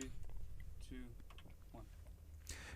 3, 2, 1.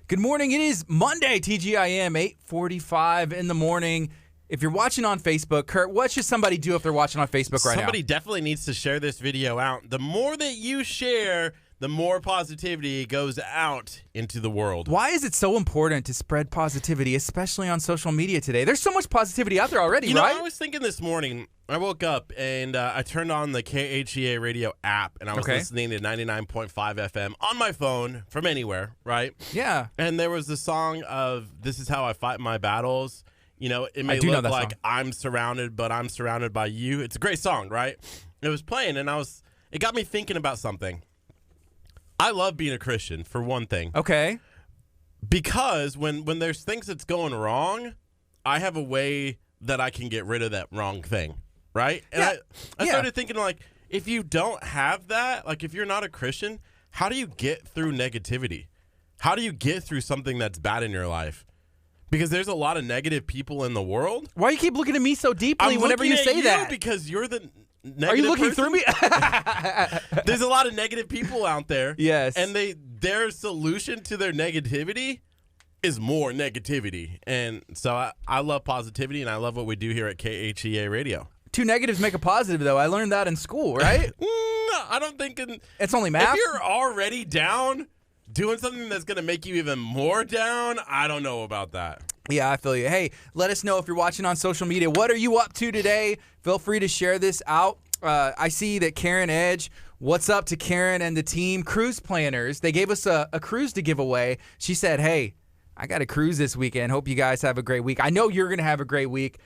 Good morning. It is Monday, TGIM, 8:45 in the morning. If you're watching on Facebook, Curt, what should somebody do if they're watching on Facebook right now? Somebody definitely needs to share this video out. The more that you share, the more positivity goes out into the world. Why is it so important to spread positivity, especially on social media today? There's so much positivity out there already, right? I was thinking this morning, I woke up and I turned on the KHEA radio app and I was listening to 99.5 FM on my phone from anywhere, right? Yeah. And there was the song of This Is How I Fight My Battles. You know, it may look like I'm surrounded, but I'm surrounded by you. It's a great song, right? It was playing and it got me thinking about something. I love being a Christian, for one thing. Okay. Because when there's things that's going wrong, I have a way that I can get rid of that wrong thing, right? And I started thinking, like, if you don't have that, like if you're not a Christian, how do you get through negativity? How do you get through something that's bad in your life? Because there's a lot of negative people in the world. Why do you keep looking at me so deeply whenever you say that? Because you're the negative Are you looking person? through me? There's a lot of negative people out there. Yes. And their solution to their negativity is more negativity. And so I love positivity, and I love what we do here at KHEA Radio. Two negatives make a positive, though. I learned that in school, right? I don't think it's only math. If you're already down, doing something that's going to make you even more down, I don't know about that. Yeah, I feel you. Hey, let us know if you're watching on social media. What are you up to today? Feel free to share this out. I see that Karen Edge, what's up to Karen and the team? Cruise planners. They gave us a cruise to give away. She said, hey, I got a cruise this weekend. Hope you guys have a great week. I know you're going to have a great week.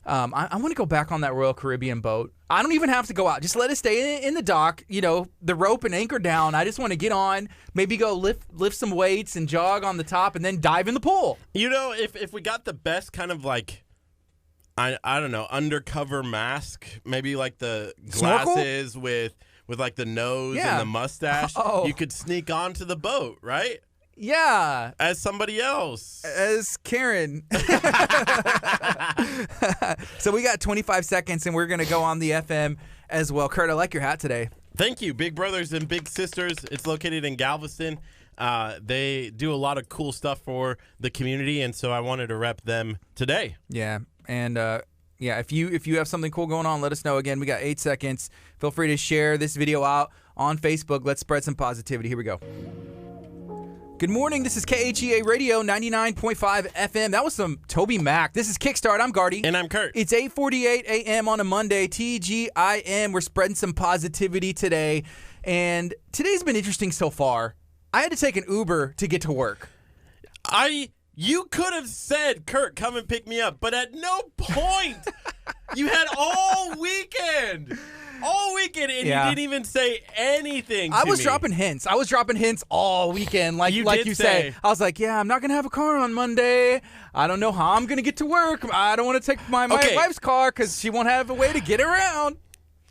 I want to go back on that Royal Caribbean boat. I don't even have to go out. Just let us stay in the dock, you know, the rope and anchor down. I just want to get on, maybe go lift some weights and jog on the top and then dive in the pool. You know, if we got the best kind of like, I don't know, undercover mask, maybe like the glasses with like the nose and the mustache, you could sneak onto the boat, right? Yeah. As somebody else. As Karen. So we got 25 seconds, and we're going to go on the FM as well. Curt, I like your hat today. Thank you. Big Brothers and Big Sisters. It's located in Galveston. They do a lot of cool stuff for the community, and so I wanted to rep them today. Yeah, and if you have something cool going on, let us know. Again, we got 8 seconds. Feel free to share this video out on Facebook. Let's spread some positivity. Here we go. Good morning. This is KHEA Radio 99.5 FM. That was some Toby Mac. This is Kickstart. I'm Gardy. And I'm Curt. It's 8:48 a.m. on a Monday. TGIM. We're spreading some positivity today. And today's been interesting so far. I had to take an Uber to get to work. You could have said, Curt, come and pick me up. But at no point you had all weekend. And you didn't even say anything to I was me. dropping hints. I was dropping hints all weekend, like you say. I was like, yeah, I'm not going to have a car on Monday. I don't know how I'm going to get to work. I don't want to take my wife's car because she won't have a way to get around.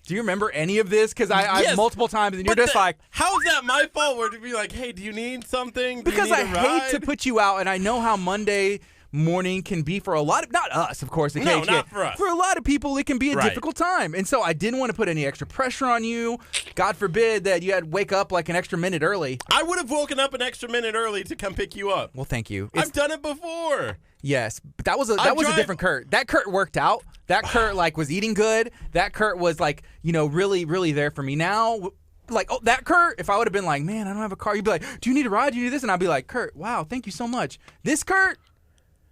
Do you remember any of this? Because I multiple times, and you're just like... How is that my fault? Where to be like, hey, do you need something? Because I hate to put you out, and I know how Monday morning can be for a lot of, not us, of course. No, not for us. For a lot of people, it can be a difficult time. And so I didn't want to put any extra pressure on you. God forbid that you had to wake up like an extra minute early. I would have woken up an extra minute early to come pick you up. Well, thank you. I've done it before. Yes, but that was a different Curt. That Curt worked out. That Curt was eating good. That Curt was really, really there for me. Now, that Curt, if I would have been like, man, I don't have a car, you'd be like, do you need a ride? Do you need this? And I'd be like, Curt, wow, thank you so much. This Curt,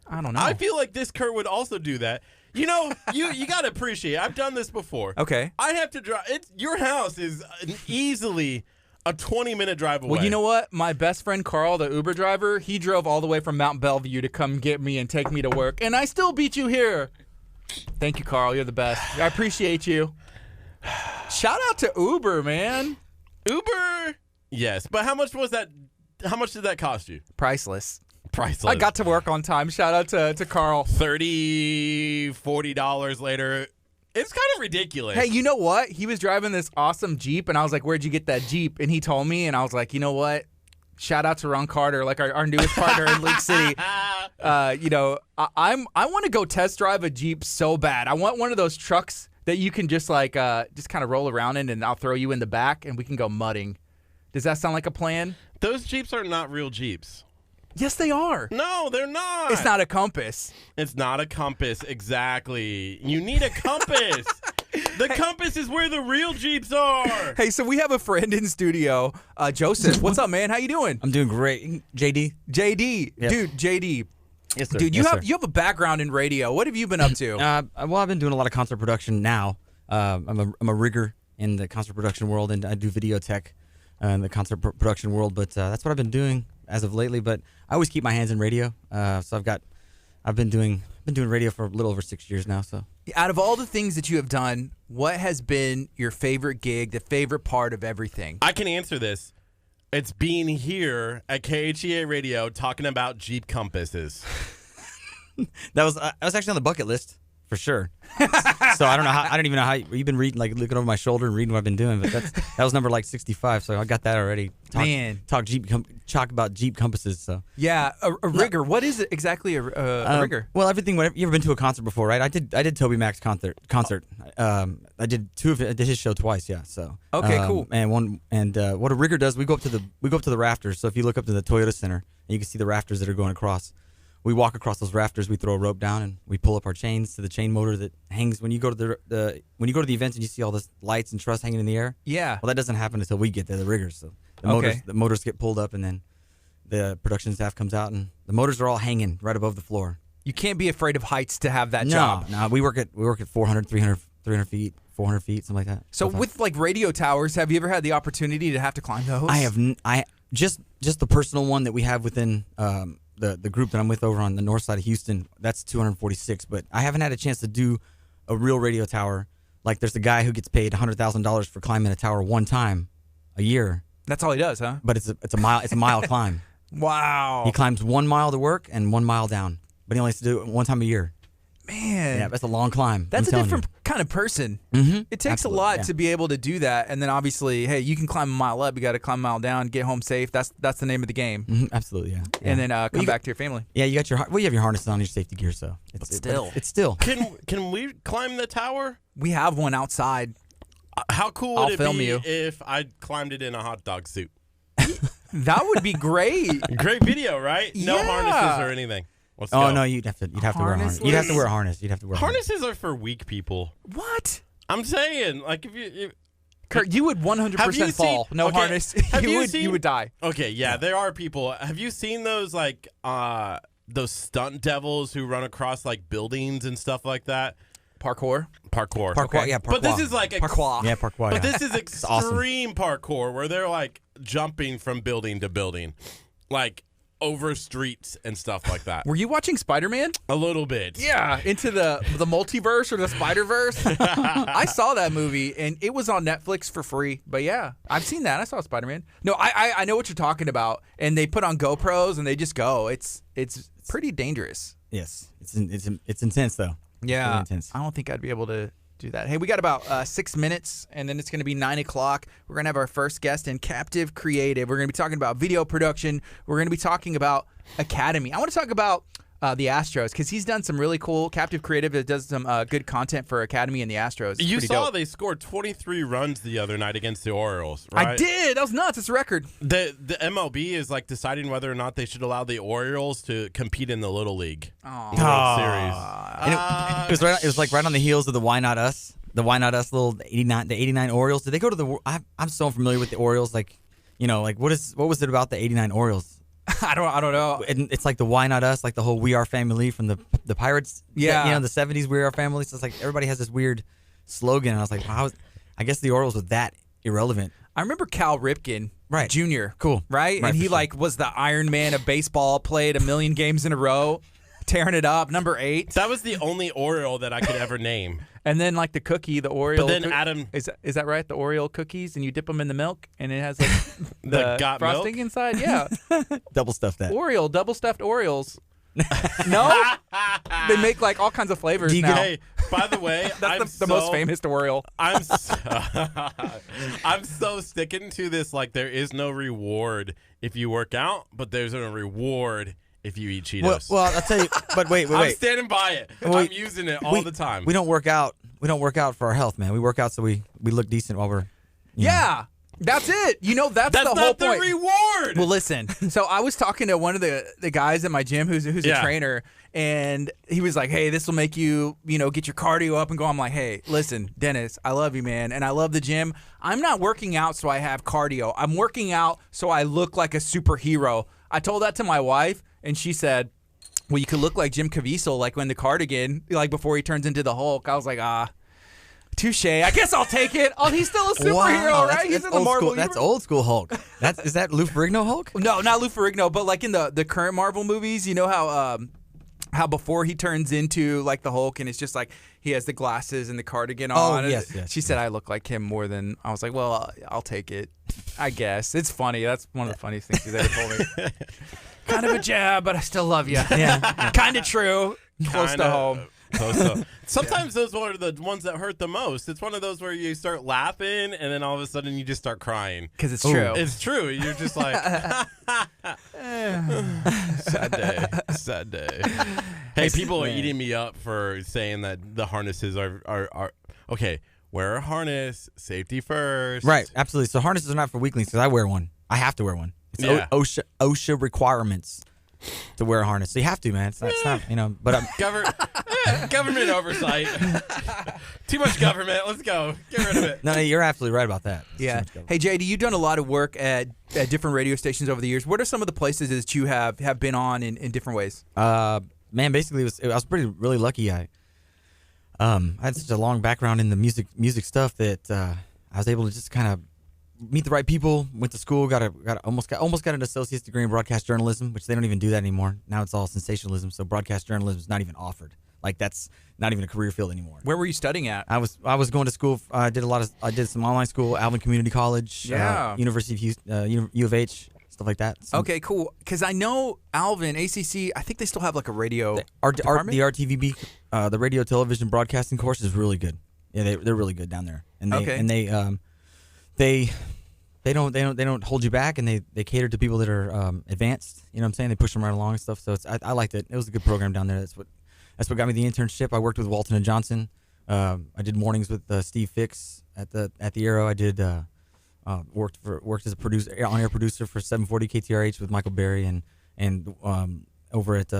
I don't know. I feel like this Curt would also do that. You know, you got to appreciate it. I've done this before. Okay. I have to drive. Your house is easily a 20-minute drive away. Well, you know what? My best friend Carl, the Uber driver, he drove all the way from Mount Bellevue to come get me and take me to work. And I still beat you here. Thank you, Carl. You're the best. I appreciate you. Shout out to Uber, man. Uber? Yes. But how much was that? How much did that cost you? Priceless. Priceless. I got to work on time. Shout out to Carl. $30, $40 later. It's kind of ridiculous. Hey, you know what? He was driving this awesome Jeep, and I was like, where'd you get that Jeep? And he told me, and I was like, you know what? Shout out to Ron Carter, like our newest partner in League City. I want to go test drive a Jeep so bad. I want one of those trucks that you can just kind of roll around in, and I'll throw you in the back, and we can go mudding. Does that sound like a plan? Those Jeeps are not real Jeeps. Yes, they are. No, they're not. It's not a Compass. It's not a Compass, exactly. You need a compass. The compass is where the real Jeeps are. Hey, so we have a friend in studio, Joseph. What's up, man? How you doing? I'm doing great. JD. JD. Yep. Dude, JD. Yes, sir. Dude, you have a background in radio. What have you been up to? Well, I've been doing a lot of concert production now. I'm a rigger in the concert production world, and I do video tech in the concert production world. But that's what I've been doing as of lately. But I always keep my hands in radio. So I've been doing radio for a little over 6 years now. So out of all the things that you have done, what has been your favorite gig, the favorite part of everything? I can answer this. It's being here at KHEA Radio talking about Jeep compasses. that was actually on the bucket list for sure. So I don't know how. I don't even know how you've been reading, like looking over my shoulder and reading what I've been doing. But that was number like 65. So I got that already. Talk about Jeep compasses. So yeah, a rigger. What is it exactly? A rigger? Well, everything. Whenever you ever been to a concert before, right? I did Toby Mac's concert. I did I did his show twice. Yeah. So okay, cool. And what a rigger does, we go up to the rafters. So if you look up to the Toyota Center, and you can see the rafters that are going across. We walk across those rafters. We throw a rope down and we pull up our chains to the chain motor that hangs when you go to the events and you see all this lights and truss hanging in the air. Yeah. Well, that doesn't happen until we get there, the riggers. So the motors get pulled up and then the production staff comes out and the motors are all hanging right above the floor. You can't be afraid of heights to have that job. No, we work at 400, 300 feet, 400 feet, something like that. So with like radio towers, have you ever had the opportunity to have to climb those? I have. I just the personal one that we have within the group that I'm with over on the north side of Houston. That's 246, but I haven't had a chance to do a real radio tower. Like there's a guy who gets paid $100,000 for climbing a tower one time a year. That's all he does, huh? But it's a mile climb. Wow. He climbs 1 mile to work and 1 mile down, but he only has to do it one time a year. Man. Yeah, that's a long climb. That's a different kind of person. Mm-hmm. It takes a lot to be able to do that. And then obviously, hey, you can climb a mile up. You got to climb a mile down, get home safe. That's the name of the game. Mm-hmm. Absolutely, yeah. And then come back to your family. Yeah, you got you have your harnesses on, your safety gear, so it's still. Can we climb the tower? We have one outside. How cool would I'll it be you. if I climbed it in a hot dog suit? That would be great. Great video, right? No Yeah. harnesses or anything. Let's go. No, you'd have to wear a harness. You'd have to wear a harness. Harnesses are for weak people. What? I'm saying, like if Kurt, you would 100% fall. No harness. You would die. Okay, yeah, there are people. Have you seen those like those stunt devils who run across like buildings and stuff like that? Parkour. Parkour, yeah, parkour. But this is like parkour. Yeah, parkour. But yeah. this is extreme parkour where they're like jumping from building to building, like over streets and stuff like that. Were you watching Spider-Man? A little bit. Yeah, into the multiverse or the Spider-Verse. I saw that movie, and it was on Netflix for free. But yeah, I've seen that. I saw Spider-Man. No, I know what you're talking about. And they put on GoPros, and they just go. It's pretty dangerous. Yes, it's intense though. Yeah, really intense. I don't think I'd be able to do that. Hey, we got about 6 minutes, and then it's going to be 9 o'clock. We're going to have our first guest in Captive Creative. We're going to be talking about video production. We're going to be talking about Academy. I want to talk about the Astros because he's done some really cool. Captive Creative does some good content for Academy and the Astros. It's you saw dope. They scored 23 runs the other night against the Orioles, right? I did. That was nuts. It's a record. The MLB is like deciding whether or not they should allow the Orioles to compete in the Little League World Series. And it was like right on the heels of the Why Not Us, little 89 Orioles. Did they go to the? I'm so unfamiliar with the Orioles. Like, like what was it about the 89 Orioles? I don't know. And it's like the Why Not Us, like the whole We Are Family from the Pirates. Yeah. The 70s We Are Family. So it's like everybody has this weird slogan. And I was like, I guess the Orioles were that irrelevant. I remember Cal Ripken, right. Jr. Cool. Right? And he was the Iron Man of baseball, played 1,000,000 games in a row, tearing it up, number 8. That was the only Oriole that I could ever name. And then like the cookie, the Oreo. But then Adam, is that right? The Oreo cookies, and you dip them in the milk, and it has like the got frosting milk? Inside. Yeah, double stuff that. Oreo, double stuffed Oreos. No, they make like all kinds of flavors now. Hey, by the way, that's the most famous Oreo. I'm so sticking to this. Like there is no reward if you work out, but there's a reward if you eat Cheetos. Well, I'll tell you. But wait. I'm standing by it. I'm using it all the time. We don't work out. We don't work out for our health, man. We work out so we look decent while we're. Yeah. That's it. That's the whole not point. the reward. Well, listen. So I was talking to one of the guys at my gym who's a trainer, and he was like, "Hey, this will make you, get your cardio up and go." I'm like, "Hey, listen, Dennis, I love you, man, and I love the gym. I'm not working out so I have cardio. I'm working out so I look like a superhero." I told that to my wife, and she said, "Well, you could look like Jim Caviezel, like when the Cardigan, like before he turns into the Hulk." I was like, touche. I guess I'll take it. Oh, he's still a superhero, right? He's in the Marvel universe. That's old school Hulk. Is that Lou Ferrigno Hulk? No, not Lou Ferrigno, but like in the current Marvel movies, you know how before he turns into like the Hulk and it's just like he has the glasses and the cardigan on. Oh, yes. She said I look like him more than I was like, well, I'll take it. I guess it's funny. That's one of the funniest things she's ever told me. Kind of a jab, but I still love you. Yeah. Kind of true. Close to home. Sometimes those are the ones that hurt the most. It's one of those where you start laughing and then all of a sudden you just start crying. Because it's true. It's true. You're just like, sad day. Hey, people are eating me up for saying that the harnesses are okay. Wear a harness, safety first. Right, absolutely. So harnesses are not for weaklings because I wear one. I have to wear one. It's OSHA requirements to wear a harness. So you have to, man. It's not but government oversight. Too much government. Let's go. Get rid of it. No, you're absolutely right about that. Yeah. Hey, JD, you've done a lot of work at different radio stations over the years. What are some of the places that you have been on in different ways? Man, basically, I was really lucky. I had such a long background in the music stuff that I was able to just kind of meet the right people. Went to school, almost got an associate's degree in broadcast journalism, which they don't even do that anymore. Now it's all sensationalism. So broadcast journalism is not even offered. Like that's not even a career field anymore. Where were you studying at? I was going to school. I did some online school, Alvin Community College, University of Houston, U of H, stuff like that. So, okay, cool. Because I know Alvin, ACC, I think they still have like a radio the department? RTVB, the radio television broadcasting course is really good. Yeah, they're really good down there, and they don't hold you back, and they cater to people that are advanced. You know what I'm saying? They push them right along and stuff. So I liked it. It was a good program down there. That's what got me the internship. I worked with Walton and Johnson. I did mornings with Steve Fix at the Arrow. I did worked as a producer, on-air producer for 740 KTRH with Michael Berry and over at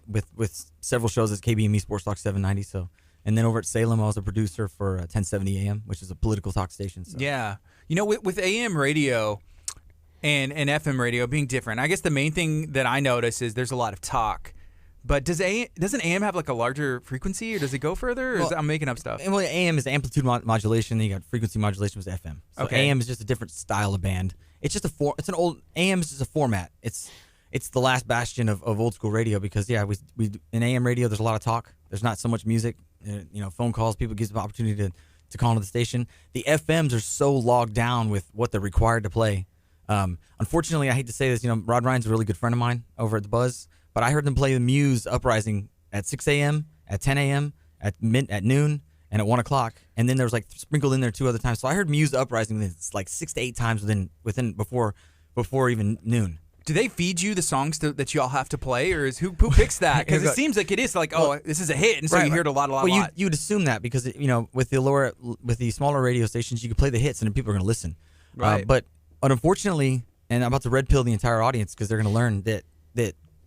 with several shows at KBME Sports Talk 790. So. And then over at Salem, I was a producer for 1070 AM, which is a political talk station. So. Yeah. With AM radio and FM radio being different, I guess the main thing that I notice is there's a lot of talk. But doesn't AM have like a larger frequency, or does it go further, or I'm making up stuff? Well, AM is amplitude modulation, then you got frequency modulation was FM. So okay. AM is just a different style of band. It's just AM is just a format. It's the last bastion of old school radio because we in AM radio there's a lot of talk. There's not so much music. Phone calls, people gives the opportunity to call into the station. The FMs are so logged down with what they're required to play. Unfortunately, I hate to say this, Rod Ryan's a really good friend of mine over at the Buzz, but I heard them play the Muse Uprising at 6 a.m., at 10 a.m., at noon, and at 1 o'clock. And then there was like sprinkled in there 2 other times. So I heard Muse Uprising like 6 to 8 times before even noon. Do they feed you the songs that you all have to play, or who picks that? Because it seems like it is like, this is a hit, and so you hear it a lot. Well, you'd assume that because with the smaller radio stations, you can play the hits, and then people are going to listen. Right. But unfortunately, and I'm about to red pill the entire audience because they're going to learn that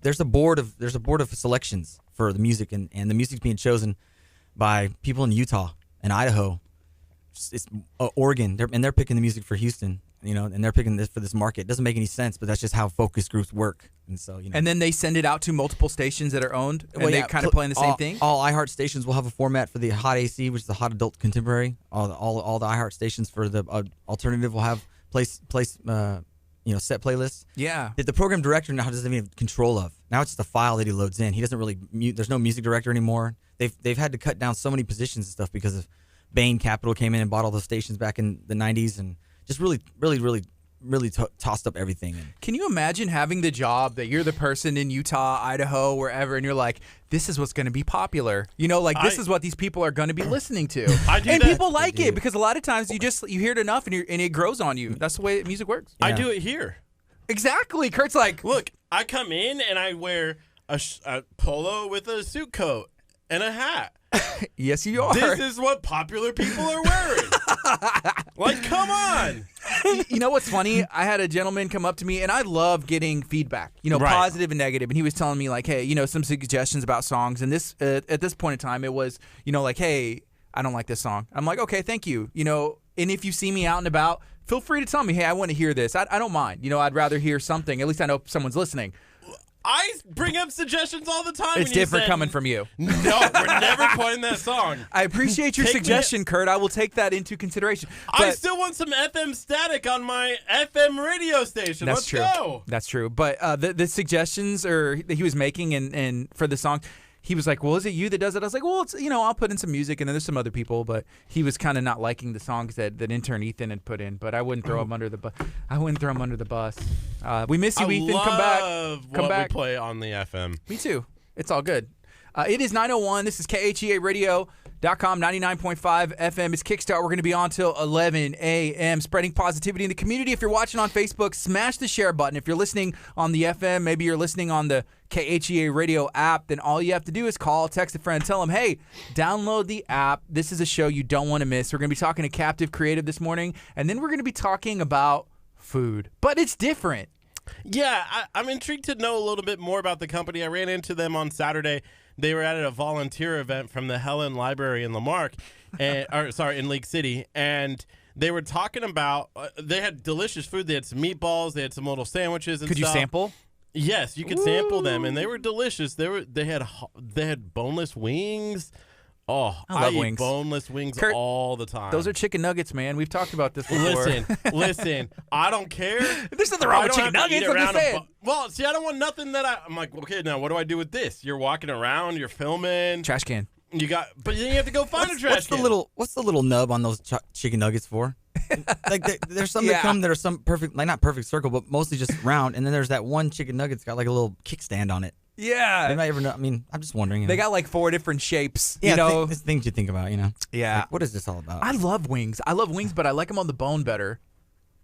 there's a board of selections for the music, and the music's being chosen by people in Utah and Idaho, Oregon, and they're picking the music for Houston. And they're picking this for this market. It doesn't make any sense, but that's just how focus groups work. And so, And then they send it out to multiple stations that are owned, and they kind of playing the same thing? All iHeart stations will have a format for the Hot AC, which is the Hot Adult Contemporary. All the iHeart stations for the alternative will have set playlists. Yeah. That the program director now doesn't even have control of. Now it's just a file that he loads in. He doesn't really there's no music director anymore. They've had to cut down so many positions and stuff because of Bain Capital came in and bought all those stations back in the 90s and just really tossed up everything. Can you imagine having the job that you're the person in Utah, Idaho, wherever, and you're like, this is what's going to be popular. This is what these people are going to be listening to. And people like it because a lot of times you hear it enough and it grows on you. That's the way music works. Yeah. I do it here. Exactly. Kurt's like, look, I come in and I wear a polo with a suit coat and a hat. Yes, you are. This is what popular people are wearing. Like, come on. You know what's funny? I had a gentleman come up to me, and I love getting feedback, Right. positive and negative. And he was telling me, like, hey, some suggestions about songs. And this at this point in time, it was, like, hey, I don't like this song. I'm like, okay, thank you. And if you see me out and about, feel free to tell me, hey, I want to hear this. I don't mind. I'd rather hear something. At least I know someone's listening. I bring up suggestions all the time. It's different coming from you. No, we're never playing that song. I appreciate your suggestion, Kurt. I will take that into consideration. I still want some FM static on my FM radio station. Let's go. That's true. But the suggestions that he was making and for the song, he was like, well, is it you that does it? I was like, well, it's, I'll put in some music, and then there's some other people. But he was kind of not liking the songs that intern Ethan had put in. But I wouldn't throw him under the bus. We miss you, Ethan. Come back. Come back. We play on the FM. Me too. It's all good. It is 9:01. This is KHEA Radio.com, 99.5 FM. It's Kickstart. We're going to be on till 11 a.m. spreading positivity in the community. If you're watching on Facebook, smash the share button. If you're listening on the FM, maybe you're listening on the KHEA Radio app, then all you have to do is call, text a friend, tell them, hey, download the app. This is a show you don't want to miss. We're going to be talking to Captive Creative this morning, and then we're going to be talking about food. But it's different. Yeah, I'm intrigued to know a little bit more about the company. I ran into them on Saturday. They were at a volunteer event from the Helen Library in Lamarck, in Lake City, and they were talking about they had delicious food. They had some meatballs, they had some little sandwiches and stuff. Could you sample? Yes, you could sample them, and they were delicious. They had boneless wings. Oh, I love wings. Eat boneless wings, Kurt, all the time. Those are chicken nuggets, man. We've talked about this before. Listen. I don't care. There's nothing wrong with chicken nuggets. I'm just saying. Well, see, I don't want nothing that I'm like, okay, now what do I do with this? You're walking around, you're filming. Trash can. But then you have to go find a trash can. What's the little nub on those chicken nuggets for? There's some that come that are some perfect, like not perfect circle, but mostly just round. And then there's that one chicken nugget that's got like a little kickstand on it. Yeah. They might ever know. I mean, I'm just wondering. They got like 4 different shapes. Yeah, things you think about, Yeah. Like, what is this all about? I love wings, but I like them on the bone better.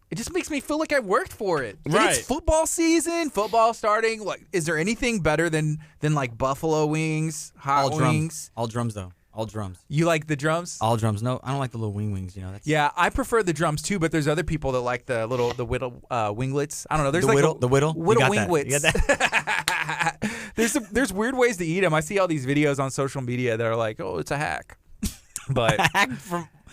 It just makes me feel like I worked for it. Right. And it's football season, football starting. Like, is there anything better than like buffalo wings, hot wings? All drums, though. All drums. You like the drums? All drums. No, I don't like the little wings. That's... Yeah, I prefer the drums too, but there's other people that like the whittle winglets. I don't know. There's the whittle winglets. There's weird ways to eat them. I see all these videos on social media that are like, oh, it's a hack. But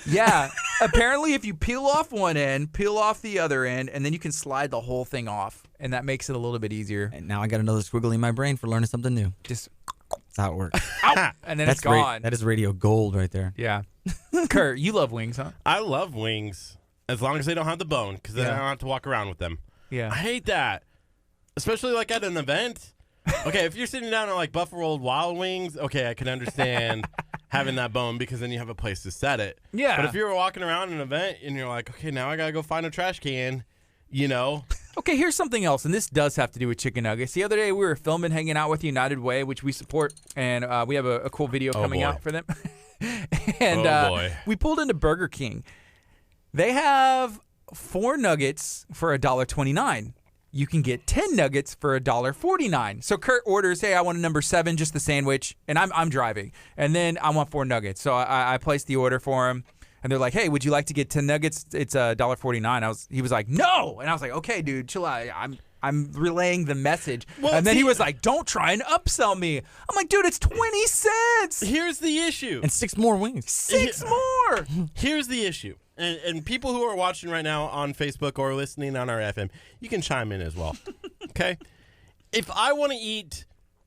yeah, apparently if you peel off one end, peel off the other end, and then you can slide the whole thing off, and that makes it a little bit easier. And now I got another squiggle in my brain for learning something new. Just that's how it works. Ow! And then it's gone. That is radio gold right there. Yeah. Kurt, you love wings, huh? I love wings as long as they don't have the bone, because then I don't have to walk around with them. Yeah. I hate that, especially like at an event. Okay, if you're sitting down at like Buffalo Wild Wings, okay, I can understand having that bone because then you have a place to set it. Yeah. But if you're walking around an event and you're like, okay, now I gotta go find a trash can, Okay, here's something else, and this does have to do with chicken nuggets. The other day we were filming, hanging out with United Way, which we support, and we have a cool video coming out for them. And we pulled into Burger King. They have 4 nuggets for $1.29. You can get 10 nuggets for $1.49. So Kurt orders, hey, I want a number 7, just the sandwich, and I'm driving. And then I want 4 nuggets. So I placed the order for him, and they're like, hey, would you like to get 10 nuggets? It's $1.49. He was like, no. And I was like, okay, dude, chill out. I'm relaying the message. Well, and then he was like, don't try and upsell me. I'm like, dude, it's 20 cents. Here's the issue. And 6 more wings. 6 more. Here's the issue. And people who are watching right now on Facebook or listening on our FM, you can chime in as well. Okay? If I want to eat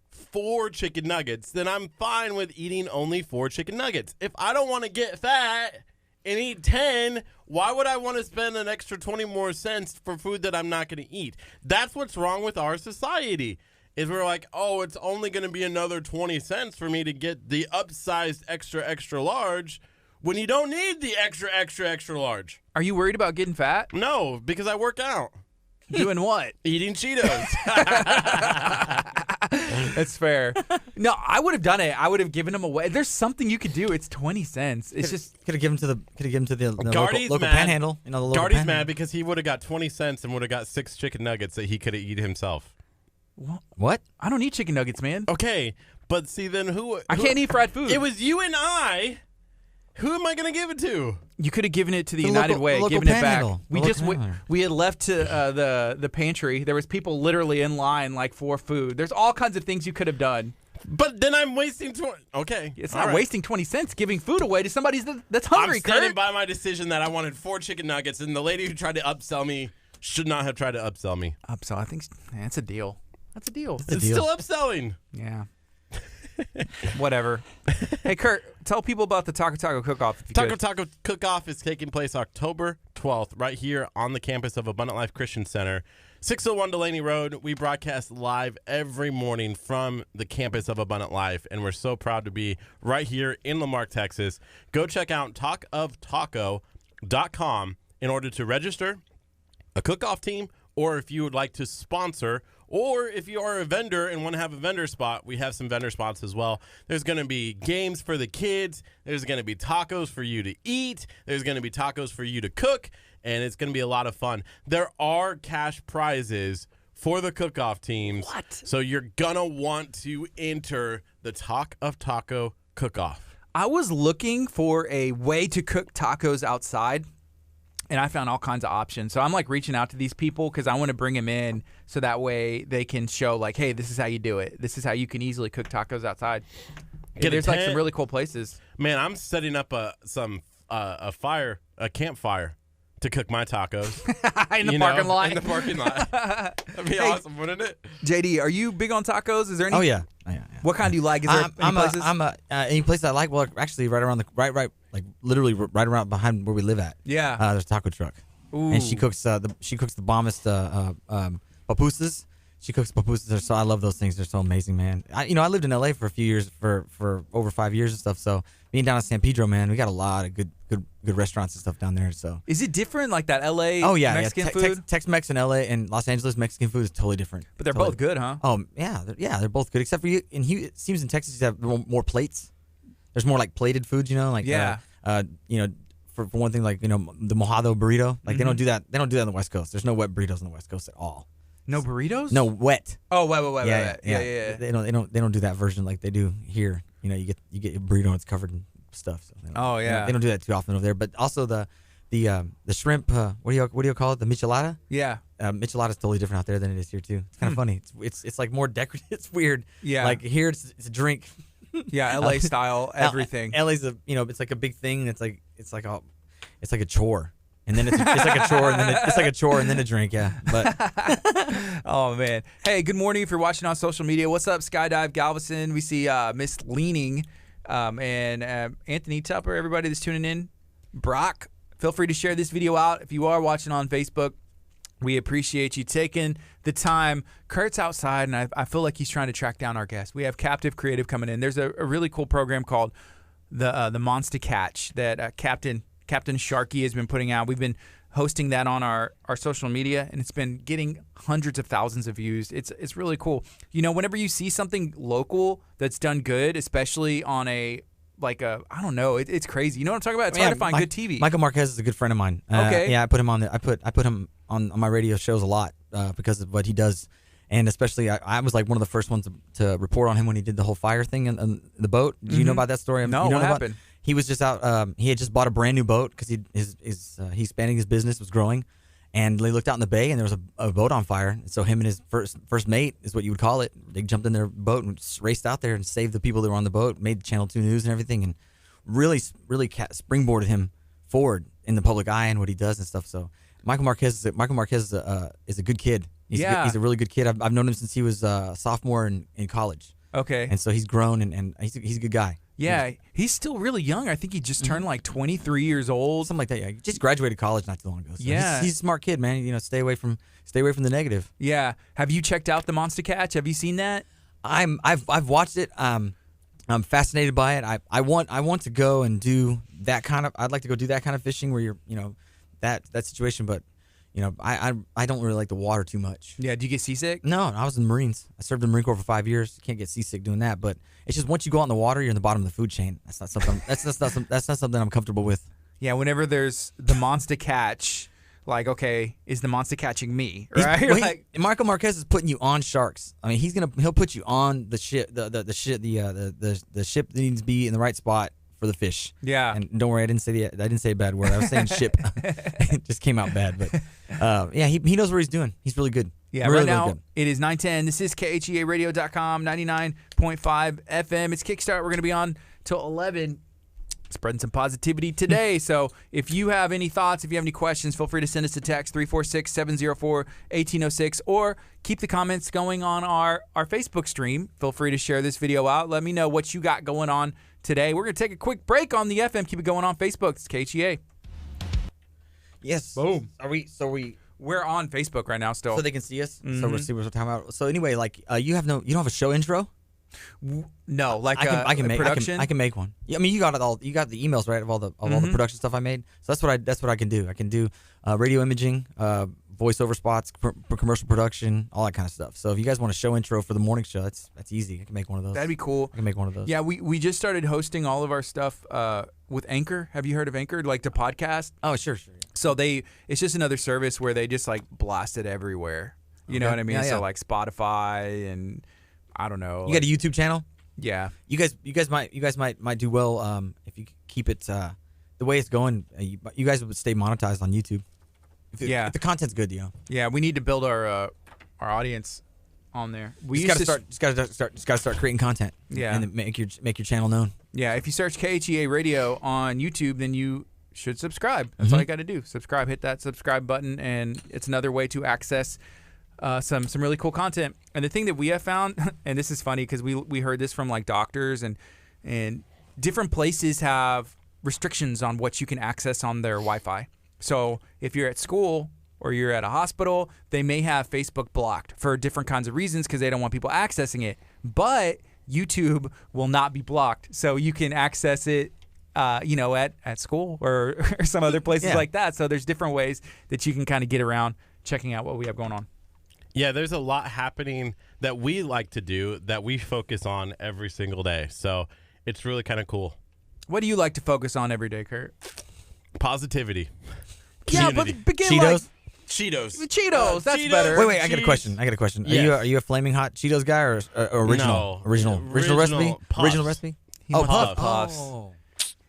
4 chicken nuggets, then I'm fine with eating only 4 chicken nuggets. If I don't want to get fat and eat 10, why would I want to spend an extra 20 more cents for food that I'm not going to eat? That's what's wrong with our society. Is we're like, oh, it's only going to be another 20 cents for me to get the upsized extra large, when you don't need the extra large. Are you worried about getting fat? No, because I work out. Doing what? Eating Cheetos. That's fair. No, I would have done it. I would have given them away. There's something you could do. It's 20 cents. It's just could have given to the local panhandle. The local Gardy's panhandle. mad because he would have got 20 cents and would have got 6 chicken nuggets that he could have eaten himself. What? I don't eat chicken nuggets, man. Okay, But see, then who? I can't eat fried food. It was you and I. Who am I going to give it to? You could have given it to the The United local- Way, the local given it back. panhandle. We The just local panhandle. we had left to the pantry. There was people literally in line like for food. There's all kinds of things you could have done. But then I'm wasting 20. Okay. It's all not right. wasting 20 cents giving food away to somebody that's I'm hungry, standing Kurt. by my decision that I wanted 4 chicken nuggets, and the lady who tried to upsell me should not have tried to upsell me. So I think that's a deal. That's a deal. It's deal. still upselling. Yeah. Whatever. Hey, Kurt, tell people about the Taco Taco Cook-Off if you Taco could. Taco Cook-Off is taking place October 12th right here on the campus of Abundant Life Christian Center, 601 Delaney Road. We broadcast live every morning from the campus of Abundant Life, and we're so proud to be right here in Lamarck, Texas. Go check out talkoftaco.com in order to register a cook-off team, or if you would like to sponsor, or if you are a vendor and want to have a vendor spot, we have some vendor spots as well. There's going to be games for the kids. There's going to be tacos for you to eat. There's going to be tacos for you to cook, and it's going to be a lot of fun. There are cash prizes for the cook-off teams. What? So you're going to want to enter the Talk of Taco Cook-Off. I was looking for a way to cook tacos outside, and I found all kinds of options. So I'm like reaching out to these people because I want to bring them in so that way they can show like, hey, this is how you do it. This is how you can easily cook tacos outside. There's like some really cool places. Man, I'm setting up a campfire to cook my tacos. in the parking lot. In the parking lot. That'd be awesome, wouldn't it? JD, are you big on tacos? Is there any? Oh yeah. What kind do you like? Is there any places? Any place I like. Well, actually, right around literally right around behind where we live at. Yeah. There's a taco truck, Ooh. and she cooks the bombest pupusas. She cooks pupusas. I love those things. They're so amazing, man. I lived in LA for a few years, for over 5 years and stuff. So being down in San Pedro, man, we got a lot of good restaurants and stuff down there. So Is it different like that LA Mexican yeah. food? Tex-Mex in LA and Los Angeles Mexican food is totally different. But they're both good, huh? Oh yeah, they're both good. Except for you, it seems in Texas you have more plates. There's more like plated foods, like Yeah. For one thing, like the mojado burrito, like Mm-hmm. they don't do that. They don't do that on the West Coast. There's no wet burritos on the West Coast at all. No burritos? No wet. Oh, wait. Yeah. They don't do that version like they do here. You get your burrito and it's covered in stuff. So they don't, Oh, yeah. They don't do that too often over there. But also the shrimp. What do you call it? The michelada. Yeah. Michelada is totally different out there than it is here too. It's kind of funny. It's like more decorative. It's weird. Yeah. Like here it's a drink. Yeah, LA style, everything. LA's it's like a big thing. It's like a chore. And then it's like a chore, and then it's like a chore, and then a drink. Yeah, but Oh, man. Hey, good morning if you're watching on social media. What's up, Skydive Galveston? We see Miss Leaning and Anthony Tupper, everybody that's tuning in. Brock, feel free to share this video out. If you are watching on Facebook, we appreciate you taking the time. Kurt's outside, and I feel like he's trying to track down our guest. We have Captive Creative coming in. There's a really cool program called the Monster Catch that Captain Sharky has been putting out. We've been hosting that on our social media, and it's been getting hundreds of thousands of views. It's really cool. Whenever you see something local that's done good, especially on I don't know, it's crazy. You know what I'm talking about? It's hard to find good TV. Michael Marquez is a good friend of mine. Okay. Yeah, I put him on I put him on my radio shows a lot because of what he does, and especially I was like one of the first ones to report on him when he did the whole fire thing in the boat. Do you know about that story? No, you know what happened? He was just out. He had just bought a brand new boat because he's expanding his business, was growing, and they looked out in the bay and there was a boat on fire. So him and his first mate is what you would call it. They jumped in their boat and just raced out there and saved the people that were on the boat. Made Channel 2 News and everything, and really springboarded him forward in the public eye and what he does and stuff. So Michael Marquez is a good kid. He's a really good kid. I've known him since he was a sophomore in college. Okay. And so he's grown and he's a good guy. Yeah, he's still really young. I think he just turned like 23 years old. Something like that. Yeah, he just graduated college not too long ago. So Yeah. he's a smart kid, man. Stay away from the negative. Yeah. Have you checked out the Monster Catch? Have you seen that? I've watched it. I'm fascinated by it. I want to go and do that kind of. I'd like to go do that kind of fishing where you're that situation, but I don't really like the water too much. Yeah. Do you get seasick? No, I was in the Marines. I served in the Marine Corps for 5 years. You can't get seasick doing that, but it's just once you go out in the water, you're in the bottom of the food chain. That's not something. That's not something I'm comfortable with. Yeah. Whenever there's the Monster Catch, like, okay, is the monster catching me? Right? Well, like, Marco Marquez is putting you on sharks. I mean, he'll put you on the ship, the ship that needs to be in the right spot for the fish. yeah. And don't worry, I didn't say a bad word. I was saying ship. It just came out bad, but yeah, he knows what he's doing. He's really good. Yeah, really, right now really good. it is 9:10. This is KHEARadio.com, 99.5 FM. It's Kickstart. We're going to be on till 11, spreading some positivity today. So if you have any thoughts, if you have any questions, feel free to send us a text, 346-704-1806, or keep the comments going on our Facebook stream. Feel free to share this video out. Let me know what you got going on today. We're going to take a quick break on the FM. Keep it going on Facebook. It's KHEA. Yes. Boom. We're on Facebook right now still. so they can see us. So we'll see what we're talking about. So anyway, like you don't have a show intro? No, like I can make production? I can make one. Yeah, I mean, you got it all. You got the emails, right, of all the production stuff I made. So that's what I can do. I can do radio imaging, voiceover spots, commercial production, all that kind of stuff. So if you guys want a show intro for the morning show, that's easy. I can make one of those. That'd be cool. I can make one of those. Yeah, we just started hosting all of our stuff with Anchor. Have you heard of Anchor? Like the podcast? Oh, sure. Yeah. So it's just another service where they just like blast it everywhere. You know what I mean? Yeah, yeah. So like Spotify and I don't know. You got a YouTube channel? Yeah. You guys might do well if you keep it the way it's going. You guys would stay monetized on YouTube. If the content's good, Yeah, we need to build our audience on there. We just gotta start creating content. Yeah. And make your channel known. Yeah, if you search KHEA Radio on YouTube, then you should subscribe. That's all you got to do. Subscribe, hit that subscribe button, and it's another way to access some really cool content. And the thing that we have found, and this is funny because we heard this from like doctors and different places have restrictions on what you can access on their Wi-Fi. So if you're at school or you're at a hospital, they may have Facebook blocked for different kinds of reasons because they don't want people accessing it. But YouTube will not be blocked, so you can access it at school or some other places like that. So there's different ways that you can kind of get around checking out what we have going on. Yeah, there's a lot happening that we like to do that we focus on every single day. So it's really kind of cool. What do you like to focus on every day, Kurt? Positivity. Yeah, but Community. begin Cheetos? like Cheetos. Cheetos. That's Cheetos. better. Wait, I got a question. Yes. Are you a flaming hot Cheetos guy or original? No. Original recipe? Puffs. Original recipe? He wants Puffs. the puffs. Oh.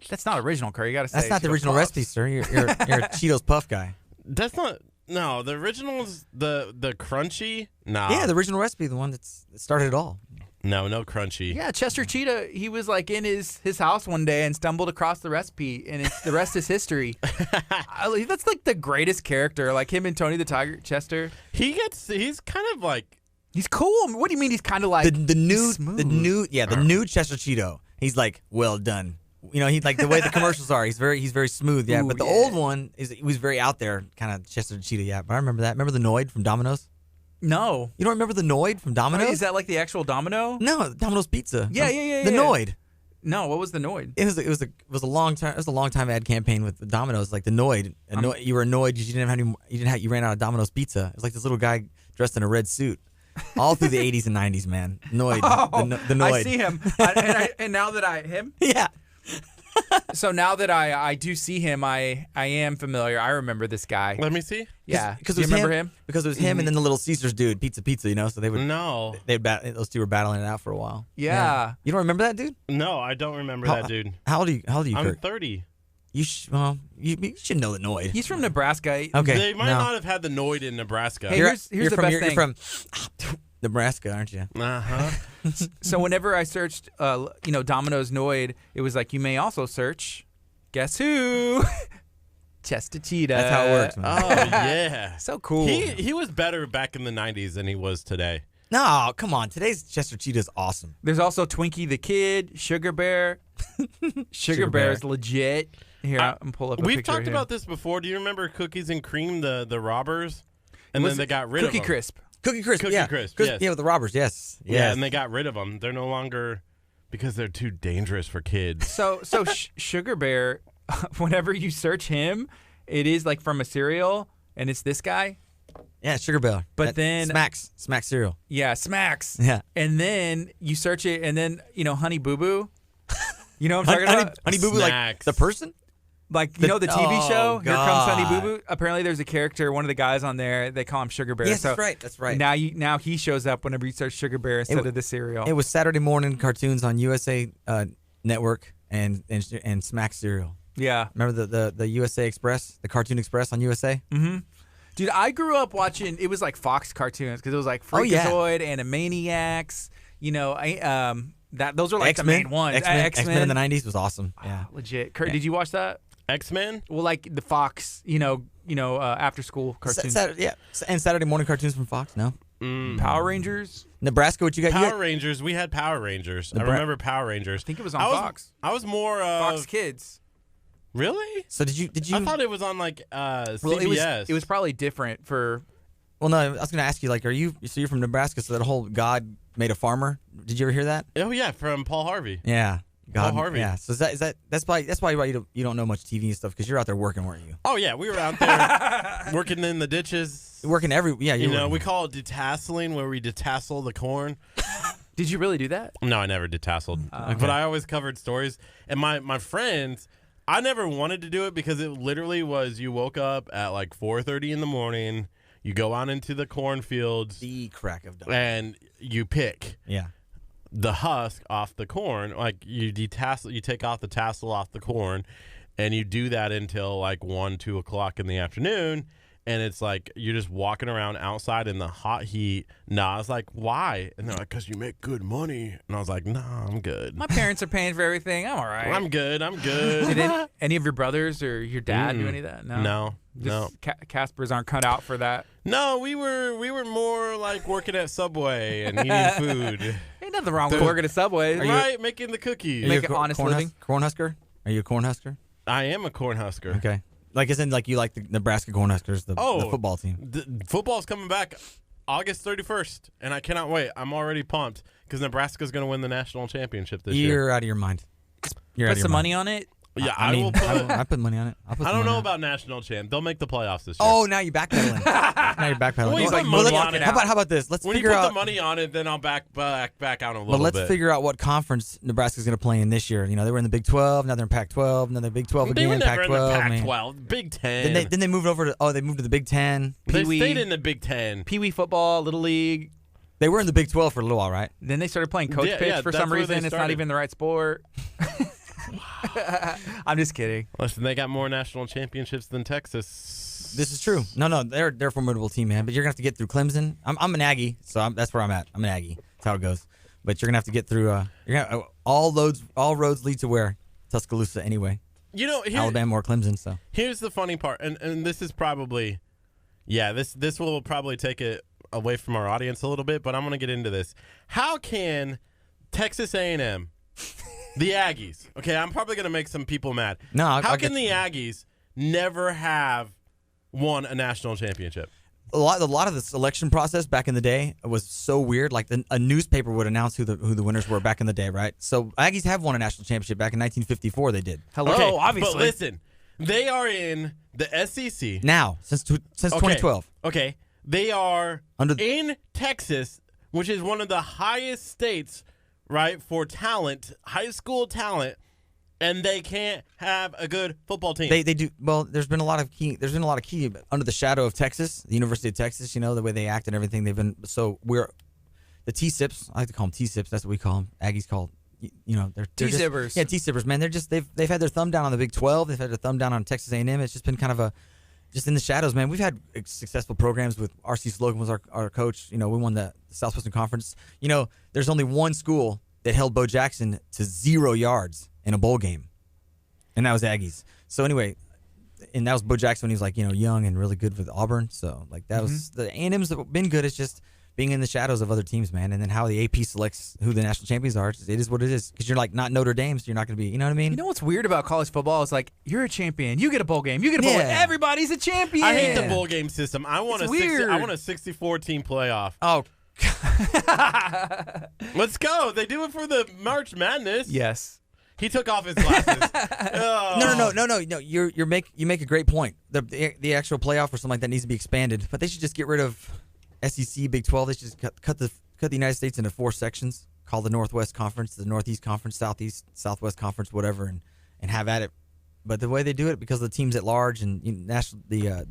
That's not original, Kurt. You got to say That's not the Cheetos original Puffs. recipe, sir. You're a Cheetos puff guy. That's not. No, the original's the crunchy. Nah. Yeah, the original recipe, the one that started it all. No crunchy. Yeah, Chester Cheetah, he was like in his house one day and stumbled across the recipe, and the rest is history. That's like the greatest character, like him and Tony the Tiger, Chester. He's kind of like. He's cool. What do you mean he's kind of like the new smooth? new Chester Cheeto. He's like, well done. He's like the way the commercials are. He's very smooth. Yeah, Ooh, but the yeah. old one he was very out there, kind of Chester Cheetah. Yeah, but I remember that. Remember the Noid from Domino's? No. You don't remember the Noid from Domino's? Is that like the actual Domino? No, Domino's Pizza. Yeah. The Noid. No, what was the Noid? It was a long time ad campaign with the Domino's, like the Noid. You were annoyed because you ran out of Domino's Pizza. It was like this little guy dressed in a red suit. All through the 80s and 90s, man. Noid. The Noid. I see him. And now that him? Yeah. So now that I do see him, I am familiar. I remember this guy. Let me see. Yeah. Because Do you remember him? Because it was him and then the Little Caesars dude, Pizza. So they would No. those two were battling it out for a while. Yeah. You don't remember that dude? No, I don't remember that dude. How old are you, I'm Kurt? 30. You should know the Noid. He's from Nebraska. Okay. They might no. not have had the Noid in Nebraska. Hey, You're here's the from, best you're thing. from Nebraska, aren't you? Uh-huh. So whenever I searched, Domino's Noid, it was like, you may also search, guess who? Chester Cheetah. That's how it works, man. Oh, yeah. So cool. He was better back in the 90s than he was today. No, come on. Today's Chester Cheetah is awesome. There's also Twinkie the Kid, Sugar Bear. Sugar Bear is legit. Here, I'm pull up a We've picture talked here. about this before. Do you remember Cookies and Cream, the robbers? And then they got rid of Cookie them. Crisp. Cookie Crisp. Cookie yeah. Crisp, yes. Yeah, with the robbers. Yes. Yeah, Yes. and they got rid of them. They're no longer because they're too dangerous for kids. So Sugar Bear, whenever you search him, it is like from a cereal, and it's this guy. Yeah, Sugar Bear. But then- Smacks cereal. Yeah, Smacks. Yeah. And then you search it, and then Honey Boo Boo. You know what I'm talking about? Honey Boo Boo, like Snacks. the person? Like, you know the TV show, Here Comes Honey Boo God. Boo? Apparently there's a character, one of the guys on there, they call him Sugar Bear. Yes, so that's right. Now he shows up whenever you search Sugar Bear instead of the cereal. It was Saturday morning cartoons on USA Network and Smack Cereal. Yeah. Remember the USA Express, the Cartoon Express on USA? Mm-hmm. Dude, I grew up watching, it was like Fox cartoons because it was like Freakazoid, Animaniacs, you know, those are like the main ones. X-Men in the 90s was awesome. Yeah. Legit. Kurt, did you watch that? X-Men? Well, like the Fox, after school cartoons. And Saturday morning cartoons from Fox, no? Power Rangers? Nebraska, what you got? Power Rangers. We had Power Rangers. I remember Power Rangers. I think it was on Fox. I was more Fox Kids. Really? So did you? I thought it was on like CBS. Well, it was probably different for. Well, no, I was going to ask you, like, you're from Nebraska, so that whole God made a farmer. Did you ever hear that? Oh yeah, from Paul Harvey. Yeah. Paul Harvey. Yeah. So that's probably why you don't know much TV and stuff, because you're out there working, weren't you? Oh yeah, we were out there working in the ditches. Working we call it detasseling, where we detassel the corn. Did you really do that? No, I never detasseled, but I always covered stories. And my friends, I never wanted to do it because it literally was you woke up at like 4:30 in the morning, you go out into the cornfields, The crack of dawn. and you pick Yeah. the husk off the corn. Like you take off the tassel off the corn, and you do that until like 1-2 o'clock in the afternoon. And it's like you're just walking around outside in the hot heat. I was like, why? And they're like, because you make good money. And I was like, nah, I'm good. My parents are paying for everything. I'm all right. I'm good. Did any of your brothers or your dad do any of that? No. Caspers aren't cut out for that. No, we were more like working at Subway and eating food. Ain't nothing wrong with working at Subway. Right, making the cookies. Make an honest living. Cornhusker? Are you a Cornhusker? I am a Cornhusker. Okay. Like, isn't like you like the Nebraska Cornhuskers, the football team? Football's coming back August 31st, and I cannot wait. I'm already pumped because Nebraska's going to win the national championship this year. You're out of your mind. Put some money on it. Yeah, I will put. I put money on it. I don't know about national champ. They'll make the playoffs this year. Oh, now you're backpedaling. Now you're backpedaling. Well, you put money on it. How about this? Let's When you figure put out. the money on it, then I'll back out a little But let's bit. figure out what conference Nebraska's going to play in this year. You know, they were in the Big 12. Now they're in Pac-12. Now they're Big 12 They again. were never Pac-12. in the Pac-12. Big Ten. Then they moved over to. They moved to the Big 10. They Pee-wee. stayed in the Big Ten. Pee Wee football, Little League. They were in the Big 12 for a little while, right? Then they started playing coach Yeah, pitch yeah, for that's some where they reason. It's not started. even the right sport. I'm just kidding. Listen, they got more national championships than Texas. This is true. No, they're a formidable team, man. But you're gonna have to get through Clemson. I'm an Aggie, so that's where I'm at. I'm an Aggie. That's how it goes. But you're gonna have to get through. All roads lead to where? Tuscaloosa, anyway. You know, Alabama or Clemson. So here's the funny part, and this is probably, this will probably take it away from our audience a little bit, but I'm gonna get into this. How can Texas A&M, the Aggies? Okay, I'm probably gonna make some people mad. No, how can the Aggies never have won a national championship? A lot of the selection process back in the day was so weird. Like a newspaper would announce who the winners were back in the day, right? So Aggies have won a national championship back in 1954. They did. Hello, Okay, obviously. But listen, they are in the SEC Now since 2012. Okay, they are Under- in Texas, which is one of the highest states, right, for talent, high school talent, and they can't have a good football team. They do well. There's been a lot of key under the shadow of Texas, the University of Texas. You know the way they act and everything. We're the T-Sips. I like to call them T-Sips. That's what we call them. Aggies call. They're T-Sippers. Yeah, T-Sippers. Man, they've had their thumb down on the Big 12. They've had their thumb down on Texas A&M. It's just been kind of just in the shadows, man. We've had successful programs with R.C. Slogan was our coach. We won the Southwestern Conference. There's only one school that held Bo Jackson to 0 yards in a bowl game, and that was Aggies. So anyway, and that was Bo Jackson when he was like, young and really good with Auburn. So like that was the A&M's that been good. It's just being in the shadows of other teams, man. And then how the AP selects who the national champions are. It is what it is. Because you're like not Notre Dame, so you're not going to be. You know what I mean? You know what's weird about college football? It's like you're a champion. You get a bowl game. You get a bowl game. Everybody's a champion. I hate the bowl game system. I want It's a weird. I want a 64 team playoff. Oh. Let's go. They do it for the March Madness. Yes. He took off his glasses. Oh. No. You make a great point. The actual playoff or something like that needs to be expanded, but they should just get rid of SEC, Big 12. They should just cut the United States into 4 sections, called the Northwest Conference, the Northeast Conference, Southeast, Southwest Conference, whatever, and have at it. But the way they do it, because of the teams at large and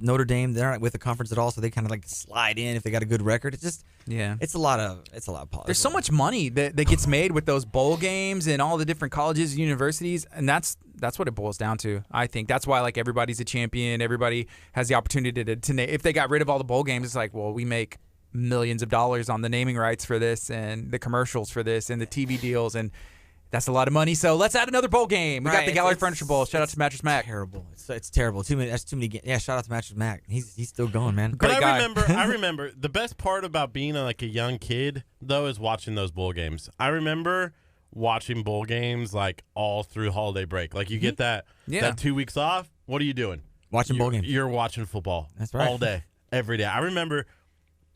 Notre Dame, they're not with the conference at all, so they kind of like slide in if they got a good record. It's just it's a lot of politics. There's so much money that gets made with those bowl games and all the different colleges and universities, and that's what it boils down to. I think that's why like everybody's a champion. Everybody has the opportunity to if they got rid of all the bowl games, it's like, well, we make millions of dollars on the naming rights for this and the commercials for this and the TV deals, and that's a lot of money. So let's add another bowl game. We got the Gallery Furniture Bowl. Shout out to Mattress Mac. Terrible. It's terrible. That's too many games. Yeah, shout out to Mattress Mac. He's still going, man. But I remember the best part about being like a young kid though is watching those bowl games. I remember watching bowl games like all through holiday break. Like you get that 2 weeks off. What are you doing? Watching bowl games. You're watching football. That's right. All day, every day. I remember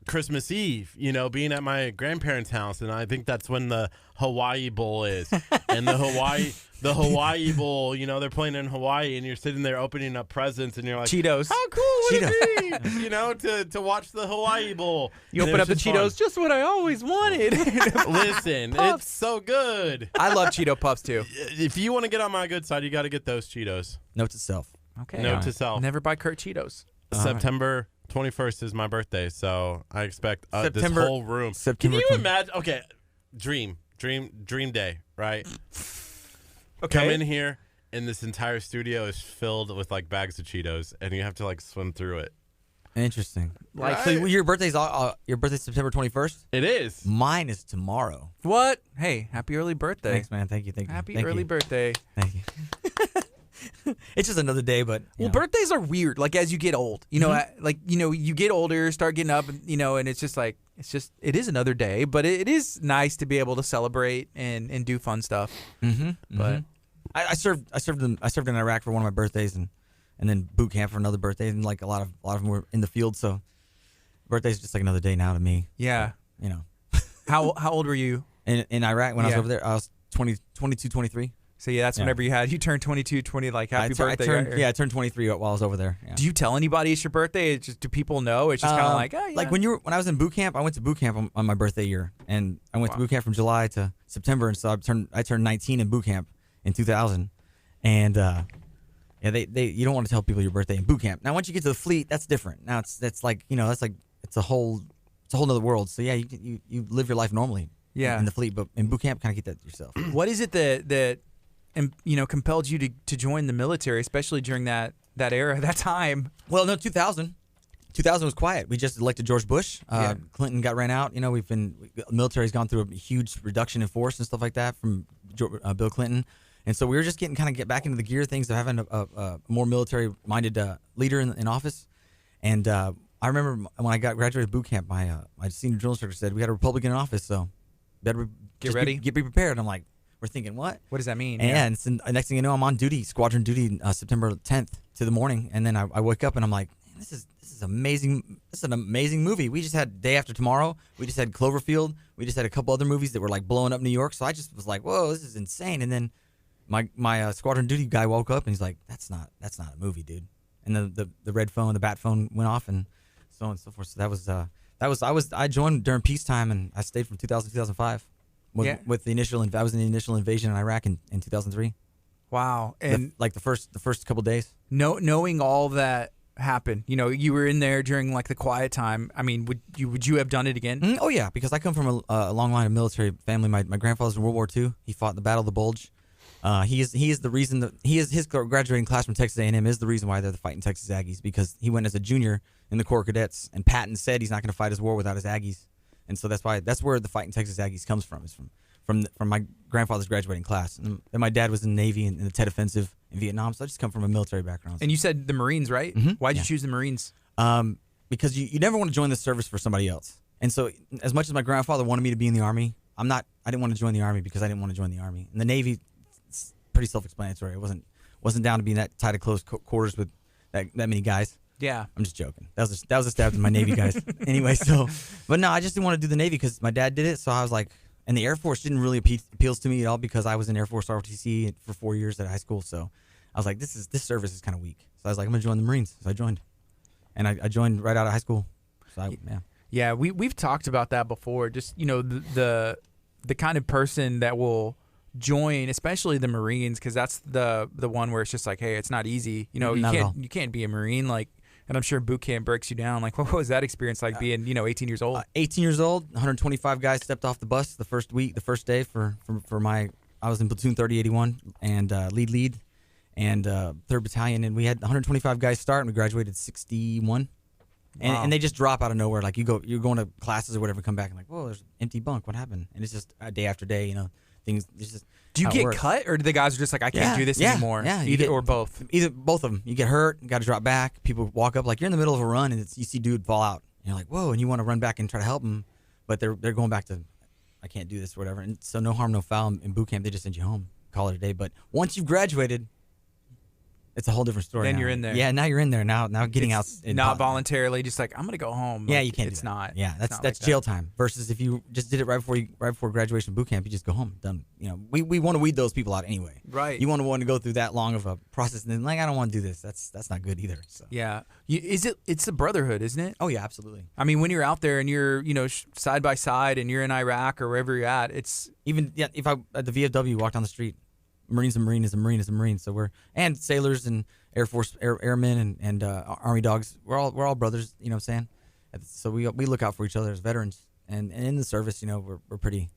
Christmas Eve, being at my grandparents' house, and I think that's when the Hawaii Bowl is. And the Hawaii Bowl, they're playing in Hawaii, and you're sitting there opening up presents, and you're like, Cheetos. How cool would it be, to watch the Hawaii Bowl? You open up the Cheetos, fun. Just what I always wanted. Listen, it's so good. I love Cheeto Puffs, too. If you want to get on my good side, you got to get those Cheetos. Note to self. Okay. Note to self. Never buy Curt Cheetos. September 21st is my birthday, so I expect this whole room. Can you imagine? Okay, dream day, right? Okay. Come in here, and this entire studio is filled with like bags of Cheetos, and you have to like swim through it. Interesting. Right? So your birthday's September 21st? It is. Mine is tomorrow. What? Hey, happy early birthday. Thanks, man. Thank you. Happy early birthday. Thank you. It's just another day, but birthdays are weird. Like as you get old, you get older, start getting up, and it's just like it is another day. But it is nice to be able to celebrate and do fun stuff. Mm-hmm. But I served in Iraq for one of my birthdays, and then boot camp for another birthday, and like a lot of them were in the field. So birthday's just like another day now to me. Yeah. But, How old were you in Iraq when I was over there? I was 22, 23. So that's whenever you turned 22, 20, like happy birthday. I turned 23 while I was over there. Yeah. Do you tell anybody it's your birthday? Do people know? It's just kind of like, oh, yeah. Like when I was in boot camp, I went to boot camp on my birthday year, and I went to boot camp from July to September, and so I turned 19 in boot camp in 2000, and you don't want to tell people your birthday in boot camp. Now once you get to the fleet, that's different. Now it's a whole nother world. So yeah, you live your life normally. Yeah. In the fleet, but in boot camp, kind of get that yourself. What is it that compelled you to join the military, especially during that era, that time? Well, no, 2000 was quiet. We just elected George Bush. Clinton got ran out. Military's gone through a huge reduction in force and stuff like that from Bill Clinton. And so we were just getting back into the gear of things of having a more military-minded leader in office. And I remember when I graduated boot camp, my senior drill instructor said, we got a Republican in office, so better get ready. Be prepared. I'm like, we're thinking, what? What does that mean? And next thing you know, I'm on duty, squadron duty, September 10th to the morning. And then I wake up and I'm like, man, this is amazing. This is an amazing movie. We just had Day After Tomorrow. We just had Cloverfield. We just had a couple other movies that were like blowing up New York. So I just was like, whoa, this is insane. And then my squadron duty guy woke up and he's like, that's not a movie, dude. And the red phone, the bat phone went off and so on and so forth. So I joined during peacetime and I stayed from 2000 to 2005. With the initial, I was in the initial invasion in Iraq in 2003. Wow, and the first couple days. Knowing all that happened, you were in there during like the quiet time. I mean, would you have done it again? Oh yeah, because I come from a long line of military family. My grandfather's in World War II. He fought in the Battle of the Bulge. He is the reason his graduating class from Texas A&M is the reason why they're the fighting Texas Aggies, because he went as a junior in the Corps of Cadets, and Patton said he's not going to fight his war without his Aggies. And so that's where the fighting Texas Aggies comes from. Is from my grandfather's graduating class. And my dad was in the Navy in the Tet Offensive in Vietnam, so I just come from a military background. And you said the Marines, right? Mm-hmm. Why'd you choose the Marines? Because you never want to join the service for somebody else. And so as much as my grandfather wanted me to be in the Army, I didn't want to join the Army because I didn't want to join the Army. And the Navy, it's pretty self-explanatory. I wasn't down to be in that tight of close quarters with that many guys. Yeah, I'm just joking. That was a stab to my Navy guys. Anyway, but no, I just didn't want to do the Navy because my dad did it. So I was like, and the Air Force didn't really appeals to me at all because I was in Air Force ROTC for 4 years at high school. So I was like, this service is kind of weak. So I was like, I'm gonna join the Marines. So I joined, and I joined right out of high school. So we've talked about that before. Just the kind of person that will join, especially the Marines, because that's the one where it's just like, hey, it's not easy. You know, Not at all. you can't be a Marine like. And I'm sure boot camp breaks you down. Like, what was that experience like being, 18 years old? 18 years old, 125 guys stepped off the bus the first day for my. I was in platoon 3081 and lead, and 3rd Battalion, and we had 125 guys start, and we graduated 61. Wow. And they just drop out of nowhere. Like you're going to classes or whatever, come back and like, whoa, there's an empty bunk. What happened? And it's just day after day, things. It's just do you how it get works. cut, or do the guys are just like, I can't do this anymore? Yeah, or both. Either both of them. You get hurt, got to drop back. People walk up like you're in the middle of a run, and you see dude fall out. And you're like, whoa, and you want to run back and try to help them, but they're going back to, I can't do this or whatever. And so no harm, no foul. In boot camp, they just send you home, call it a day. But once you've graduated, it's a whole different story. Then now. you're in there. Yeah, now you're in there. Now getting out. Not voluntarily, just like, I'm gonna go home. Yeah, Like, you can't. It's do that. not. Yeah, it's not that's like jail time. Versus if you just did it right before graduation boot camp, you just go home. Done. We want to weed those people out anyway. Right. You want to go through that long of a process, and then like I don't want to do this. That's not good either. So. Yeah. It's a brotherhood, isn't it? Oh yeah, absolutely. I mean, when you're out there and you're, side by side and you're in Iraq or wherever you're at, it's If I at the VFW walk down the street, Marine's a Marine is a Marine is a Marine. So and sailors and Air Force airmen and Army dogs. We're all brothers. You know what I'm saying? So we look out for each other as veterans, and in the service, we're pretty.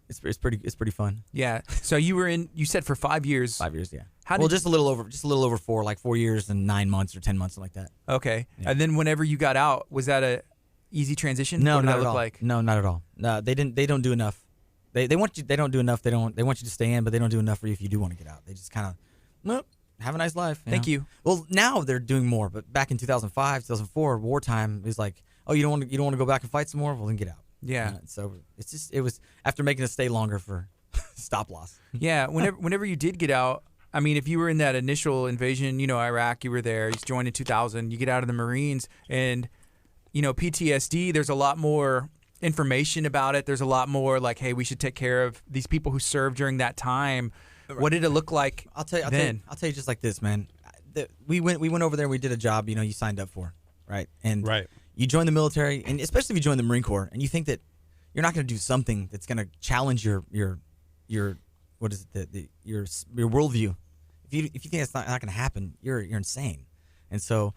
It's pretty fun. yeah. So you said for 5 years. 5 years, yeah. Just a little over 4, like 4 years and 9 months or 10 months, something like that. Okay. Yeah. And then whenever you got out, was that a easy transition? No, what did not that at look all. like? No, not at all. No, they don't do enough. They want you. They don't do enough. They want you to stay in, but they don't do enough for you if you do want to get out. They just kind of, nope. Have a nice life. Thank you. Well, now they're doing more, but back in 2005, 2004, wartime, it was like, oh, you don't want to go back and fight some more? Well, then get out. Yeah. So it was after making us stay longer for stop loss. Yeah. Whenever you did get out, I mean, if you were in that initial invasion, Iraq, you were there. You joined in 2000. You get out of the Marines, and PTSD. There's a lot more information about it. There's a lot more like, hey, we should take care of these people who served during that time. What did it look like? I'll tell you just like this, man. We went over there. We did a job. You signed up for, right? And Right. You join the military, and especially if you join the Marine Corps, and you think that you're not going to do something that's going to challenge your what is it your worldview. If you think that's not going to happen, you're insane. And so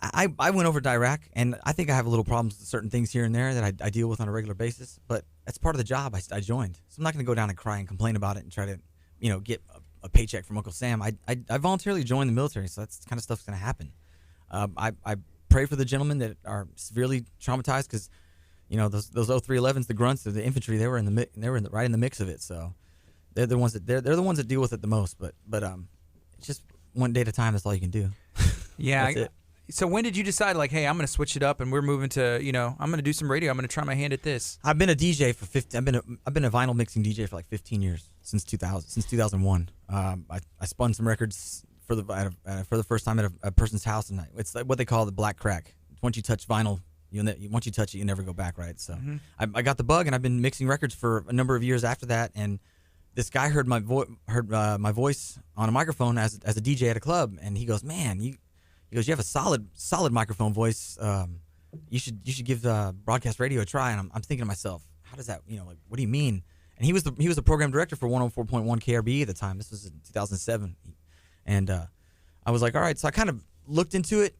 I went over to Iraq, and I think I have a little problems with certain things here and there that I deal with on a regular basis. But that's part of the job. I joined, so I'm not going to go down and cry and complain about it and try to get a paycheck from Uncle Sam. I voluntarily joined the military, so that's the kind of stuff's going to happen. I pray for the gentlemen that are severely traumatized because, those 0311s, the grunts of the infantry, they were right in the mix of it. So they're the ones that deal with it the most. But it's just one day at a time. That's all you can do. Yeah. That's it. So when did you decide, like, hey, I'm going to switch it up and we're moving to, I'm going to do some radio. I'm going to try my hand at this. I've been a DJ for 15. I've been a vinyl mixing DJ for like 15 years since 2001. I spun some records for the first time at a person's house, and it's like what they call the black crack. Once you touch vinyl, once you touch it, you never go back, right? So I got the bug, and I've been mixing records for a number of years after that. And this guy heard my voice on a microphone as a DJ at a club, and he goes, "Man, you have a solid microphone voice. You should give broadcast radio a try." And I'm thinking to myself, how does that, like, what do you mean? And he was the program director for 104.1 KRBE at the time. This was in 2007, and I was like, all right. So I kind of looked into it.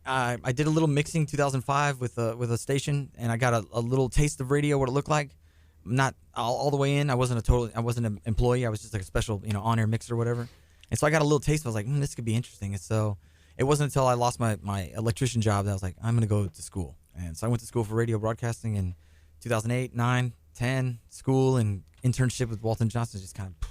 I did a little mixing 2005 with a station, and I got a little taste of radio, what it looked like. Not all the way in. I wasn't an employee. I was just like a special on-air mixer or whatever. And so I got a little taste. I was like, this could be interesting. And so it wasn't until I lost my electrician job that I was like, I'm going to go to school. And so I went to school for radio broadcasting in 2008, 9, 10, school and internship with Walton Johnson. Just kind of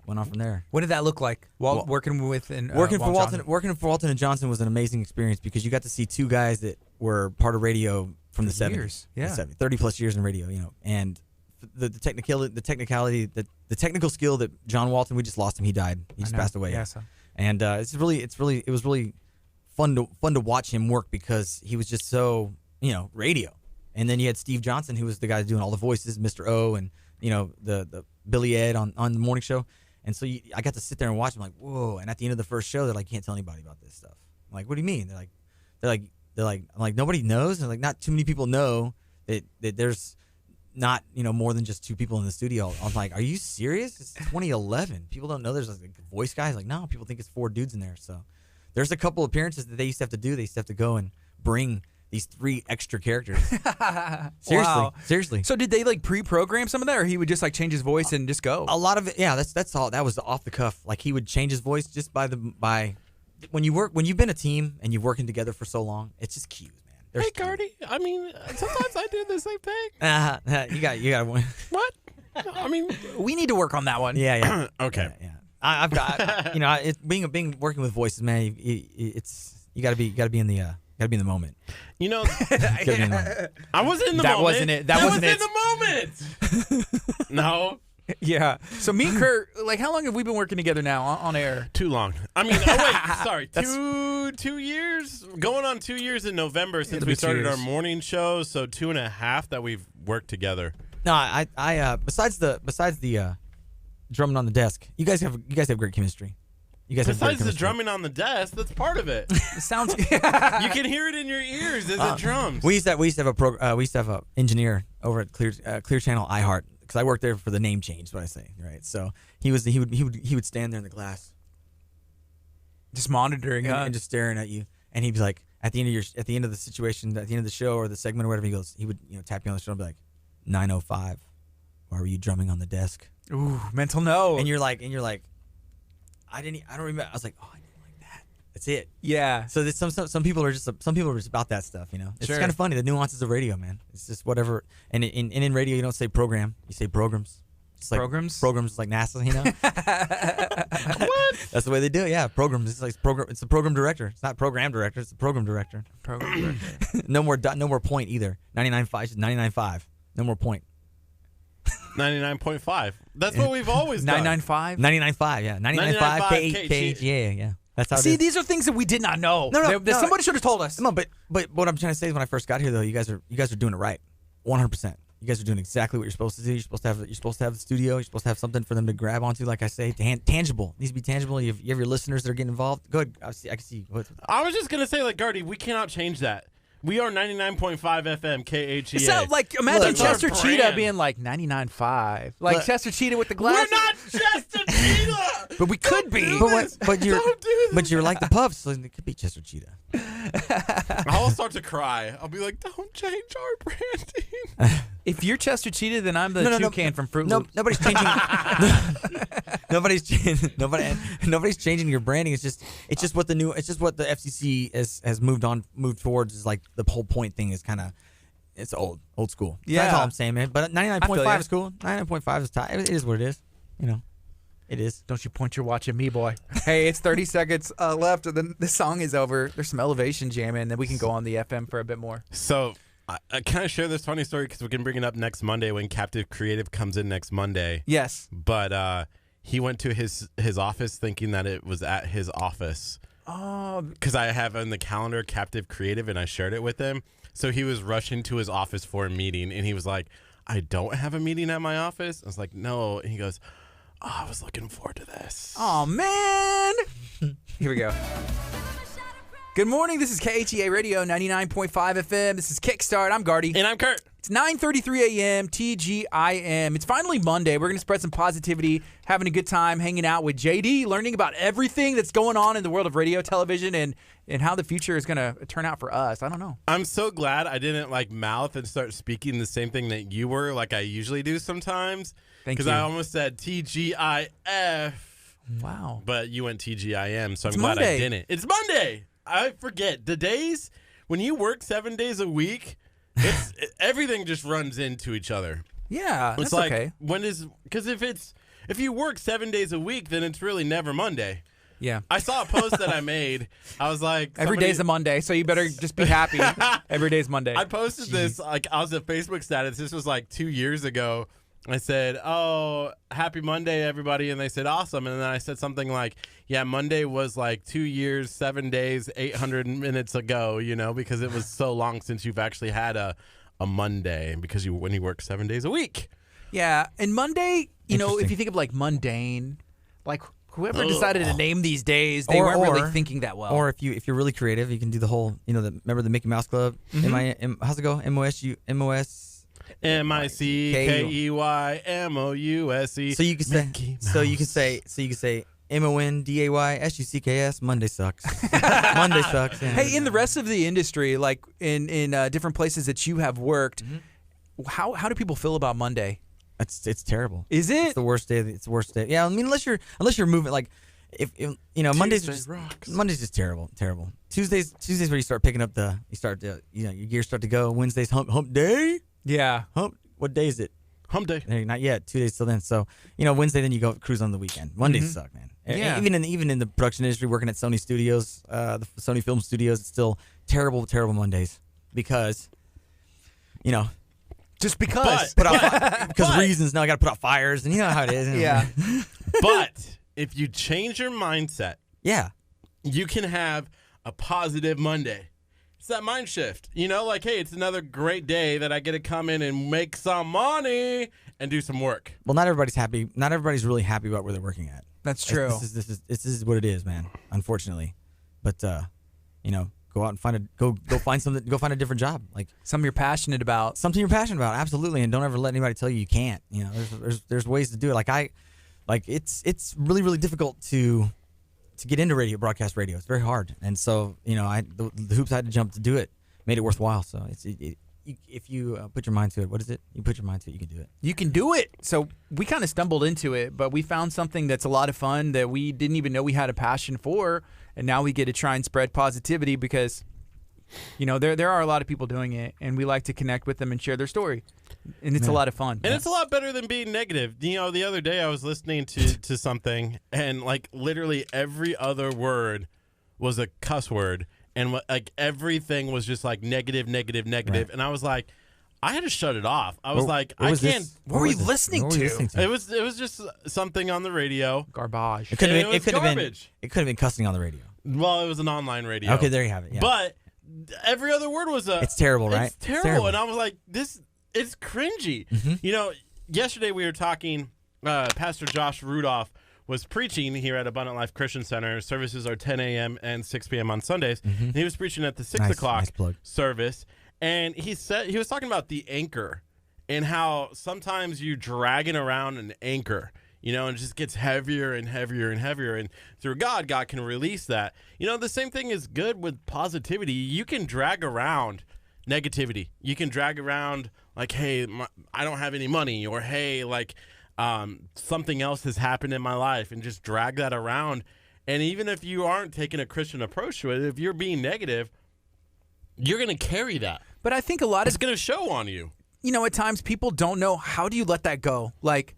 went on from there. What did that look like? Working with working for Walton and Johnson was an amazing experience because you got to see two guys that were part of radio from the 70s. Years. Yeah. 30 plus years in radio, and the technicality, the technical skill that John Walton, we just lost him. He died. He just passed away. Yeah, so. And it was really fun to watch him work because he was just so, radio. And then you had Steve Johnson, who was the guy doing all the voices, Mr. O, and the Billy Ed on the morning show. And so I got to sit there and watch him, like, whoa. And at the end of the first show, they're like, can't tell anybody about this stuff. I'm like, what do you mean? They're like, I'm like, nobody knows. And like, not too many people know that there's not more than just 2 people in the studio. I'm like, are you serious? It's 2011. People don't know there's like a voice guy. Like, no, people think it's 4 dudes in there. So there's a couple appearances that they used to have to do. They used to have to go and bring these 3 extra characters. Seriously. So did they like pre-program some of that, or he would just like change his voice and just go? A lot of it, yeah. That's all. That was off the cuff. Like he would change his voice just by when you've been a team and you're working together for so long, it's just cues, man. There's Hey, Gardy. I mean, sometimes I do the same thing. You got one. What? I mean, We need to work on that one. Yeah. okay. Yeah. I've got it's being working with voices, man. It's you got to be in the moment. You know, Gotta be in the moment. I was in the That moment. wasn't it. That wasn't was it. in the moment. No. Yeah. So me and Kurt, like, how long have we been working together now on air? Too long. I mean, sorry. 2 years? Going on 2 years in November since It'll we be 2 started our years. morning show, so 2.5 that we've worked together. No, I besides the drumming on the desk, you guys have great chemistry. You guys have great Besides the chemistry. drumming on the desk, that's part of it. It sounds. You can hear it in your ears as it drums. We used to have a engineer over at Clear Channel iHeart, because I worked there for the name change. What I say, right? So he would stand there in the glass Just monitoring, and just staring at you, and he'd be like, at the end of the situation, at the end of the show or the segment or whatever, he would tap you on the shoulder and be like, 9:05. Why were you drumming on the desk? Ooh, mental note. And you're like, I don't remember. I was like, oh, I didn't like that. That's it. Yeah. So that some people are just about that stuff, It's Sure. kind of funny, the nuances of radio, man. It's just whatever. And in radio, you don't say program, you say programs. It's like Programs? Programs like NASA, What? That's the way they do it. Yeah, programs. It's like program. It's the program director. It's not program director. It's the program director. Program director. No more point either. 99.5. 99.5. No more point. 99.5. That's what we've always done. 995. 99.5. Yeah. 99.5. KHEA. Yeah. That's how. See, it is. these are things that we did not know. No, Somebody should have told us. No, but what I'm trying to say is when I first got here, though, you guys are doing it right, 100%. You guys are doing exactly what you're supposed to do. You're supposed to have the studio. You're supposed to have something for them to grab onto, like I say, tangible. It needs to be tangible. You have your listeners that are getting involved. Go ahead. I can see. I was just gonna say, like, Gardy, we cannot change that. We are 99.5 FM KHEA. So, like, imagine Look, Chester our Cheetah brand. being like 99.5. Like Look. Chester Cheetah with the We're glasses. not Chester Cheetah. But we could be. But you're like the Puffs, so it could be Chester Cheetah. I'll start to cry. I'll be like, don't change our branding. If you're Chester Cheetah, then I'm the toucan from Fruit No, Loops. nobody's changing. Nobody's changing your branding. It's just what the FCC has moved towards. Is like the whole point thing is kind of it's old school. So Yeah. that's all I'm saying, man. But I feel 99.5 ya. is cool. 99.5 is tight. It is what it is. It is. Don't you point your watch at me, boy. Hey, it's 30 seconds left, and then the song is over. There's some elevation jamming, and then we can go on the FM for a bit more. So, can I share this funny story? Because we can bring it up next Monday when Captive Creative comes in next Monday. Yes. But he went to his office thinking that it was at his office. Oh, Because I have on the calendar Captive Creative, and I shared it with him. So he was rushing to his office for a meeting, and he was like, I don't have a meeting at my office. I was like, no. And he goes, I was looking forward to this. oh man. Here we go. Good morning. This is KHEA Radio 99.5 FM. This is Kickstart. I'm Gardy. And I'm Kurt. It's 9:33 a.m. TGIM. It's finally Monday. We're going to spread some positivity, having a good time, hanging out with JD, learning about everything that's going on in the world of radio, television, and how the future is going to turn out for us. I don't know. I'm so glad I didn't mouth and start speaking the same thing that you were, like I usually do sometimes. Thank Because you. I almost said TGIF, Wow. but you went TGIM, so I'm It's glad Monday. I didn't. It's Monday. I forget the days when you work 7 days a week. It's everything just runs into each other. Yeah, It's that's like okay. because if you work 7 days a week, then it's really never Monday. Yeah. I saw a post that I made. I was like, Every day's a Monday, so you better just be happy. Every day's Monday. I posted this, I was a Facebook status. This was 2 years ago. I said, oh, happy Monday, everybody. And they said, awesome. And then I said something like, yeah, Monday was 2 years, 7 days, 800 minutes ago, because it was so long since you've actually had a Monday because when you work 7 days a week. Yeah, and Monday, if Interesting. you think of mundane, whoever decided to name these days, they Or- weren't really or- thinking that well. Or if you're really creative, you can do the whole, remember the Mickey Mouse Club? Mm-hmm. How's it go? MOS. MICKEYMOUSE. So you can say MONDAYSUCKS. Monday sucks. Monday sucks. Yeah. Hey, in the rest of the industry, like in different places that you have worked, how do people feel about Monday? It's terrible. Is it? It's the worst day. It's the worst day. Yeah, I mean, unless you're moving, like if Mondays are Monday's just terrible. Tuesdays where you start picking up your gears start to go. Wednesdays hump day. Yeah. What day is it? Hump day. Hey, not yet. 2 days till then. So Wednesday, then you go cruise on the weekend. Mondays suck, man. Yeah. Even in the production industry, working at Sony Studios, the Sony Film Studios, it's still terrible Mondays because, just because. Because reasons. Now I got to put out fires, and you know how it is. Yeah. But if you change your mindset, yeah, you can have a positive Monday. It's that mind shift. Like, hey, it's another great day that I get to come in and make some money and do some work. Well, not everybody's happy. Not everybody's really happy about where they're working at. That's true. This is what it is, man. Unfortunately, but go out and find find something. Go find a different job, like something you're passionate about. Something you're passionate about, absolutely. And don't ever let anybody tell you can't. There's ways to do it. It's really, really difficult to get into broadcast radio. It's very hard, and so the hoops I had to jump to do it made it worthwhile. So if you put your mind to it, what is it? You put your mind to it, you can do it. You can do it. So we kind of stumbled into it, but we found something that's a lot of fun that we didn't even know we had a passion for, and now we get to try and spread positivity because, there are a lot of people doing it, and we like to connect with them and share their story, and it's a lot of fun. And it's a lot better than being negative. The other day I was listening to something, and like literally every other word was a cuss word. And everything was just like negative. Right. And I was like, I had to shut it off. I was like, I can't. What were you listening to? It was just something on the radio. Garbage. It could have garbage. It could have been cussing on the radio. Well, it was an online radio. Okay, there you have it. Yeah. But every other word was It's terrible, right? It's terrible. And I was like, it's cringy. Mm-hmm. Yesterday we were talking. Pastor Josh Rudolph was preaching here at Abundant Life Christian Center. Services are 10 a.m. and 6 p.m. on Sundays. Mm-hmm. And he was preaching at the 6 o'clock service. And he was talking about the anchor and how sometimes you dragging around an anchor, and it just gets heavier and heavier and heavier. And through God can release that. The same thing is good with positivity. You can drag around negativity. You can drag around like, hey, I don't have any money, or hey, like, something else has happened in my life, and just drag that around. And even if you aren't taking a Christian approach to it, if you're being negative, you're going to carry that. But I think it's going to show on you. At times people don't know, how do you let that go? Like,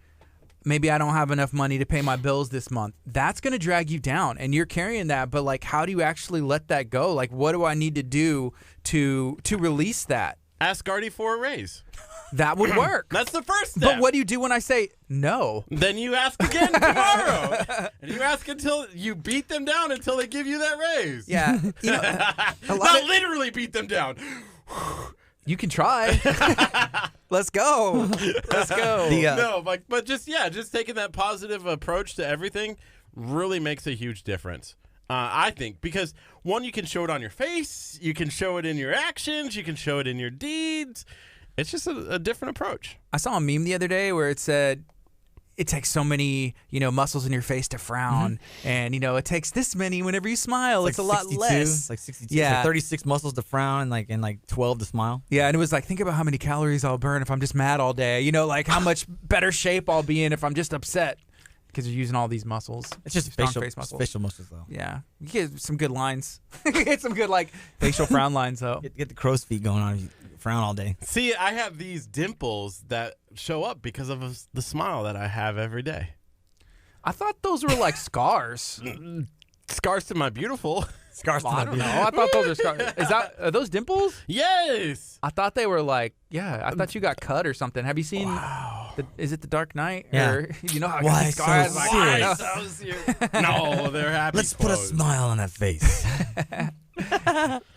maybe I don't have enough money to pay my bills this month. That's going to drag you down, and you're carrying that. But like, how do you actually let that go? Like, what do I need to do to release that? Ask Gardy for a raise. That would work. That's the first step. But what do you do when I say no? Then you ask again tomorrow. And you ask until you beat them down until they give you that raise. Yeah. Not literally beat them down. You can try. Let's go. But just taking that positive approach to everything really makes a huge difference. I think, because one, you can show it on your face, you can show it in your actions, you can show it in your deeds. It's just a different approach. I saw a meme the other day where it said, it takes so many, muscles in your face to frown, and it takes this many whenever you smile. It's a lot 62. less. It's like 62. Yeah, like 36 muscles to frown, and like 12 to smile. Yeah, and it was like, think about how many calories I'll burn if I'm just mad all day. Like how much better shape I'll be in if I'm just upset. Because you're using all these muscles. It's just strong facial, face muscles. Facial muscles, though. Yeah. You get some good lines. Get some good, facial frown lines, though. Get the crow's feet going on if you frown all day. See, I have these dimples that show up because of the smile that I have every day. I thought those were like scars. Scars to my beautiful. Scars to my beautiful. I thought those are scars. Are those dimples? Yes. I thought they were I thought you got cut or something. Have you seen... Wow. Is it The Dark Knight? Yeah. Or, how Why scars? so Why serious? No, they're happy. Let's put a smile on that face.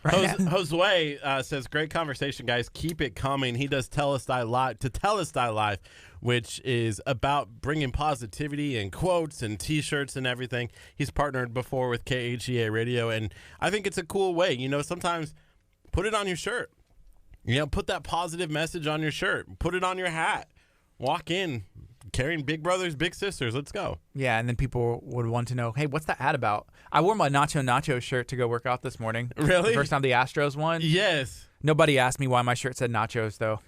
Josue says, great conversation, guys. Keep it coming. He does Tell Us Thy Life, which is about bringing positivity and quotes and T-shirts and everything. He's partnered before with KHEA Radio, and I think it's a cool way. Sometimes put it on your shirt. You know, put that positive message on your shirt. Put it on your hat. Walk in carrying big brothers, big sisters. Let's go. Yeah, and then people would want to know, hey, what's that ad about? I wore my Nacho shirt to go work out this morning. Really? The first time the Astros won. Yes. Nobody asked me why my shirt said Nachos, though.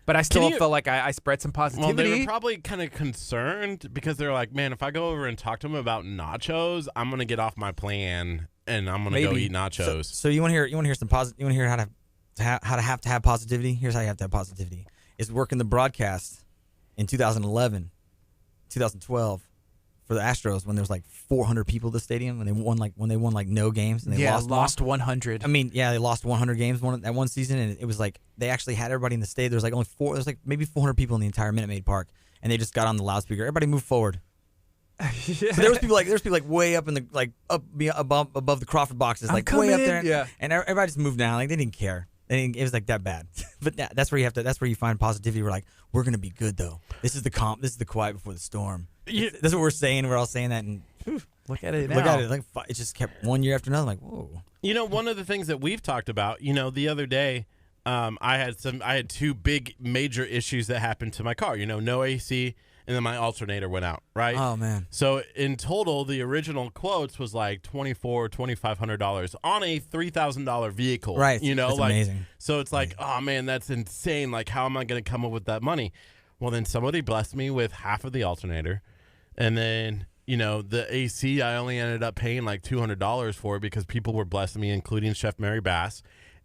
But I still felt like I spread some positivity. Well, they were probably kind of concerned because they're like, man, if I go over and talk to them about nachos, I'm going to get off my plan and I'm going to go eat nachos. So you want to hear some positive? You want to hear how to have positivity? Here's how you have to have positivity. Is working the broadcast in 2011, 2012 for the Astros when there was like 400 people at the stadium and they won no games and they lost 100. I mean, yeah, they lost 100 games that one season, and it was like they actually had everybody in the stadium. There was like maybe 400 people in the entire Minute Maid Park, and they just got on the loudspeaker. Everybody move forward. Yeah. So there was people like way up in the above the Crawford boxes, like way up there, yeah. And everybody just moved down, like they didn't care. It was like that bad. But that's where you find positivity. We're like, we're gonna be good though. This is the quiet before the storm. Yeah. That's what we're saying. We're all saying that, and look at it now. look at it. Like it just kept one year after another. I'm like, whoa. You know, one of the things that we've talked about, you know, the other day, I had two big major issues that happened to my car. You know, no AC, and then my alternator went out. Right. Oh man. So in total, the original quotes was like $2,500 on a $3,000 vehicle. Right. You know, that's like amazing. So it's like, oh man, that's insane. Like, how am I going to come up with that money? Well, then somebody blessed me with half of the alternator, and then, you know, the AC, I only ended up paying like $200 for it because people were blessing me, including Chef Mary Bass.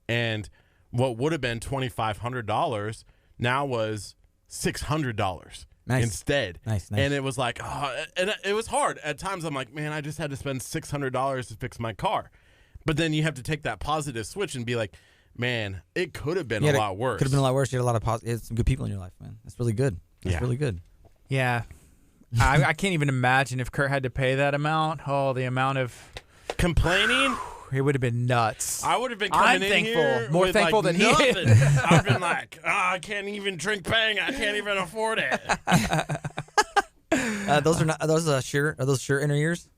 And what would have been $2,500 now was $600 instead. Nice. And it was like, and it was hard. At times I'm like, man, I just had to spend $600 to fix my car. But then you have to take that positive switch and be like, man, it could have been a lot worse. Could have been a lot worse. You had a lot of some good people in your life, man. That's really good. That's really good. Yeah. I can't even imagine if Curt had to pay that amount. Oh, the amount of complaining. It would have been nuts. I would have been coming in here more with thankful like than nothing. he is. I've been like, I can't even drink Bang. I can't even afford it. Are those Shure inner ears?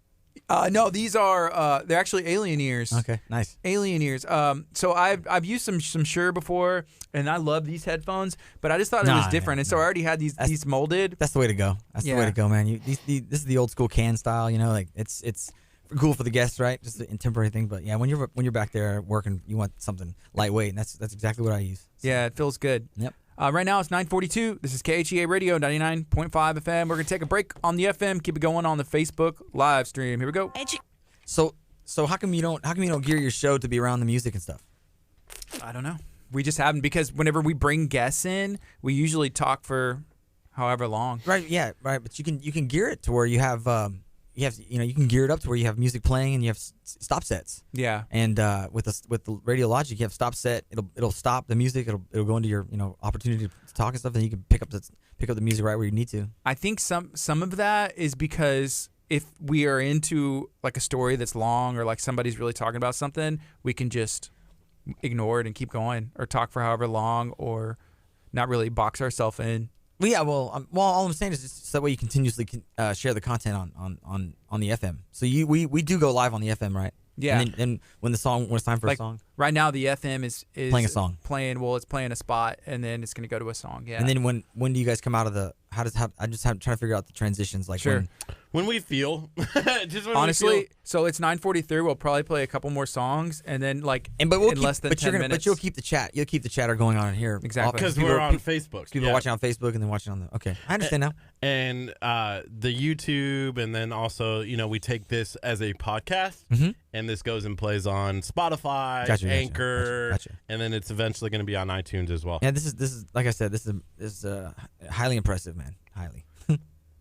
No, these are they're actually Alien ears. Okay, nice. Alien ears. So I've used some Shure before, and I love these headphones, but I just thought it was different, and so I already had these molded. That's the way to go. That's the way to go, man. This is the old school can style. You know, like it's cool for the guests, right? Just a temporary thing. But yeah, when you're back there working, you want something lightweight, and that's exactly what I use. So. Yeah, it feels good. Yep. Right now it's 9:42. This is KHEA Radio 99.5 FM. We're gonna take a break on the FM. Keep it going on the Facebook live stream. Here we go. So how come you don't gear your show to be around the music and stuff? I don't know. We just haven't, because whenever we bring guests in, we usually talk for however long. Right. Yeah. Right. But you can gear it to where you have you can gear it up to where you have music playing and you have stop sets. Yeah. And with the Radio Logic, you have stop set. It'll stop the music. It'll go into your opportunity to talk and stuff, and you can pick up the music right where you need to. I think some of that is because if we are into like a story that's long, or like somebody's really talking about something, we can just ignore it and keep going, or talk for however long, or not really box ourselves in. Well, yeah. Well, all I'm saying is just so that way you continuously share the content on the FM. So we do go live on the FM, right? Yeah. And then when it's time for a song. Right now, the FM is playing a song. It's playing a spot, and then it's going to go to a song. Yeah. And then when do you guys come out of the? I just trying to figure out the transitions. Like sure. When we feel, honestly, we feel. So it's 9:43. We'll probably play a couple more songs, and then less than 10 minutes. But you'll keep the chat. You'll keep the chatter going on in here. Exactly. Because we're on Facebook. People are watching on Facebook and then watching on the. Okay, I understand now. And the YouTube, and then also, we take this as a podcast, and this goes and plays on Spotify, Anchor, gotcha. And then it's eventually going to be on iTunes as well. Yeah, this is like I said, this is highly impressive, man. Highly.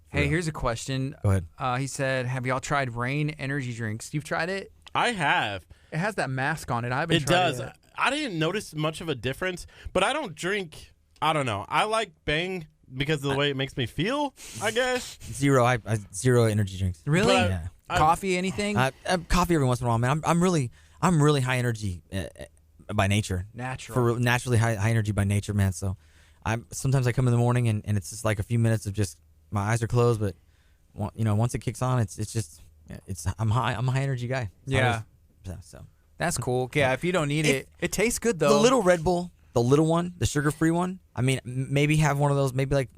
Hey, here's a question. Go ahead. He said, "Have y'all tried Rain energy drinks? You've tried it? I have. It has that mask on it. I haven't It tried does. it yet. I didn't notice much of a difference, but I don't drink. I don't know. I like Bang because of the way it makes me feel, I guess. Zero energy drinks. Really? Yeah. Coffee? Anything? Coffee every once in a while, man. I'm really high energy by nature. Naturally high energy by nature, man. So sometimes I come in the morning and it's just like a few minutes of just my eyes are closed, but once it kicks on, I'm a high energy guy. Yeah. So that's cool. Yeah, if you don't need it tastes good though. The little Red Bull the little one, the sugar-free one. I mean, maybe have one of those. Maybe like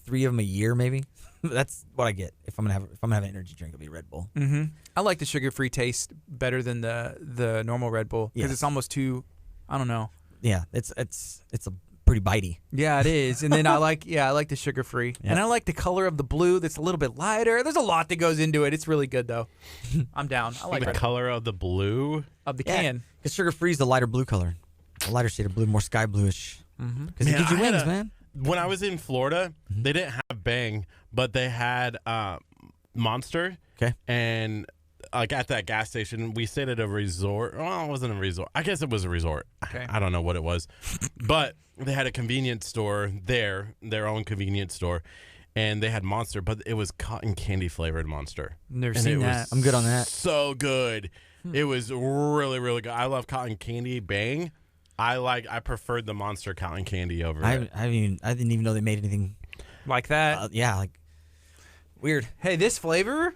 3 of them a year. Maybe that's what I get if I'm gonna have an energy drink. It'll be Red Bull. Mm-hmm. I like the sugar-free taste better than the normal Red Bull because it's almost too. I don't know. Yeah, it's a pretty bitey. Yeah, it is. And then I like the sugar-free. Yeah. And I like the color of the blue that's a little bit lighter. There's a lot that goes into it. It's really good, though. I'm down. I like the color of the blue? Of the can. Because sugar-free is the lighter blue color. A lighter shade of blue, more sky bluish. Because it gives you wings, man. When I was in Florida, they didn't have Bang, but they had Monster. Okay. And like at that gas station, we stayed at a resort. Well, it wasn't a resort. I guess it was a resort. Okay. I don't know what it was. But they had a convenience store there, their own convenience store, and they had Monster, but it was cotton candy flavored Monster. Never seen that. I'm good on that. So good. It was really, really good. I love cotton candy. Bang. I preferred the Monster cotton candy over it. I didn't even know they made anything like that. Yeah, like weird. Hey, this flavor,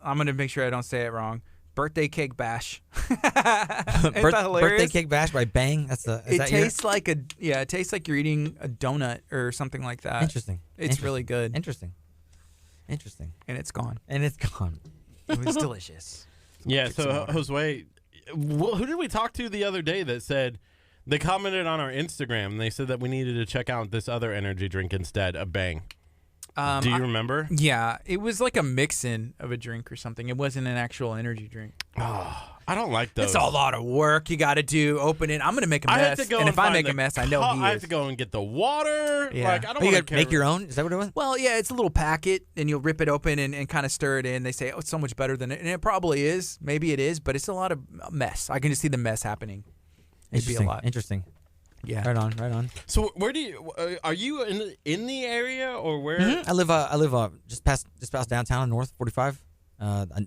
I'm gonna make sure I don't say it wrong. Birthday cake bash. Birthday cake bash by Bang. It tastes like it tastes like you're eating a donut or something like that. Interesting. It's really good. Interesting. And it's gone. It was delicious. Yeah. So Josue, who did we talk to the other day that said they commented on our Instagram and they said that we needed to check out this other energy drink instead of Bang? Do you remember? Yeah, it was like a mix-in of a drink or something. It wasn't an actual energy drink. Oh, I don't like those. It's a lot of work. You got to do. Open it. I'm going to make a mess. And if I make a mess, I know he is. I have to go and get the water. Yeah. Like, I don't want to make your own? Is that what it was? Well, yeah, it's a little packet, and you'll rip it open and kind of stir it in. They say, oh, it's so much better than it. And it probably is. Maybe it is, but it's a lot of mess. I can just see the mess happening. It'd be a lot. Interesting. Yeah. Right on. So where do you are you in the area or where? Mm-hmm. I live just past downtown on North 45,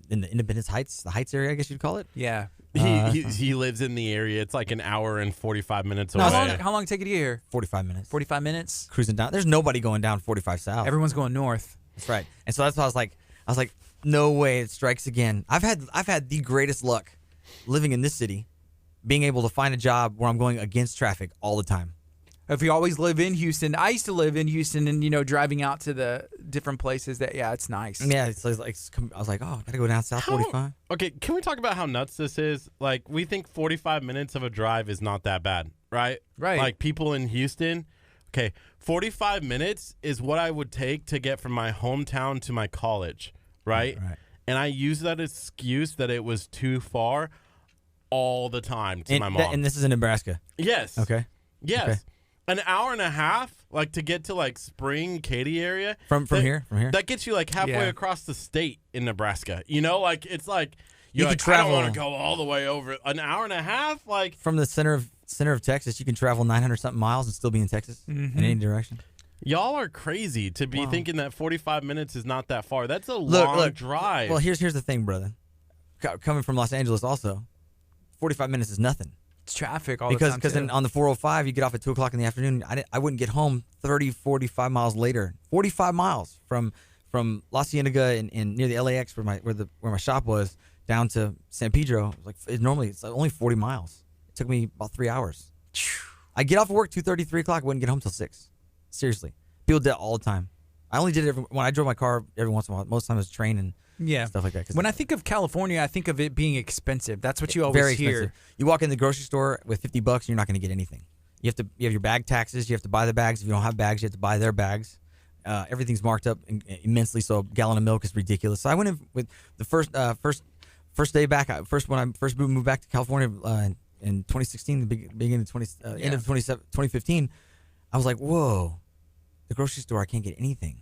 in the Independence Heights, the Heights area, I guess you'd call it. Yeah. He lives in the area. It's like an hour and 45 minutes away. How long take it to get here? 45 minutes. 45 minutes. Cruising down. There's nobody going down 45 south. Everyone's going north. That's right. And so that's why I was like, no way it strikes again. I've had the greatest luck living in this city, being able to find a job where I'm going against traffic all the time. If you always live in Houston, I used to live in Houston, and driving out to the different places. it's nice. Yeah, it's like I was like, oh, I gotta go down South 45. Okay, can we talk about how nuts this is? Like, we think 45 minutes of a drive is not that bad, right? Right. Like people in Houston. Okay, 45 minutes is what I would take to get from my hometown to my college, right? Right. And I use that excuse that it was too far all the time to my mom. And this is in Nebraska. Yes. Okay. Yes. Okay. An hour and a half, like to get to like Spring, KHEA area. From here. That gets you like halfway across the state in Nebraska. Like it's like you can travel. I don't want to go all the way over an hour and a half. Like from the center of Texas, you can travel 900 something miles and still be in Texas in any direction. Y'all are crazy to be thinking that 45 minutes is not that far. That's a long drive. Well, here's the thing, brother. Coming from Los Angeles, also, 45 minutes is nothing. It's traffic all the time, because on the 405, you get off at 2 o'clock in the afternoon. I wouldn't get home 30, 45 miles later. 45 miles from La Cienega and near the LAX where my shop was down to San Pedro. Normally it's only 40 miles. It took me about 3 hours. I get off of work 2:30, 3 o'clock. Wouldn't get home till 6. Seriously, people did that all the time. I only did it when I drove my car every once in a while. Most of the time it was train and stuff like that. When I think of California, I think of it being expensive. That's what you always very hear. Expensive. You walk in the grocery store with $50, you're not going to get anything. You have your bag taxes. You have to buy the bags. If you don't have bags, you have to buy their bags. Everything's marked up immensely. So a gallon of milk is ridiculous. So I went in with the first day back. When I first moved back to California in 2016, the beginning of end of 2015. I was like, whoa, the grocery store, I can't get anything.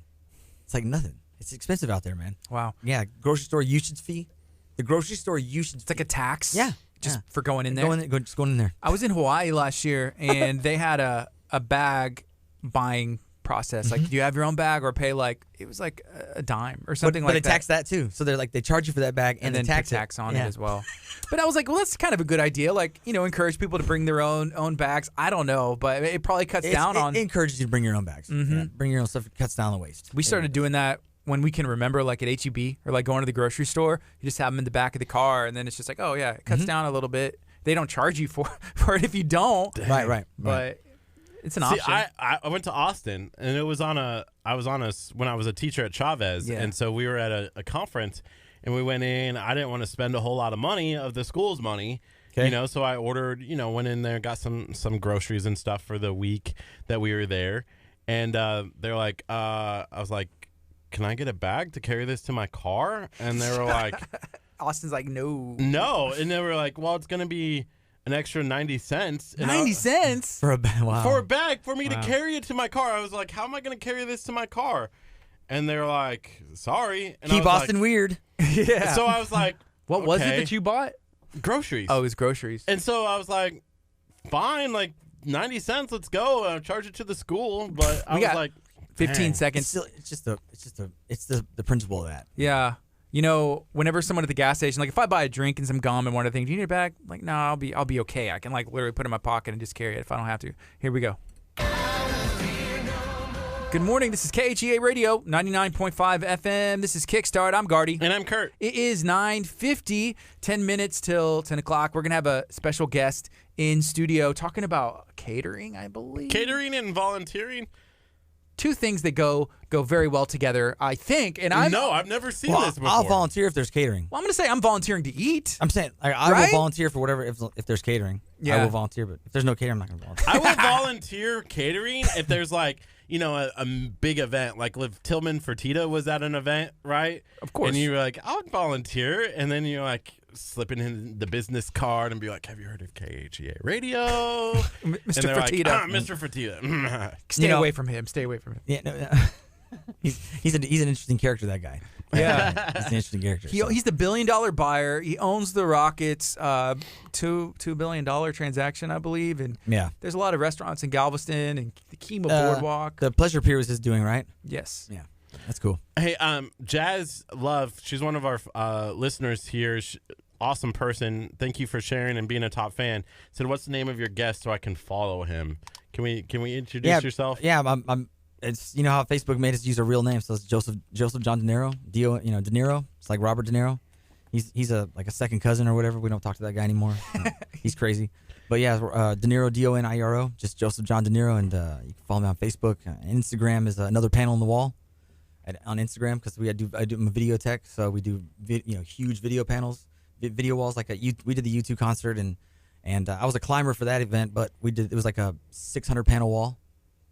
It's like nothing. It's expensive out there, man. Wow. Yeah, grocery store usage fee. The grocery store usage It's like a tax? Yeah. Just for going in there? Just going in there. I was in Hawaii last year, and they had a bag buying process. Like, do you have your own bag or pay it was like a dime or something but like that. But they tax that too. So they're like, they charge you for that bag and then tax tax on it as well. But I was like, well, that's kind of a good idea. Encourage people to bring their own bags. I don't know, but it probably cuts down on. It encourages you to bring your own bags. Mm-hmm. Yeah, bring your own stuff. It cuts down the waste. We started doing that when we can remember, like at HEB or like going to the grocery store. You just have them in the back of the car, and then it's just like, oh yeah, it cuts down a little bit. they don't charge you for it if you don't. Right. But it's an See, option. I went to Austin, and it was when I was a teacher at Chavez, Yeah. and so we were at a conference, and we went in. I didn't want to spend a whole lot of money of the school's money. Okay. So I ordered, went in there, got some groceries and stuff for the week that we were there. And they're like, I was like, can I get a bag to carry this to my car? And they were like, Austin's like, no. no. And they were like, well, it's going to be an extra 90 cents. And 90 cents? For a wow. for a bag for me to Wow. carry it to my car. I was like, how am I going to carry this to my car? And they're like, sorry. And I Keep was Austin weird. Yeah. So I was like, what was it okay. that you bought? Groceries. Oh, it was groceries. And so I was like, fine, like 90 cents, let's go. Charge it to the school. But I We was got like, 15 dang. It's seconds. still, it's the principle of that. Yeah. Whenever someone at the gas station, like if I buy a drink and some gum and one of the things, do you need a bag? Like, no, I'll be okay. I can like literally put it in my pocket and just carry it if I don't have to. Here we go. Good morning. This is KHEA Radio, 99.5 FM. This is Kickstart. I'm Gardy. And I'm Curt. It is 9:50, 10 minutes till 10 o'clock. We're going to have a special guest in studio talking about catering, I believe. Catering and volunteering? Two things that go very well together, I think. And I've never seen Well, this before. I'll volunteer if there's catering. Well, I'm going to say I'm volunteering to eat. I'm saying I Right? will volunteer for whatever if there's catering. Yeah. I will volunteer, but if there's no catering, I'm not going to volunteer. I will volunteer catering if there's like, a big event. Like Liv Tillman Fertitta was at an event, right? Of course. And you were like, I'll volunteer. And then you're like slipping in the business card and be like, have you heard of KHEA Radio? Mr. And they're Fertitta. like, Mr. Fertitta. Stay You know- away from him. Stay away from him. Yeah, no. He's an interesting character, that guy. Yeah. He's an interesting character. so. He's the $1 billion buyer. He owns the Rockets, $2 billion transaction, I believe. And Yeah. there's a lot of restaurants in Galveston and the Kima Boardwalk. The Pleasure Pier was his doing, right? Yes. Yeah. That's cool. Hey, Jazz Love, she's one of our listeners here. Awesome person. Thank you for sharing and being a top fan. Said, what's the name of your guest so I can follow him? Can we introduce yourself? Yeah, I'm it's how Facebook made us use our real name, so it's Joseph John De Niro. De Niro. It's like Robert De Niro. He's a second cousin or whatever. We don't talk to that guy anymore. He's crazy. But yeah, De Niro, DONIRO, just Joseph John De Niro, and you can follow me on Facebook. Instagram is another panel on the wall on Instagram, because I do I'm a video tech, so we do huge video panels, video walls. Like we did the U2 concert, and I was a climber for that event, but it was like a 600 panel wall.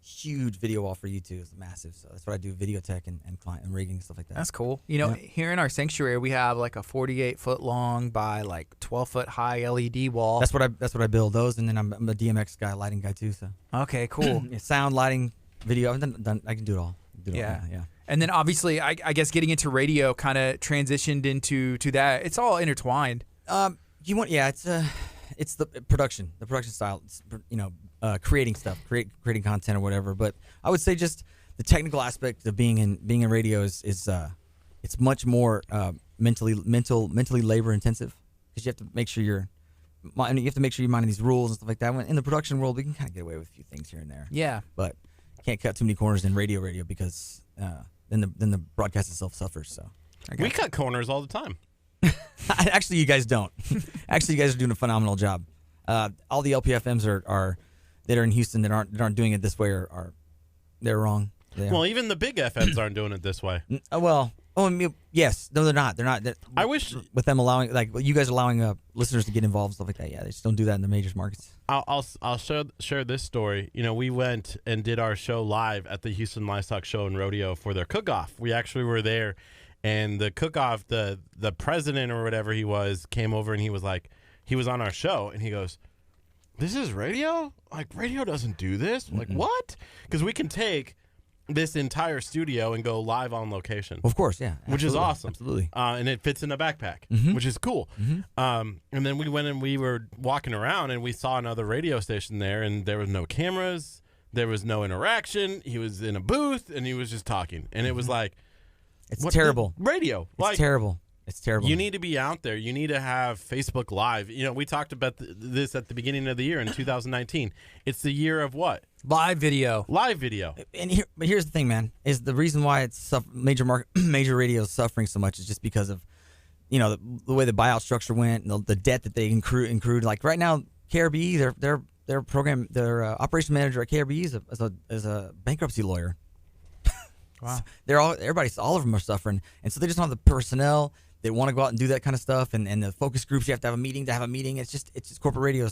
Huge video wall for U2. It's massive. So that's what I do, video tech and client and rigging and stuff like that. That's cool. Yeah. Here in our sanctuary, we have like a 48-foot long by like 12-foot high LED wall. That's what I build those, and then I'm a DMX guy, lighting guy too. So Okay, cool. yeah, sound, lighting, video. I've done. I can do it all. Yeah. Yeah. And then obviously, I guess getting into radio kind of transitioned into that. It's all intertwined. It's the production style. It's, creating stuff, creating content or whatever. But I would say just the technical aspect of being in radio is it's much more mentally labor intensive, because you have to make sure you're minding these rules and stuff like that. In the production world, we can kind of get away with a few things here and there. Yeah. But you can't cut too many corners in radio because then the broadcast itself suffers. So We cut corners all the time. actually, you guys don't. Actually, you guys are doing a phenomenal job. All the LPFMs that are in Houston that aren't doing it this way they're wrong. Well, even the big FMs aren't doing it this way. Yes. No, they're not. They're not. I wish with them allowing, like you guys allowing listeners to get involved and stuff like that. Yeah, they just don't do that in the major markets. I'll share this story. We went and did our show live at the Houston Livestock Show and Rodeo for their cook-off. We actually were there, and the cook-off, the president or whatever he was, came over and he was on our show, and he goes, "This is radio? Like, radio doesn't do this." I'm like, what? Because we can take this entire studio and go live on location. Of course, yeah. Which is Absolutely. awesome. Absolutely. And it fits in a backpack, which is cool. And then we went and we were walking around and we saw another radio station there, and there was no cameras. There was no interaction. He was in a booth and he was just talking. And it was like, It's terrible. Radio. It's terrible. It's terrible. You need to be out there. You need to have Facebook Live. We talked about this at the beginning of the year in 2019. It's the year of what? Live video. Live video. But here's the thing, man. Is the reason why it's major radio is suffering so much is just because of the way the buyout structure went, and the debt that they accrued. Like right now, KRBE, their operation manager at KRBE is a bankruptcy lawyer. Wow. All of them are suffering, and so they just don't have the personnel. They want to go out and do that kind of stuff, and the focus groups. You have to have a meeting to have a meeting. It's just corporate radio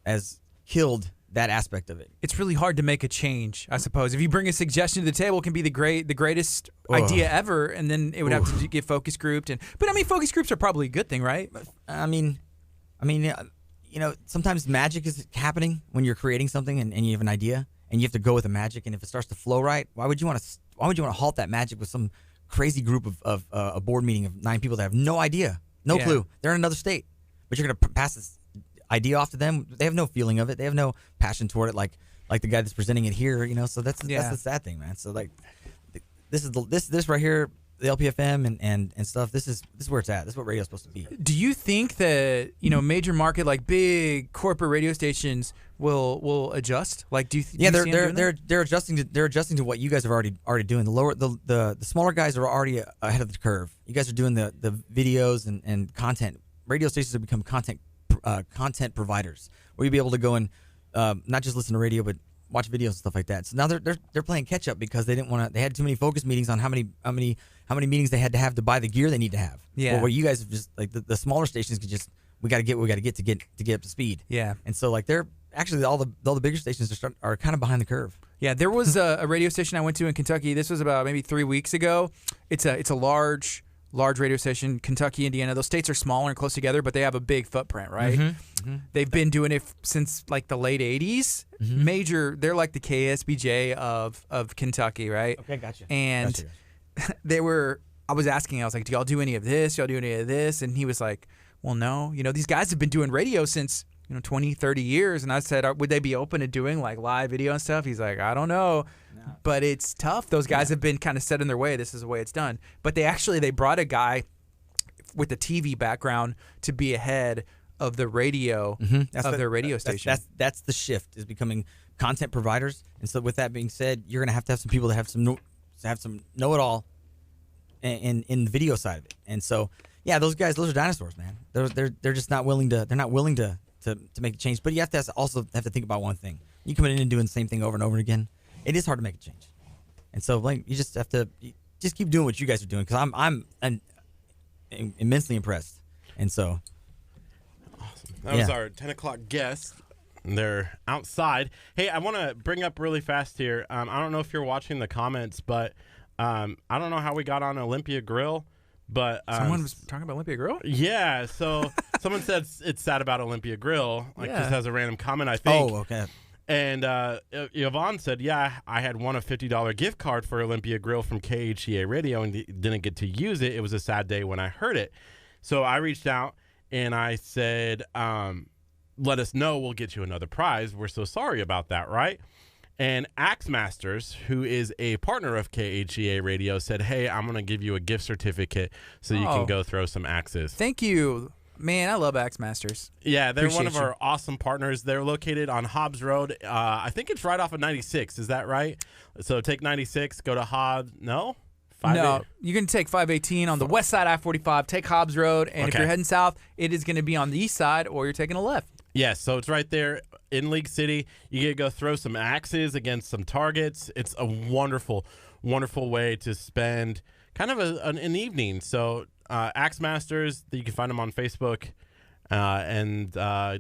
has killed that aspect of it. It's really hard to make a change, I suppose. If you bring a suggestion to the table, it can be the greatest idea ever, and then it would have to get focus grouped. But I mean, focus groups are probably a good thing, right? I mean, sometimes magic is happening when you're creating something and you have an idea and you have to go with the magic. And if it starts to flow right, why would you want to halt that magic with some crazy group of a board meeting of 9 people that have no idea, no clue? They're in another state, but you're going to pass this idea off to them. They have no feeling of it. They have no passion toward it, like the guy that's presenting it here. So that's the sad thing, man. So like, this right here, the LPFM and stuff. This is where it's at. This is what radio's supposed to be. Do you think that major market, like big corporate radio stations will adjust? Like, do you? They're adjusting to what you guys are already doing. The smaller guys are already ahead of the curve. You guys are doing the videos and content. Radio stations have become content providers, where you'll be able to go and not just listen to radio, but watch videos and stuff like that. So now they're playing catch up because they didn't want to. They had too many focus meetings on how many meetings they had to have to buy the gear they need to have. Yeah. Well, where you guys have just like the smaller stations could just we got to get to get up to speed. Yeah. And so like they're actually all the bigger stations are kind of behind the curve. Yeah. There was a radio station I went to in Kentucky. This was about maybe 3 weeks ago. It's a large radio station. Kentucky, Indiana. Those states are smaller and close together, but they have a big footprint, right? Mm-hmm. They've been doing it since like the late 80s. Mm-hmm. Major. They're like the KSBJ of Kentucky, right? Okay, gotcha. And I was asking, I was like, do y'all do any of this? Y'all do any of this? And he was like, well, no. These guys have been doing radio since 20, 30 years. And I said, would they be open to doing like live video and stuff? He's like, I don't know. No. But it's tough. Those guys have been kind of set in their way. This is the way it's done. But they brought a guy with a TV background to be ahead of the radio of their radio station. That's the shift, is becoming content providers. And so with that being said, you're going to have some people that have some know-it-all in the video side of it. And so, yeah, those are dinosaurs, man. They're just not willing to. They're not willing to make a change. But you have to also have to think about one thing. You come in and doing the same thing over and over again. It is hard to make a change. And so, like, you just have to just keep doing what you guys are doing, because I'm immensely impressed. And so, awesome. That was our 10 o'clock guest. They're outside. Hey, I want to bring up really fast here. I don't know if you're watching the comments, but I don't know how we got on Olympia Grill, but someone was talking about Olympia Grill. Yeah, so someone said it's sad about Olympia Grill, just as a random comment, I think. Oh, okay. And Yvonne said, yeah, I had won a $50 gift card for Olympia Grill from KHEA Radio and didn't get to use it. It was a sad day when I heard it. So I reached out and I said, let us know. We'll get you another prize. We're so sorry about that, right? And Axe Masters, who is a partner of KHEA Radio, said, hey, I'm going to give you a gift certificate so you can go throw some axes. Thank you. Man, I love Axe Masters. Yeah, they're one of our awesome partners. They're located on Hobbs Road. I think it's right off of 96. Is that right? So take 96, go to Hobbs. No? No, you can take 518 on the west side I-45, take Hobbs Road, and if you're heading south, it is going to be on the east side, or you're taking a left. Yes, so it's right there in League City. You get to go throw some axes against some targets. It's a wonderful, wonderful way to spend kind of an evening. So Axe Masters, you can find them on Facebook and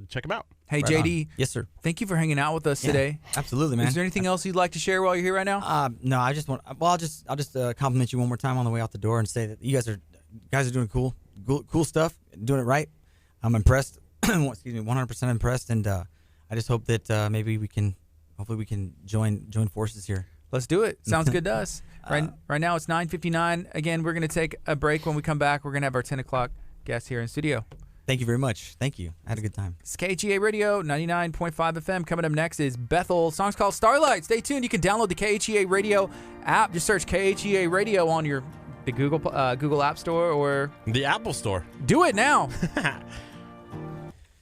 check them out. Hey, right JD. On. Yes, sir. Thank you for hanging out with us today. Absolutely, man. Is there anything else you'd like to share while you're here right now? No, I just want. Well, I'll just compliment you one more time on the way out the door and say that you guys are doing cool stuff, doing it right. I'm impressed. Excuse me, 100% impressed, and I just hope that maybe hopefully we can join forces here. Let's do it. Sounds good to us. Right now it's 9:59. Again, we're going to take a break. When we come back, we're going to have our 10 o'clock guest here in studio. Thank you very much. Thank you. I had a good time. It's KHEA Radio, 99.5 FM. Coming up next is Bethel. Song's called Starlight. Stay tuned. You can download the KHEA Radio app. Just search KHEA Radio on the Google App Store or the Apple Store. Do it now.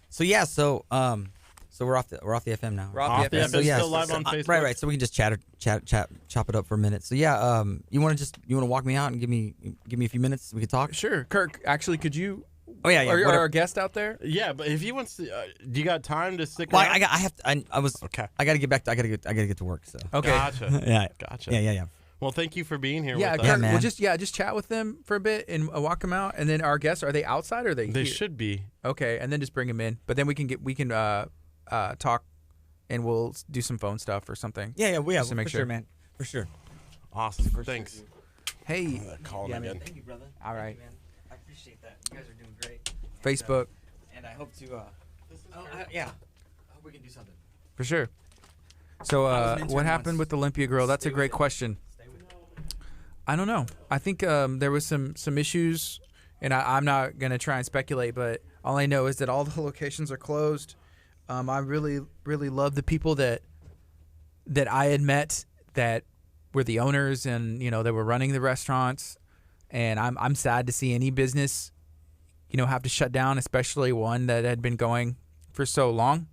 So So we're off the FM now. We're off the FM. So still live on Facebook. Right. So we can just chop it up for a minute. So yeah, you want to walk me out and give me a few minutes? We could talk. Sure, Kirk. Actually, could you? Oh yeah. Are our guest out there? Yeah, but if he wants to, do you got time to stick Well, around? okay. I got to get back. I got to get to work. So. Okay. Gotcha. Yeah. Gotcha. Yeah. Well, thank you for being here Yeah, with Kirk, us. man. we'll just chat with them for a bit and walk them out, and then our guests, are they outside or are they They here? should be. Okay, and then just bring them in. But then we can talk, and we'll do some phone stuff or something. Yeah. Just to make for sure. sure, man. For sure. Awesome. Thanks. Hey, Calling again. Thank you, brother. all right, Man. I appreciate that. You guys are doing great. Facebook And I hope to. I hope we can do something. for sure. So, I was an intern what happened once. with Olympia Grill? That's a Stay with great it. question. Stay with it. I don't know. I think there was some issues, and I'm not gonna try and speculate, but all I know is that all the locations are closed. I really love the people that I had met that were the owners and that were running the restaurants, and I'm sad to see any business have to shut down, especially one that had been going for so long.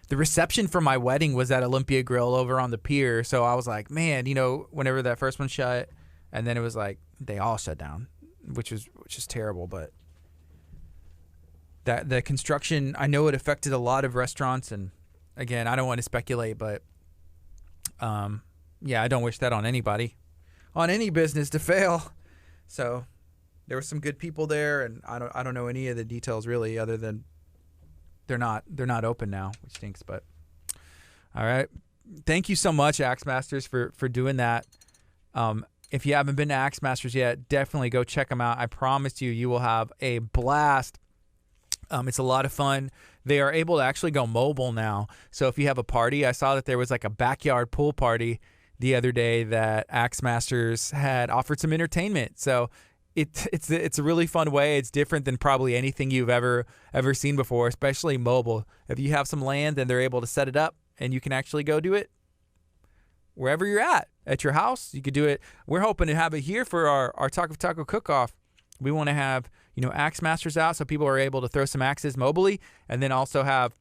The reception for my wedding was at Olympia Grill over on the pier, so I was like, man, whenever that first one shut, and then it was like they all shut down, which is terrible. But that the construction, I know it affected a lot of restaurants, and again, I don't want to speculate, but I don't wish that on anybody, on any business to fail. So there were some good people there, and I don't know any of the details really, other than they're not open now, which stinks. But all right, thank you so much, Axe Masters, for doing that. If you haven't been to Axe Masters yet, definitely go check them out. I promise you will have a blast. It's a lot of fun. They are able to actually go mobile now. So if you have a party, I saw that there was like a backyard pool party the other day that Axe Masters had offered some entertainment. So it's a really fun way. It's different than probably anything you've ever seen before, especially mobile. If you have some land, then they're able to set it up, and you can actually go do it wherever you're at your house. You could do it. We're hoping to have it here for our Taco Cook-Off. We want to have Axe Masters out so people are able to throw some axes mobily, and then also have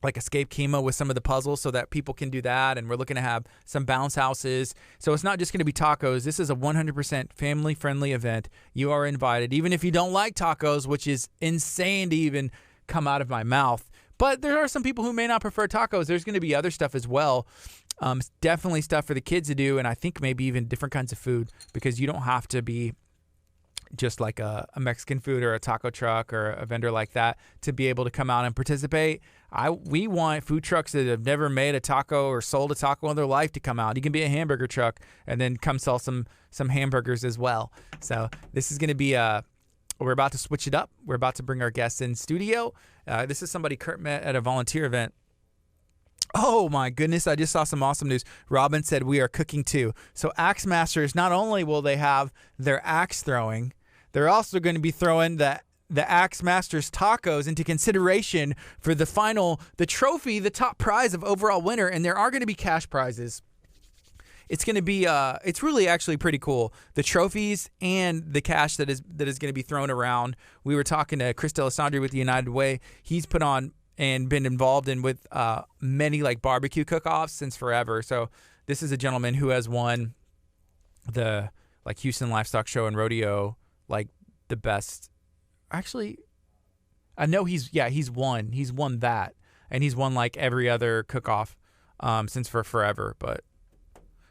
like Escape Chemo with some of the puzzles so that people can do that. And we're looking to have some bounce houses. So it's not just going to be tacos. This is a 100% family-friendly event. You are invited, even if you don't like tacos, which is insane to even come out of my mouth. But there are some people who may not prefer tacos. There's going to be other stuff as well. Definitely stuff for the kids to do, and I think maybe even different kinds of food, because you don't have to be just like a Mexican food or a taco truck or a vendor like that to be able to come out and participate. We want food trucks that have never made a taco or sold a taco in their life to come out. You can be a hamburger truck and then come sell some hamburgers as well. So this is going to be we're about to switch it up. We're about to bring our guests in studio. This is somebody Curt met at a volunteer event. Oh my goodness, I just saw some awesome news. Robin said we are cooking too. So Axe Masters, not only will they have their axe throwing, they're also going to be throwing the Axe Masters tacos into consideration for the trophy, the top prize of overall winner, and there are going to be cash prizes. It's going to be it's really actually pretty cool. The trophies and the cash that is going to be thrown around. We were talking to Chris D'Alessandri with the United Way. He's put on and been involved in with many like barbecue cook-offs since forever. So this is a gentleman who has won the like Houston Livestock Show and Rodeo, like the best. Actually, I know he's won that, and he's won like every other cook-off since for forever. But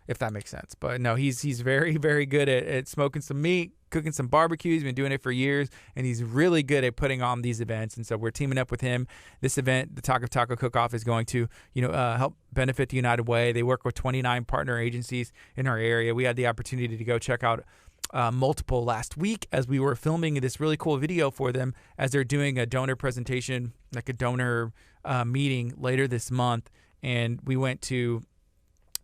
if that makes sense. But no, he's very, very good at smoking some meat, cooking some barbecue. He's been doing it for years, and he's really good at putting on these events. And so we're teaming up with him. This event, the Talk of Taco Cook-Off, is going to help benefit the United Way. They work with 29 partner agencies in our area. We had the opportunity to go check out multiple last week as we were filming this really cool video for them as they're doing a donor presentation, like a donor meeting later this month. And we went to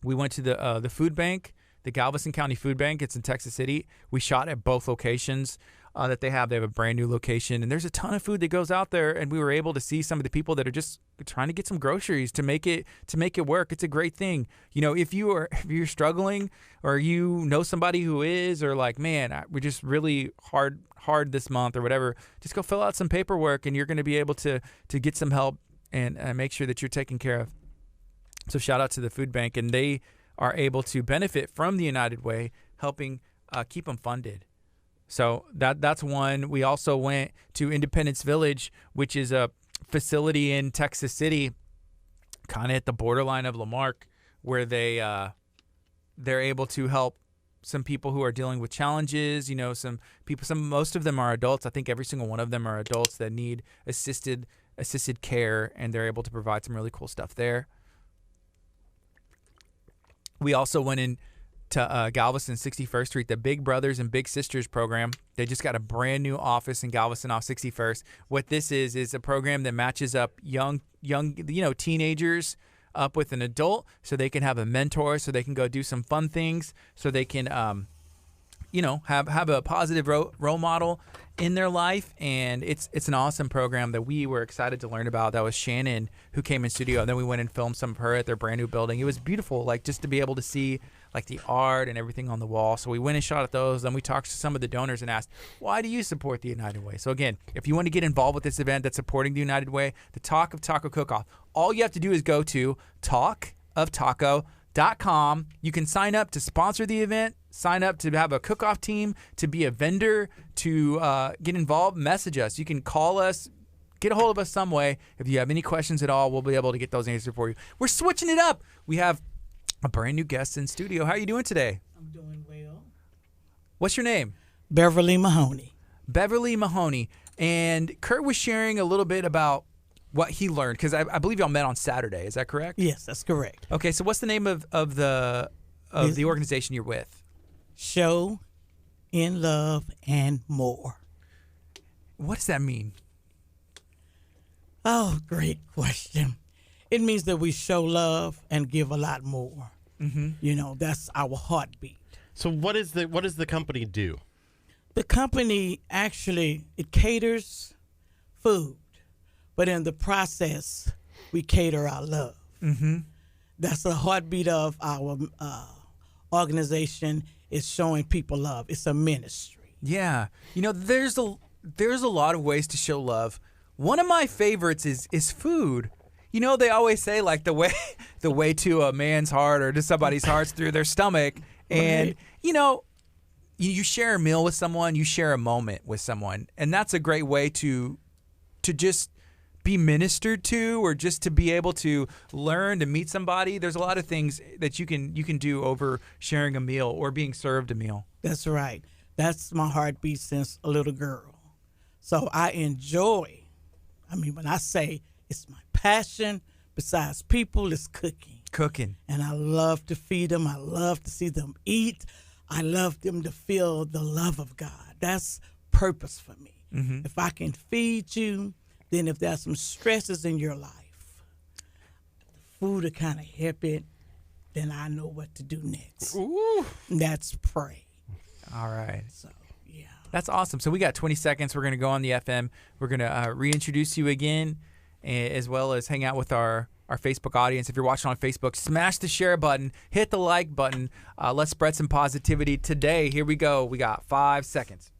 the food bank, the Galveston County Food Bank. It's in Texas City. We shot at both locations that they have. They have a brand new location, and there's a ton of food that goes out there. And we were able to see some of the people that are just trying to get some groceries to make it work. It's a great thing. If you're struggling, or somebody who is, or like, man, we're just really hard this month or whatever, just go fill out some paperwork, and you're going to be able to get some help and make sure that you're taken care of. So shout out to the food bank, and they are able to benefit from the United Way, helping keep them funded. So that's one. We also went to Independence Village, which is a facility in Texas City, kind of at the borderline of Lamarck, where they're able to help some people who are dealing with challenges. Some people, most of them are adults. I think every single one of them are adults that need assisted care, and they're able to provide some really cool stuff there. We also went in to Galveston 61st Street, the Big Brothers and Big Sisters program. They just got a brand new office in Galveston off 61st. What this is a program that matches up young teenagers up with an adult, so they can have a mentor, so they can go do some fun things, so they can have a positive role model in their life. And it's an awesome program that we were excited to learn about. That was Shannon who came in studio, and then we went and filmed some of her at their brand new building. It was beautiful, like just to be able to see like the art and everything on the wall. So we went and shot at those. Then we talked to some of the donors and asked, why do you support the United Way? So again, if you want to get involved with this event that's supporting the United Way, the Talk of Taco Cook-Off, all you have to do is go to talkoftaco.com. You can sign up to sponsor the event, sign up to have a cook-off team, to be a vendor, to get involved, message us. You can call us, get a hold of us some way. If you have any questions at all, we'll be able to get those answered for you. We're switching it up. We have a brand new guest in studio. How are you doing today? I'm doing well. What's your name? Beverly Mahoney. Beverly Mahoney. And Curt was sharing a little bit about what he learned, because I believe y'all met on Saturday. Is that correct? Yes, that's correct. Okay, so what's the name of the organization you're with? Show in Love and More. What does that mean? Oh, great question. It means that we show love and give a lot more. Mm-hmm. That's our heartbeat. So what does the company do? The company actually, it caters food, but in the process, we cater our love. Mm-hmm. That's the heartbeat of our organization, is showing people love. It's a ministry. Yeah. There's a lot of ways to show love. One of my favorites is food. They always say like the way to a man's heart or to somebody's heart's through their stomach. And Right. You share a meal with someone, you share a moment with someone, and that's a great way to just be ministered to, or just to be able to learn to meet somebody. There's a lot of things that you can do over sharing a meal or being served a meal. That's right. That's my heartbeat since a little girl. So I enjoy, when I say it's my passion, besides people, it's cooking. And I love to feed them. I love to see them eat. I love them to feel the love of God. That's purpose for me. Mm-hmm. If I can feed you, then if there's some stresses in your life, the food will kind of help it, then I know what to do next. Ooh. That's pray. All right. So, yeah. That's awesome. So we got 20 seconds. We're going to go on the FM. We're going to reintroduce you again, as well as hang out with our Facebook audience. If you're watching on Facebook, smash the share button, hit the like button. Let's spread some positivity today. Here we go. We got 5 seconds.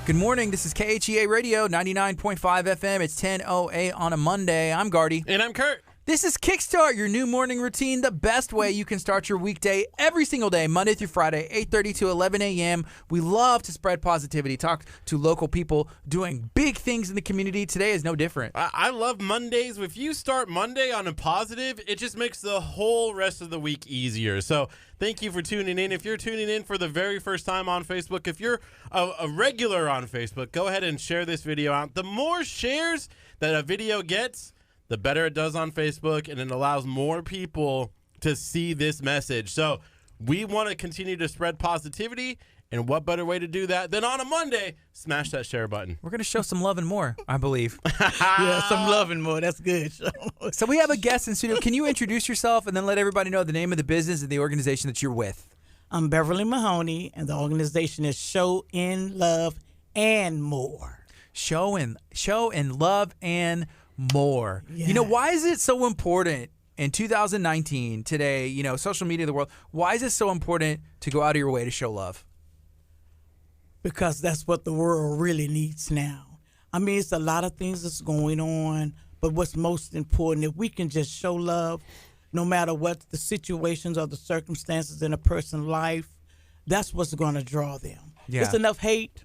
Good morning. This is KHEA Radio, 99.5 FM. It's 10:08 on a Monday. I'm Gardy. And I'm Curt. This is Kickstart, your new morning routine, the best way you can start your weekday every single day, Monday through Friday, 8:30 to 11 a.m. We love to spread positivity, talk to local people doing big things in the community. Today is no different. I love Mondays. If you start Monday on a positive, it just makes the whole rest of the week easier. So thank you for tuning in. If you're tuning in for the very first time on Facebook, if you're a regular on Facebook, go ahead and share this video out. The more shares that a video gets, the better it does on Facebook, and it allows more people to see this message. So we want to continue to spread positivity, and what better way to do that than on a Monday? Smash that share button. We're going to show some love and more, I believe. Yeah, some love and more. That's good. So we have a guest in studio. Can you introduce yourself and then let everybody know the name of the business and the organization that you're with? I'm Beverly Mahoney, and the organization is Show in Love and More. Show in love and more. Yeah. Why is it so important in 2019 today, social media, the world, why is it so important to go out of your way to show love? Because that's what the world really needs now. I mean, it's a lot of things that's going on, but what's most important, if we can just show love, no matter what the situations or the circumstances in a person's life, that's what's going to draw them. Yeah. It's enough hate.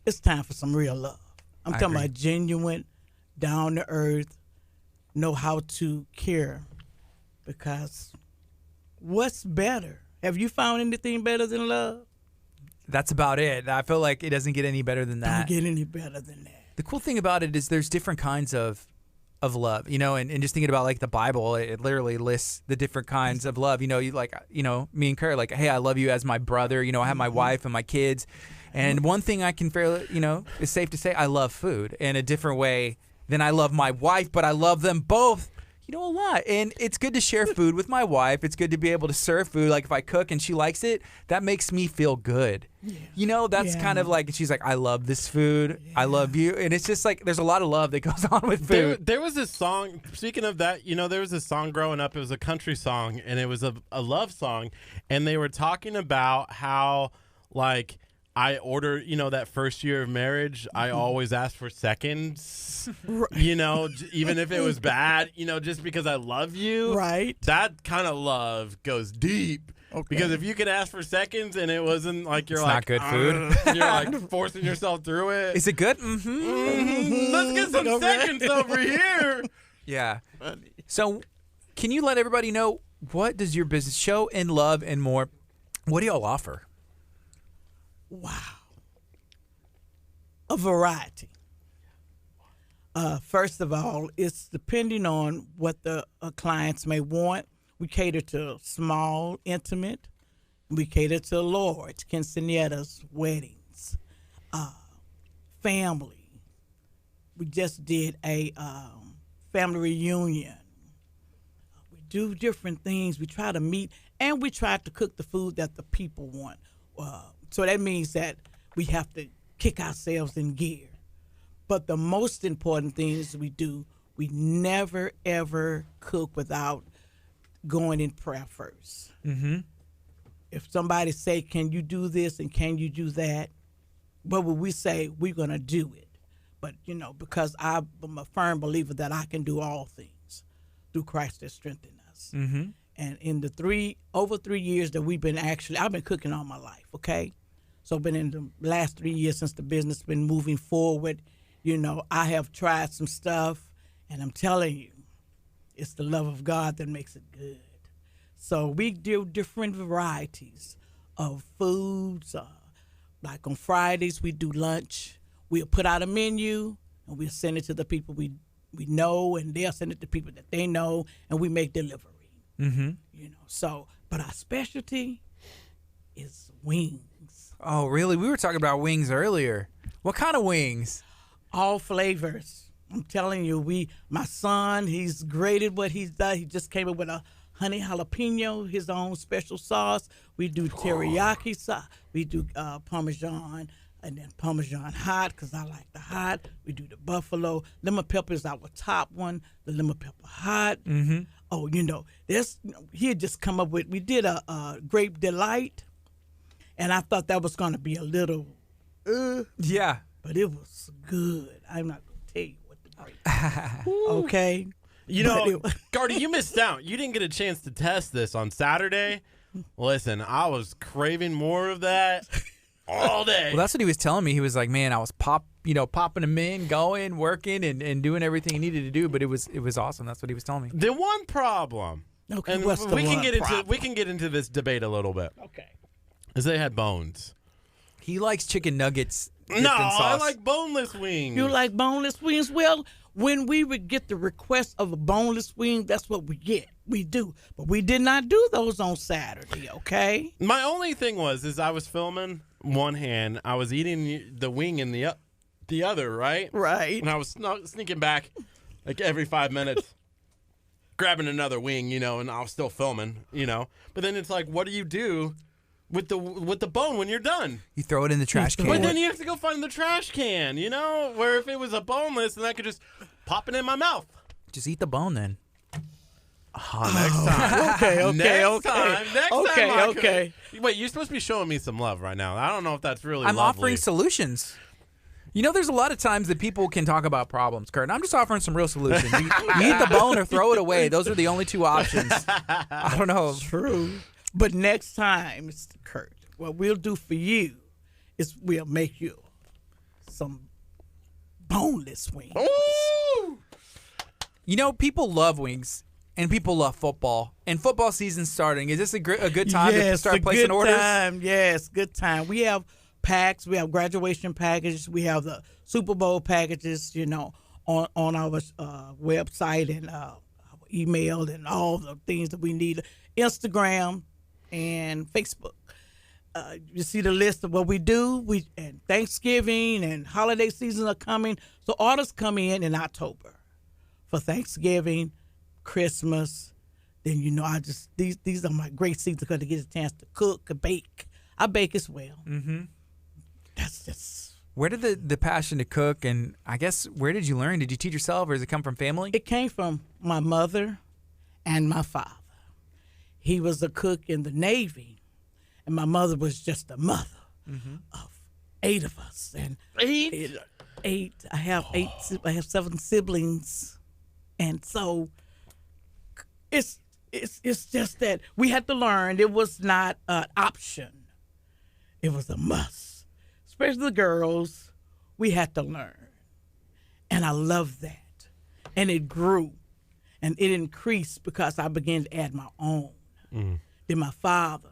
It's time for some real love. I'm talking agree. about genuine, down to earth, know how to care. Because what's better? Have you found anything better than love? That's about it. I feel like it doesn't get any better than that. Don't get any better than that. The cool thing about it is there's different kinds of love, you know, and just thinking about like the Bible, it literally lists the different kinds of love. You know, you like, you know, me and Kurt, like, hey, I love you as my brother. You know, I have my wife and my kids. And one thing I can fairly, you know, is safe to say, I love food in a different way than I love my wife, but I love them both, you know, a lot. And it's good to share food with my wife. It's good to be able to serve food. Like if I cook and she likes it, that makes me feel good. Yeah. You know, that's kind of like, she's like, I love this food. Yeah. I love you. And it's just like, there's a lot of love that goes on with food. There was this song, speaking of that, you know, there was a song growing up. It was a country song and it was a love song. And they were talking about how, like, I order, you know, that first year of marriage, I always ask for seconds, you know, even if it was bad, you know, just because I love you. Right. That kind of love goes deep. Okay. Because if you could ask for seconds and it wasn't like you're it's like, not good food. You're like forcing yourself through it. Is it good? Mm-hmm. Let's get some seconds over here. Yeah. So can you let everybody know, what does your business, Show and Love and More, what do y'all offer? Wow. A variety. First of all, it's depending on what the clients may want. We cater to small, intimate. We cater to large, quinceañeras, weddings, family. We just did a family reunion. We do different things. We try to meet, and we try to cook the food that the people want. So that means that we have to kick ourselves in gear. But the most important thing is we never, ever cook without going in prayer first. Mm-hmm. If somebody say, can you do this and can you do that, what would we say? We're going to do it. But, you know, because I'm a firm believer that I can do all things through Christ that strengthens us. Mm-hmm. And in the over 3 years that I've been cooking all my life, okay? So been in the last 3 years since the business been moving forward, you know, I have tried some stuff, and I'm telling you, it's the love of God that makes it good. So we do different varieties of foods. Like on Fridays, we do lunch. We'll put out a menu, and we'll send it to the people we know, and they'll send it to people that they know, and we make delivery. Mm-hmm. You know, so, but our specialty is wings. Oh, really? We were talking about wings earlier. What kind of wings? All flavors. I'm telling you, my son, he's great at what he's done. He just came up with a honey jalapeno, his own special sauce. We do teriyaki sauce. We do Parmesan, and then Parmesan hot, because I like the hot. We do the buffalo. Lemon pepper is our top one, the lemon pepper hot. Mm-hmm. Oh, you know, he had just come up with, we did a grape delight, and I thought that was going to be a little, yeah. But it was good. I'm not going to tell you what the grape okay? You know, Gardy, you missed out. You didn't get a chance to test this on Saturday. Listen, I was craving more of that all day. Well, that's what he was telling me. He was like, man, I was popping them in, going, working, and doing everything he needed to do, but it was awesome. That's what he was telling me. The one problem, okay, and what's the we can one problem? We can get into this debate a little bit. Okay. Is they had bones. He likes chicken nuggets. No, I like boneless wings. You like boneless wings? Well, when we would get the request of a boneless wing, that's what we get. We do. But we did not do those on Saturday, okay? My only thing is I was filming one hand. I was eating the wing in the other, right? Right. And I was sneaking back like every 5 minutes, grabbing another wing, you know, and I was still filming, you know. But then it's like, what do you do with the bone when you're done? You throw it in the trash can. But then you have to go find the trash can, you know? Where if it was a boneless, then I could just pop it in my mouth. Just eat the bone then. Oh, next time. Okay. Next time. Wait, you're supposed to be showing me some love right now. I don't know if that's really I'm lovely. offering solutions. You know, there's a lot of times that people can talk about problems, Curt, and I'm just offering some real solutions. You eat the bone or throw it away. Those are the only two options. I don't know. True. But next time, Mr. Curt, what we'll do for you is we'll make you some boneless wings. Ooh! You know, people love wings, and people love football. And football season's starting. Is this a good time to start placing orders? Yes, good time. We have packs. We have graduation packages. We have the Super Bowl packages, you know, on our website and our email and all the things that we need. Instagram and Facebook. You see the list of what we do. And Thanksgiving and holiday seasons are coming. So orders come in October for Thanksgiving, Christmas. Then, you know, these are my great seasons because I get a chance to cook and bake. I bake as well. Mm-hmm. That's just. Where did the passion to cook, and I guess where did you learn? Did you teach yourself, or does it come from family? It came from my mother and my father. He was a cook in the Navy. And my mother was just a mother of 8 of us. And 8? 8. I have 7 siblings. And so it's just that we had to learn. It was not an option. It was a must. Especially the girls, we had to learn. And I love that. And it grew. And it increased because I began to add my own. Then my father.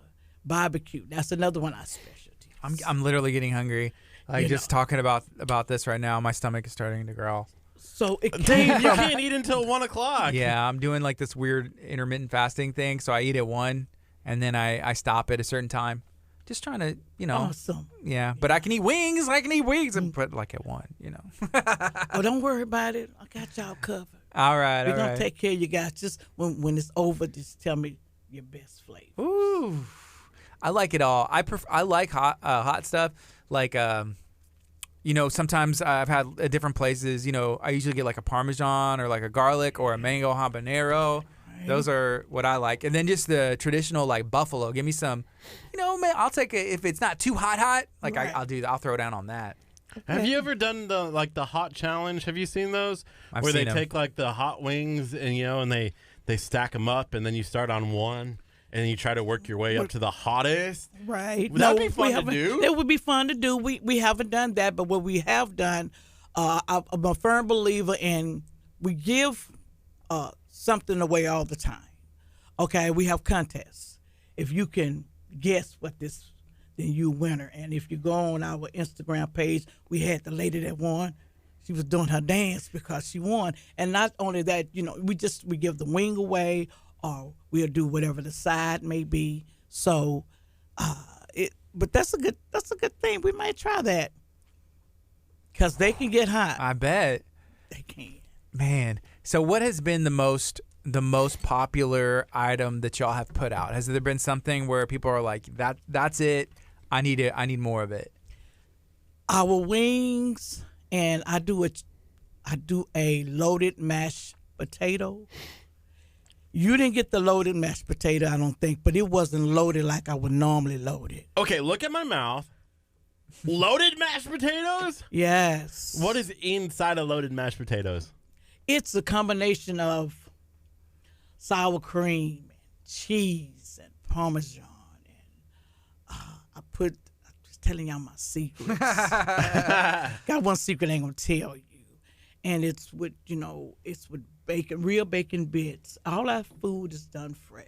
Barbecue. That's another one of our specialties. I'm literally getting hungry. Like just talking about this right now, my stomach is starting to growl. So it came. You can't eat until 1 o'clock. Yeah, I'm doing like this weird intermittent fasting thing. So I eat at 1, and then I stop at a certain time. Just trying to, you know. Awesome. Yeah, but I can eat wings. And put like at 1, you know. Oh, don't worry about it. I got y'all covered. All right, We're gonna take care of you guys. Just when it's over, just tell me your best flavor. Ooh. I like it all. I like hot stuff. Like, you know, sometimes I've had at different places, you know, I usually get like a Parmesan or like a garlic or a mango habanero. Right. Those are what I like. And then just the traditional like buffalo. Give me some, you know, man, I'll take it if it's not too hot. Like right. I'll do that. I'll throw down on that. Have you ever done the hot challenge? Have you seen those? Where they take like the hot wings and, you know, and they stack them up and then you start on one. And you try to work your way up to the hottest. Right. Would that be fun to do? It would be fun to do. We haven't done that, but what we have done, I'm a firm believer in we give something away all the time. Okay, we have contests. If you can guess what this, then you winner. And if you go on our Instagram page, we had the lady that won. She was doing her dance because she won. And not only that, you know, we give the wing away. Or we'll do whatever the side may be. So, but that's a good thing. We might try that because they can get hot. I bet they can. Man, so what has been the most popular item that y'all have put out? Has there been something where people are like, that's it? I need more of it. Our wings, and I do a loaded mashed potato. You didn't get the loaded mashed potato, I don't think, but it wasn't loaded like I would normally load it. Okay, look at my mouth. Loaded mashed potatoes? Yes. What is inside of loaded mashed potatoes? It's a combination of sour cream and cheese and Parmesan. And I'm just telling y'all my secrets. Got one secret I ain't going to tell you. And it's with bacon, real bacon bits. All our food is done fresh.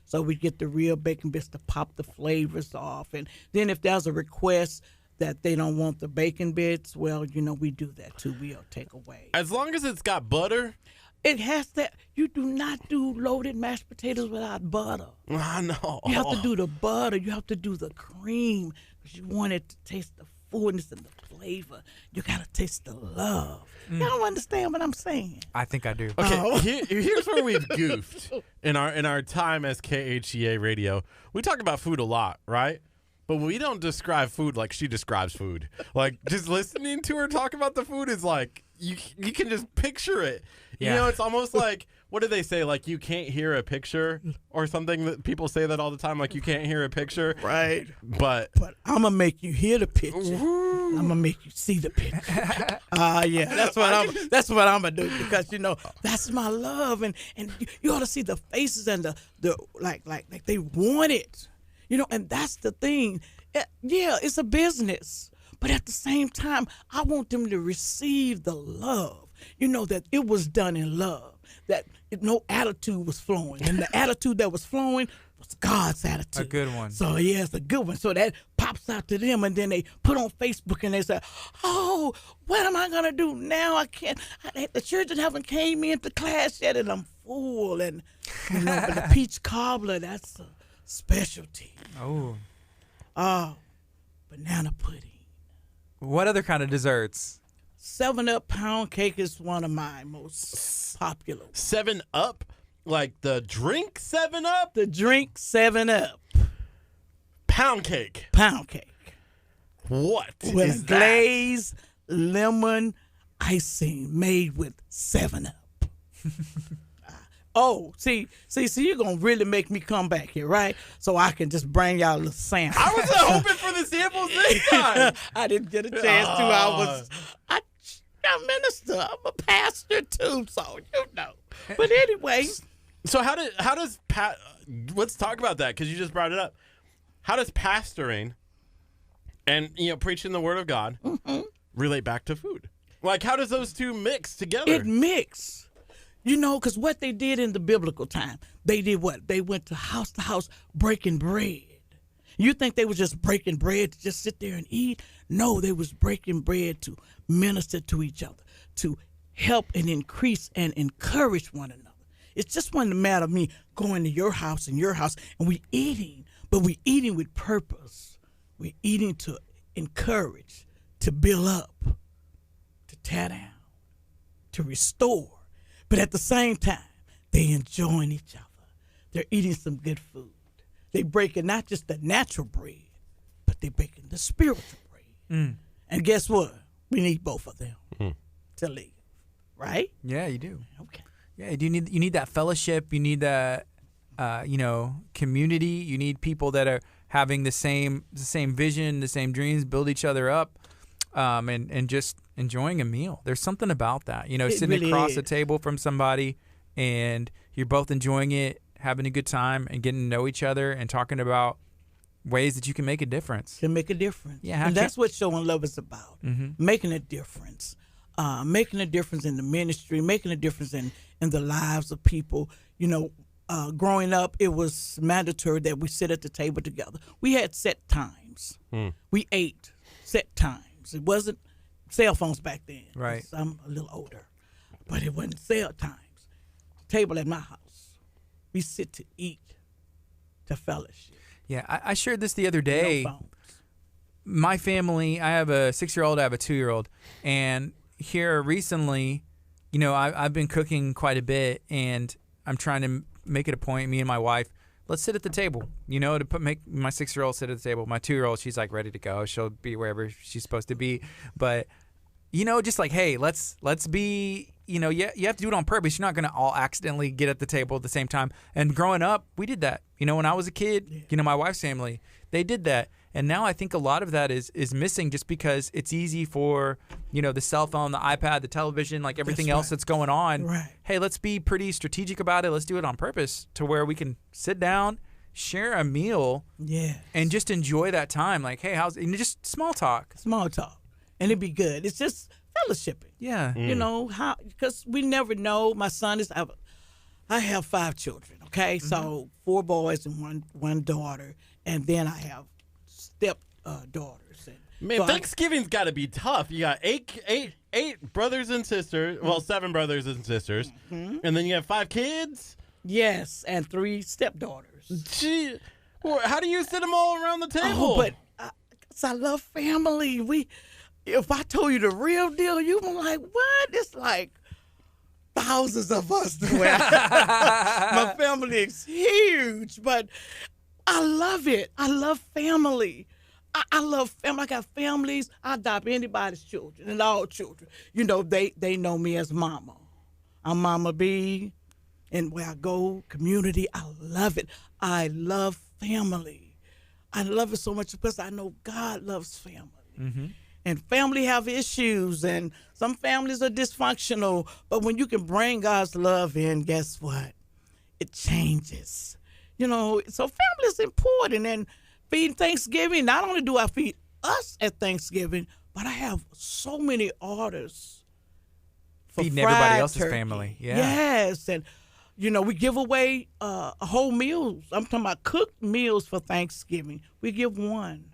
So we get the real bacon bits to pop the flavors off. And then if there's a request that they don't want the bacon bits, well, you know, we do that too. We'll take away. As long as it's got butter? It has that. You do not do loaded mashed potatoes without butter. I know. You have to do the butter. You have to do the cream because you want it to taste the fullness and the flavor. You got to taste the love. Y'all don't understand what I'm saying. I think I do. Okay, here's where we've goofed in our time as KHEA radio. We talk about food a lot, right? But we don't describe food like she describes food. Like, just listening to her talk about the food is like, you can just picture it. Yeah. You know, it's almost like, what do they say? Like, you can't hear a picture or something. That people say that all the time. Like, you can't hear a picture. Right. But I'm going to make you hear the picture. I'm gonna make you see the picture. Yeah, that's what I'm gonna do, because that's my love, and you ought to see the faces and the like they want it, and that's the thing. Yeah, it's a business, but at the same time, I want them to receive the love. That it was done in love, that no attitude was flowing, and the attitude that was flowing was God's attitude. A good one. So yeah, it's a good one. So that pops out to them, and then they put on Facebook and they say, "Oh, what am I gonna do now? I can't. The children haven't came into class yet, and I'm full." And but the peach cobbler, that's a specialty. Oh, banana pudding. What other kind of desserts? 7-Up pound cake is one of my most popular ones. 7-Up? Like the drink 7-Up? The drink 7-Up. Pound cake. Pound cake. What with is glazed lemon icing made with 7-Up. See, you're going to really make me come back here, right? So I can just bring y'all a little sample. I was hoping for the samples this time. I didn't get a chance to. I'm a minister. I'm a pastor too, so But anyway. So how does let's talk about that, because you just brought it up. How does pastoring and preaching the word of God relate back to food? Like, how does those two mix together? It mix. Because what they did in the biblical time, they did what? They went to house breaking bread. You think they was just breaking bread to just sit there and eat? No, they was breaking bread to minister to each other, to help and increase and encourage one another. It's just one matter of me going to your house and we eating, but we eating with purpose. We're eating to encourage, to build up, to tear down, to restore. But at the same time, they enjoying each other. They're eating some good food. They breaking not just the natural bread, but they breaking the spiritual bread. And guess what? We need both of them to live, right? Yeah, you do. Okay. Yeah, you need that fellowship. You need that, community. You need people that are having the same vision, the same dreams, build each other up, and just enjoying a meal. There's something about that, sitting really across is. the table from somebody, and you're both enjoying it, having a good time, and getting to know each other, and talking about ways that you can make a difference. Can make a difference. Yeah, and that's what showing love is about. Making a difference. Making a difference in the ministry, making a difference in the lives of people. Growing up, it was mandatory that we sit at the table together. We had set times. We ate set times. It wasn't cell phones back then. Right. I'm a little older. But it wasn't cell times. Table at my house. We sit to eat, to fellowship. Yeah, I shared this the other day. No phones. My family, I have a 6-year-old, I have a 2-year-old, and here recently, I've been cooking quite a bit, and I'm trying to make it a point, me and my wife, let's sit at the table, to make my 6-year-old sit at the table. My 2-year-old, she's like ready to go. She'll be wherever she's supposed to be. But, just like, hey, let's be, you have to do it on purpose. You're not going to all accidentally get at the table at the same time. And growing up, we did that. When I was a kid, my wife's family, they did that. And now I think a lot of that is missing just because it's easy for, the cell phone, the iPad, the television, like everything else that's going on. Right. Hey, let's be pretty strategic about it. Let's do it on purpose to where we can sit down, share a meal, and just enjoy that time. Like, hey, just small talk. Small talk. And it'd be good. It's just fellowshipping. Yeah. Because we never know. My son I have 5 children, okay? So 4 boys and one daughter. And then I have step daughters. Man, so Thanksgiving's got to be tough. You got eight brothers and sisters. Well, 7 brothers and sisters, and then you have 5 kids. Yes, and 3 stepdaughters. Gee, well, how do you sit them all around the table? Oh, but I love family. If I told you the real deal, you'd be like, "What?" It's like thousands of us. My family is huge, but I love it. I love family. I love family. I got families. I adopt anybody's children and all children. They know me as Mama. I'm Mama B, and where I go, community, I love it. I love family. I love it so much because I know God loves family. And family have issues, and some families are dysfunctional. But when you can bring God's love in, guess what? It changes. You know, so family is important. And feeding Thanksgiving, not only do I feed us at Thanksgiving, but I have so many orders for Feeding fried everybody else's turkey. family. Yeah. Yes, and we give away whole meals. I'm talking about cooked meals for Thanksgiving. We give one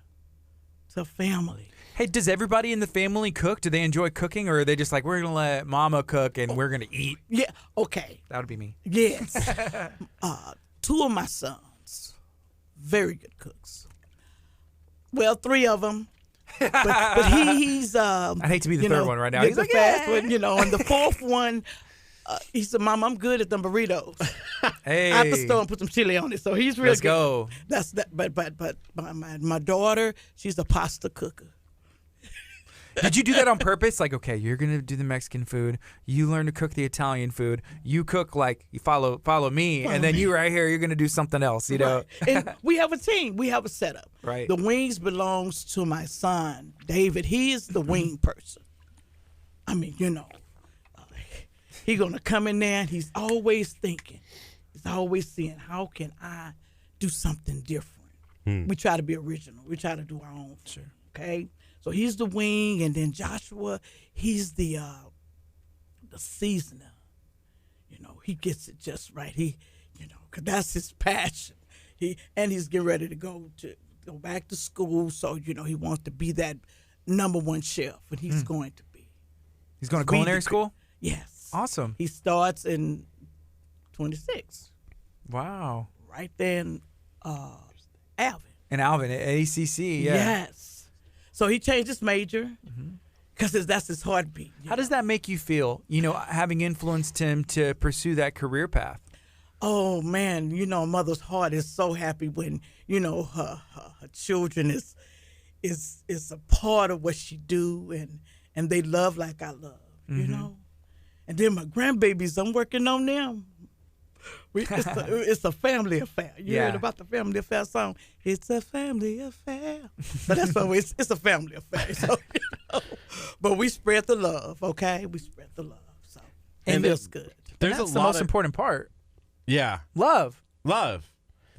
to family. Hey, does everybody in the family cook? Do they enjoy cooking, or are they just like, we're going to let mama cook and we're going to eat? Yeah, okay. That would be me. Yes. 2 of my sons, very good cooks. Well, 3 of them. But he's I'd hate to be the third one right now. He's He's the like, fast yeah. one, and the 4th one, he said, Mom, I'm good at them burritos. Hey. I have to store and put some chili on it. So he's real Let's good. go. That's that. But my daughter, she's a pasta cooker. Did you do that on purpose? Like, okay, you're gonna do the Mexican food. You learn to cook the Italian food. You cook like you follow me, and then you right here, you're gonna do something else. You know. Right. And we have a team. We have a setup. Right. The wings belongs to my son David. He is the wing person. I mean, he's gonna come in there, and he's always thinking. He's always seeing, how can I do something different? We try to be original. We try to do our own thing. Sure. Okay. So he's the wing, and then Joshua, he's the seasoner. He gets it just right. Cause that's his passion. He's getting ready to go back to school. So he wants to be that #1 chef, and he's going to be. He's going to culinary school? Yes. Awesome. He starts in 26. Wow. Right there in Alvin. And Alvin at ACC, yeah. Yes. So he changed his major because that's his heartbeat. How does that make you feel, having influenced him to pursue that career path? Oh, man, a mother's heart is so happy when, her children is a part of what she do, and they love like I love, And then my grandbabies, I'm working on them. It's a family affair. You heard about the family affair song? It's a family affair. So that's always, it's a family affair. So, but we spread the love, okay? We spread the love. So it feels good. That's the most important part. Yeah. Love.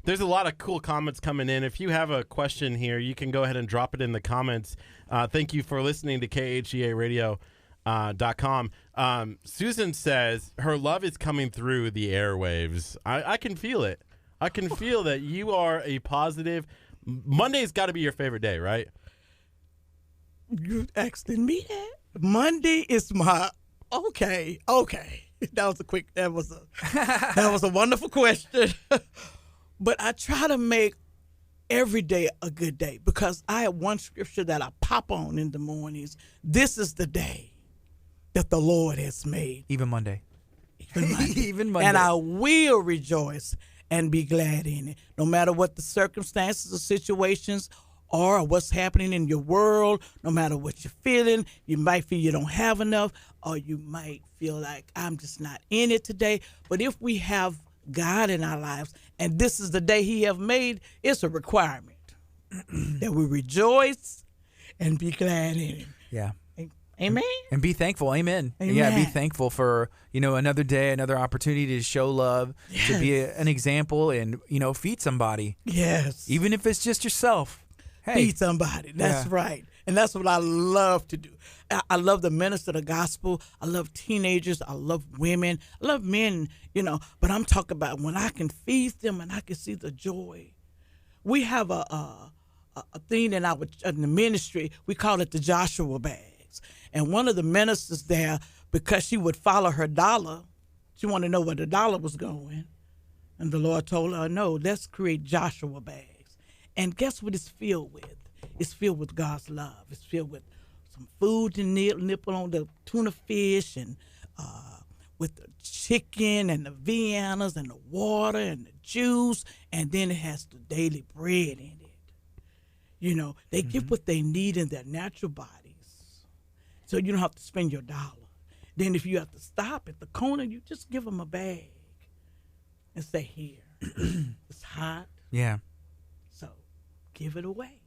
There's a lot of cool comments coming in. If you have a question here, you can go ahead and drop it in the comments. Thank you for listening to KHEA Radio. .com. Susan says her love is coming through the airwaves. I can feel it. I can feel that you are a positive. Monday's got to be your favorite day, right? You asking me that? Monday is my okay. That was a wonderful question. But I try to make every day a good day, because I have one scripture that I pop on in the mornings. This is the day that the Lord has made. Even Monday. Even Monday. And I will rejoice and be glad in it. No matter what the circumstances or situations are, or what's happening in your world, no matter what you're feeling, you might feel you don't have enough, or you might feel like I'm just not in it today. But if we have God in our lives, and this is the day He have made, it's a requirement that we rejoice and be glad in it. Yeah. Amen. And be thankful. Amen. Amen. Yeah, be thankful for, another day, another opportunity to show love, to be an example, and, feed somebody. Yes. Even if it's just yourself. Hey. Feed somebody. That's right. And that's what I love to do. I love to minister the gospel. I love teenagers. I love women. I love men, But I'm talking about when I can feed them and I can see the joy. We have a thing in the ministry. We call it the Joshua bag. And one of the ministers there, because she would follow her dollar, she wanted to know where the dollar was going. And the Lord told her, no, let's create Joshua bags. And guess what it's filled with? It's filled with God's love. It's filled with some food to nibble on, the tuna fish, and with the chicken and the Viennas and the water and the juice. And then it has the daily bread in it. They get what they need in their natural bodies. So you don't have to spend your dollar. Then if you have to stop at the corner, you just give them a bag and say, here, it's hot. Yeah. So give it away.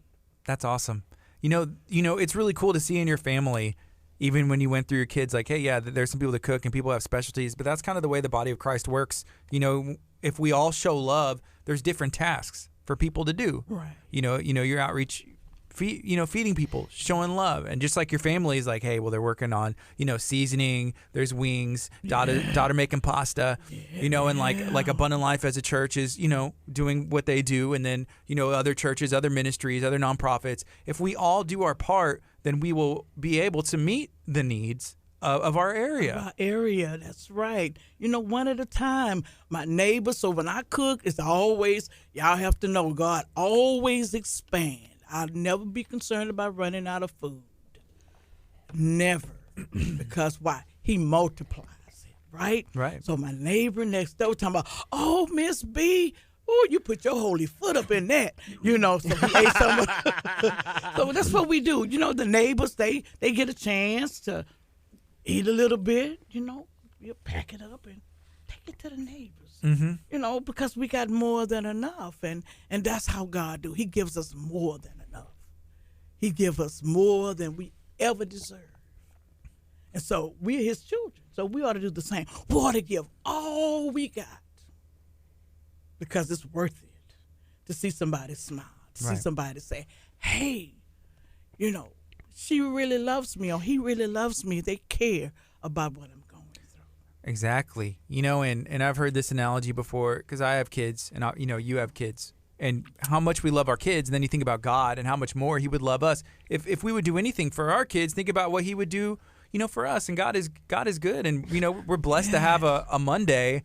That's awesome. It's really cool to see in your family, even when you went through your kids, like, hey, yeah, there's some people that cook and people have specialties, but that's kind of the way the body of Christ works. If we all show love, there's different tasks for people to do. Right. Your outreach, feeding people, showing love. And just like your family is like, hey, well, they're working on, seasoning, there's wings, daughter making pasta, and like Abundant Life as a church is, doing what they do. And then, other churches, other ministries, other nonprofits. If we all do our part, then we will be able to meet the needs of our area. That's right. One at a time. My neighbors, so when I cook, it's always, y'all have to know, God always expand. I'll never be concerned about running out of food. Never. Because why? He multiplies it, right? Right. So my neighbor next door talking about, oh, Miss B, oh, you put your holy foot up in that. So he ate some. So that's what we do. The neighbors, they get a chance to eat a little bit, we'll pack it up and take it to the neighbors. Mm-hmm. Because we got more than enough. And that's how God do. He gives us more than enough. He gives us more than we ever deserve. And so we're his children. So we ought to do the same. We ought to give all we got because it's worth it to see somebody smile, to see somebody say, hey, she really loves me or he really loves me. They care about what I'm going through. Exactly. And I've heard this analogy before because I have kids and, you have kids. And how much we love our kids, and then you think about God and how much more he would love us. If we would do anything for our kids, think about what he would do, for us. And God is good. And, we're blessed to have a Monday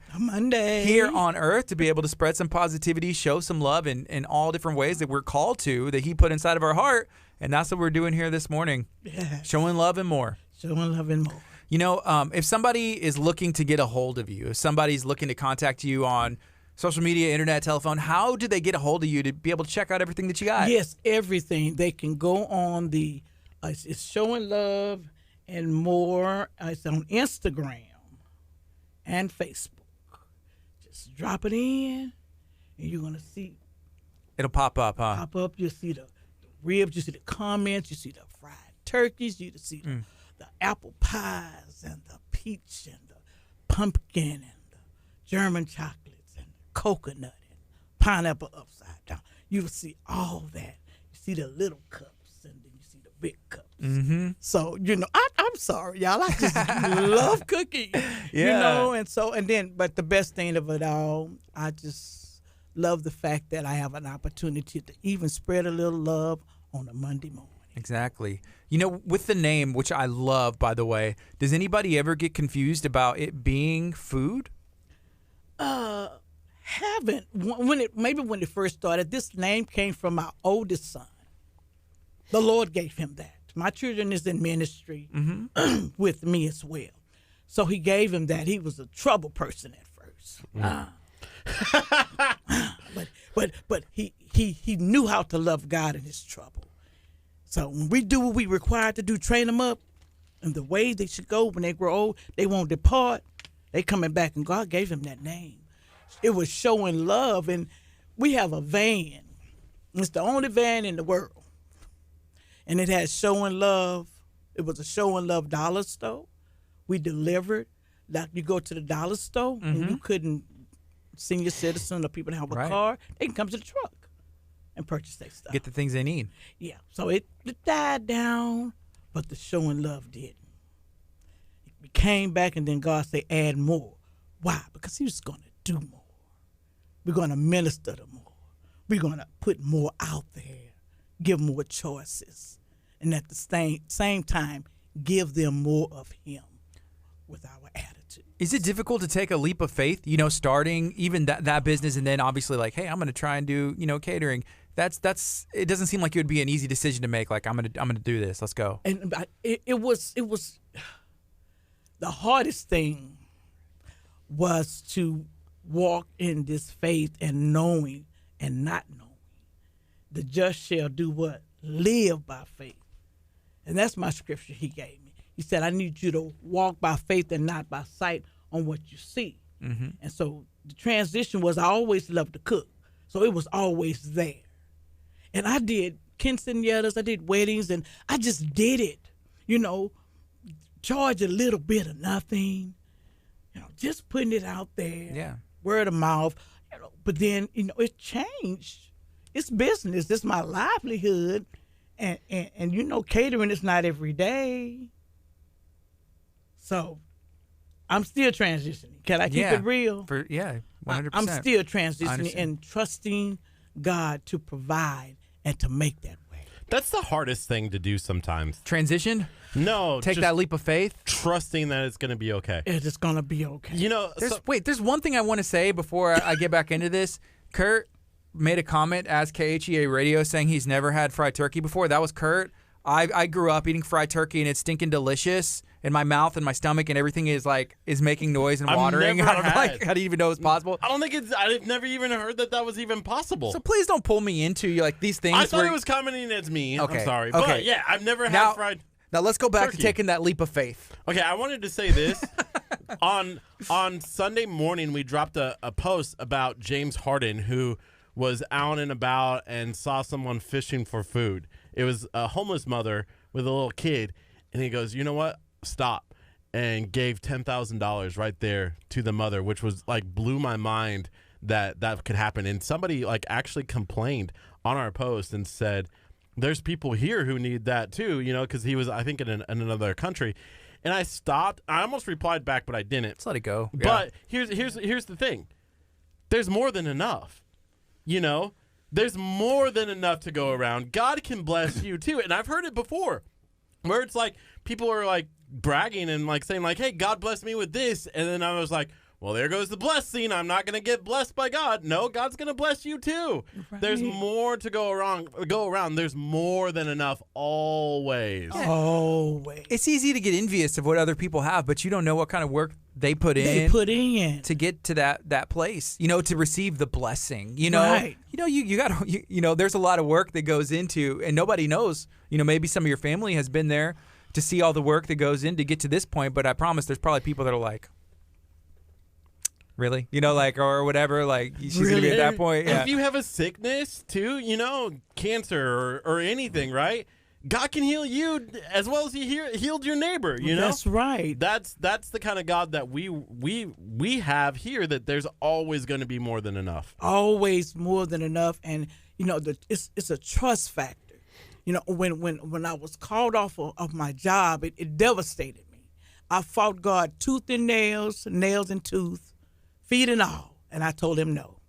here on earth to be able to spread some positivity, show some love in all different ways that we're called to, that he put inside of our heart. And that's what we're doing here this morning. Yes. Showing love and more. Showing love and more. If somebody is looking to get a hold of you, if somebody's looking to contact you on social media, internet, telephone, how do they get a hold of you to be able to check out everything that you got? Yes, everything. They can go on it's Showing Love and More. It's on Instagram and Facebook. Just drop it in, and you're going to see. It'll pop up, huh? Pop up. You'll see the ribs, you see the comments, you see the fried turkeys, you see the apple pies and the peach and the pumpkin and the German chocolates and the coconut and pineapple upside down. You will see all that. You see the little cups and then you see the big cups. Mm-hmm. So, I'm sorry, y'all. I just love cooking. Yeah. But the best thing of it all, I just love the fact that I have an opportunity to even spread a little love on a Monday morning. Exactly. With the name, which I love, by the way, does anybody ever get confused about it being food? Haven't. When it first started, this name came from my oldest son. The Lord gave him that. My children is in ministry with me as well. So he gave him that. He was a trouble person at first. But he knew how to love God in his trouble. So when we do what we required to do, train them up in the way they should go when they grow old, they won't depart. They coming back, and God gave him that name. It was Showing Love, and we have a van. It's the only van in the world. And it has Showing Love. It was a Showing Love dollar store. We delivered. Like you go to the dollar store, and you couldn't, senior citizen or people that have a car, they can come to the truck and purchase their stuff. Get the things they need. Yeah. So it died down, but the Showing Love didn't. We came back, and then God said, add more. Why? Because he was going to do more. We're going to minister to more. We're going to put more out there, give more choices, and at the same time, give them more of him with our attitude. Is it difficult to take a leap of faith, starting even that business and then obviously like, hey, I'm going to try and do, catering. That's it doesn't seem like it would be an easy decision to make. Like I'm going to do this. Let's go. And it was the hardest thing was to walk in this faith and knowing and not knowing. The just shall do what? Live by faith. And that's my scripture he gave me. He said, I need you to walk by faith and not by sight on what you see. Mm-hmm. And so the transition was I always loved to cook. So it was always there. And I did quinceañeras, I did weddings, and I just did it. You know, charge a little bit of nothing. You know, just putting it out there. Yeah. Word of mouth. You know, but then, you know, it changed. It's business. It's my livelihood. And you know, catering is not every day. So I'm still transitioning. Can I keep it real? 100%. I'm still transitioning and trusting God to provide and to make that way. That's the hardest thing to do sometimes. Transition? No. Take that leap of faith? Trusting that it's going to be okay. It's going to be okay. You know, there's one thing I want to say before I get back into this. Curt made a comment as KHEA Radio saying he's never had fried turkey before. That was Curt. I grew up eating fried turkey, and it's stinking delicious. And my mouth and my stomach and everything is making noise and watering. I don't know, how do you even know it's possible? I don't think I've never even heard that was even possible. So please don't pull me into these things. I thought it was commenting as me. Okay. I'm sorry. Okay. But yeah, I've never had fried. Now let's go back turkey. to taking that leap of faith. Okay, I wanted to say this. on Sunday morning, we dropped a post about James Harden, who was out and about and saw someone fishing for food. It was a homeless mother with a little kid, and he goes, "You know what? Stop," and gave $10,000 right there to the mother, which was blew my mind that could happen. And somebody actually complained on our post and said, "There's people here who need that too," you know, because he was, I think, in another country. And I stopped. I almost replied back, but I didn't. Let's let it go. But here's the thing. There's more than enough. You know, there's more than enough to go around. God can bless you too. And I've heard it before, where it's people are bragging and saying "Hey, God bless me with this," and then I was like, "Well, there goes the blessing. I'm not going to get blessed by God." No, God's going to bless you too. Right. There's more to go around. There's more than enough always. Yeah. Always. It's easy to get envious of what other people have, but you don't know what kind of work they put in to get to that place, you know, to receive the blessing, you know. Right. You know, you got you know, there's a lot of work that goes into, and nobody knows, you know, maybe some of your family has been there to see all the work that goes in to get to this point, but I promise there's probably people that are like, really? You know, or whatever, she's going to be at that point. Yeah. If you have a sickness too, you know, cancer or anything, right? God can heal you as well as he healed your neighbor, you know? That's right. That's the kind of God that we have here, that there's always going to be more than enough. Always more than enough. And, you know, it's a trust factor. You know, when I was called off of my job, it devastated me. I fought God tooth and nails and tooth, feet and all. And I told him, no,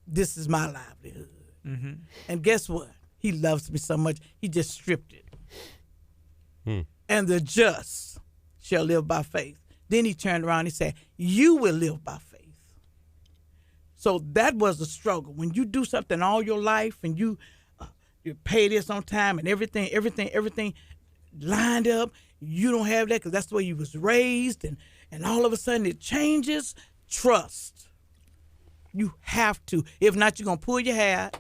this is my livelihood. Mm-hmm. And guess what? He loves me so much, he just stripped it. And the just shall live by faith. Then he turned around and he said, you will live by faith. So that was a struggle. When you do something all your life and you pay this on time and everything lined up, you don't have that because that's the way you was raised, and all of a sudden it changes. Trust. You have to. If not, you're going to pull your hair out.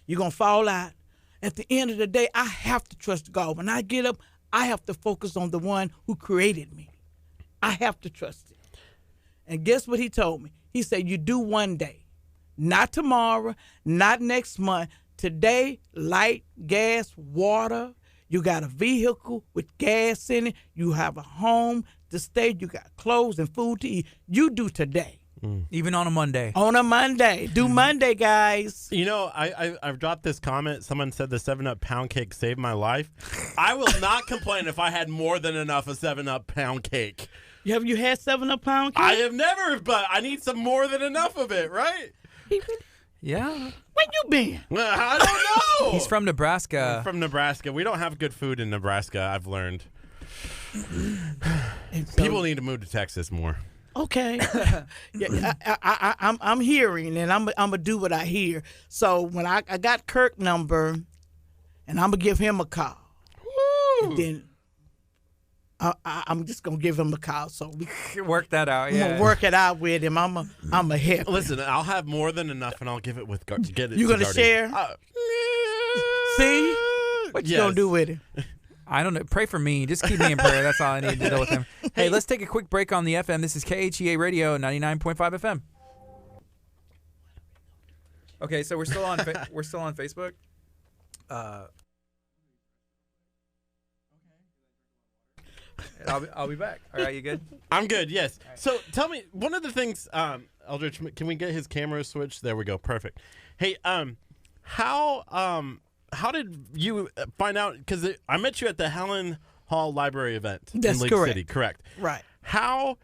You're going to fall out. At the end of the day, I have to trust God. When I get up, I have to focus on the one who created me. I have to trust him. And guess what he told me? He said, you do one day. Not tomorrow, not next month. Today, light, gas, water. You got a vehicle with gas in it. You have a home to stay. You got clothes and food to eat. You do today. Even on a Monday. On a Monday. Do Monday, guys. You know, I've dropped this comment. Someone said the 7-Up pound cake saved my life. I will not complain if I had more than enough of 7-Up pound cake. Have you had 7-Up pound cake? I have never, but I need some more than enough of it, right? Yeah. Where you been? Well, I don't know. He's from Nebraska. I'm from Nebraska. We don't have good food in Nebraska, I've learned. People need to move to Texas more. Okay. Yeah, I'm hearing, and I'm gonna do what I hear. So when I got Curt's number, and I'm gonna give him a call. Woo! And then I'm just gonna give him a call. So we work that out. I'm gonna work it out with him. I'm a help. Listen, I'll have more than enough, and I'll give it with get it. You gonna share? See what you gonna do with it? I don't know. Pray for me. Just keep me in prayer. That's all I need to deal with him. Hey, let's take a quick break on the FM. This is KHEA Radio 99.5 FM. Okay, so we're still on Facebook. I'll be back. All right, you good? I'm good. Yes. So tell me, one of the things, Eldridge, can we get his camera switched? There we go. Perfect. Hey, how did you find out? Because I met you at the Helen Hall Library event in Lake City. Correct. Right. How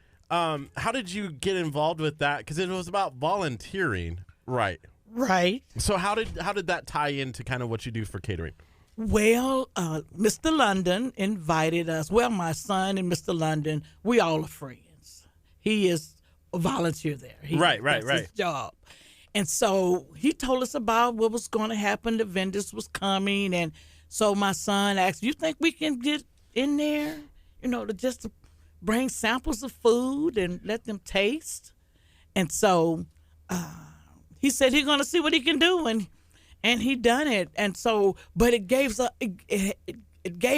did you get involved with that? Because it was about volunteering, right? Right. So how did that tie into kind of what you do for catering? Well, Mr. London invited us. Well, my son and Mr. London, we all are friends. He is a volunteer there. That's his job. And so he told us about what was going to happen. The vendors was coming. And so my son asked, you think we can get in there, to bring samples of food and let them taste? And so he said he's going to see what he can do. And he done it. And so, but it gave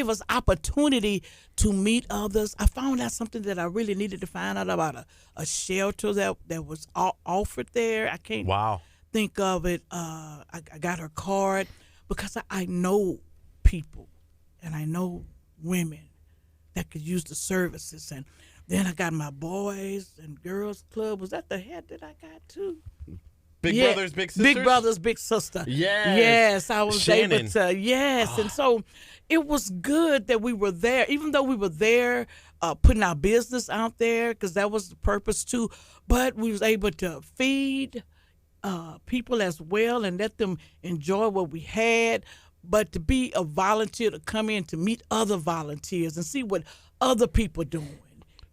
us opportunity to meet others. I found out something that I really needed to find out about a shelter that was offered there. I can't think of it. I got her card because I know people and I know women that could use the services. And then I got my boys and girls club. Was that the head that I got too? Big Brothers, Big Sisters? Big Brothers, Big Sister. Yes. Yes, I was Shannon. able to. Yes. And so it was good that we were there, even though we were there putting our business out there, because that was the purpose too. But we was able to feed people as well and let them enjoy what we had. But to be a volunteer, to come in to meet other volunteers and see what other people doing.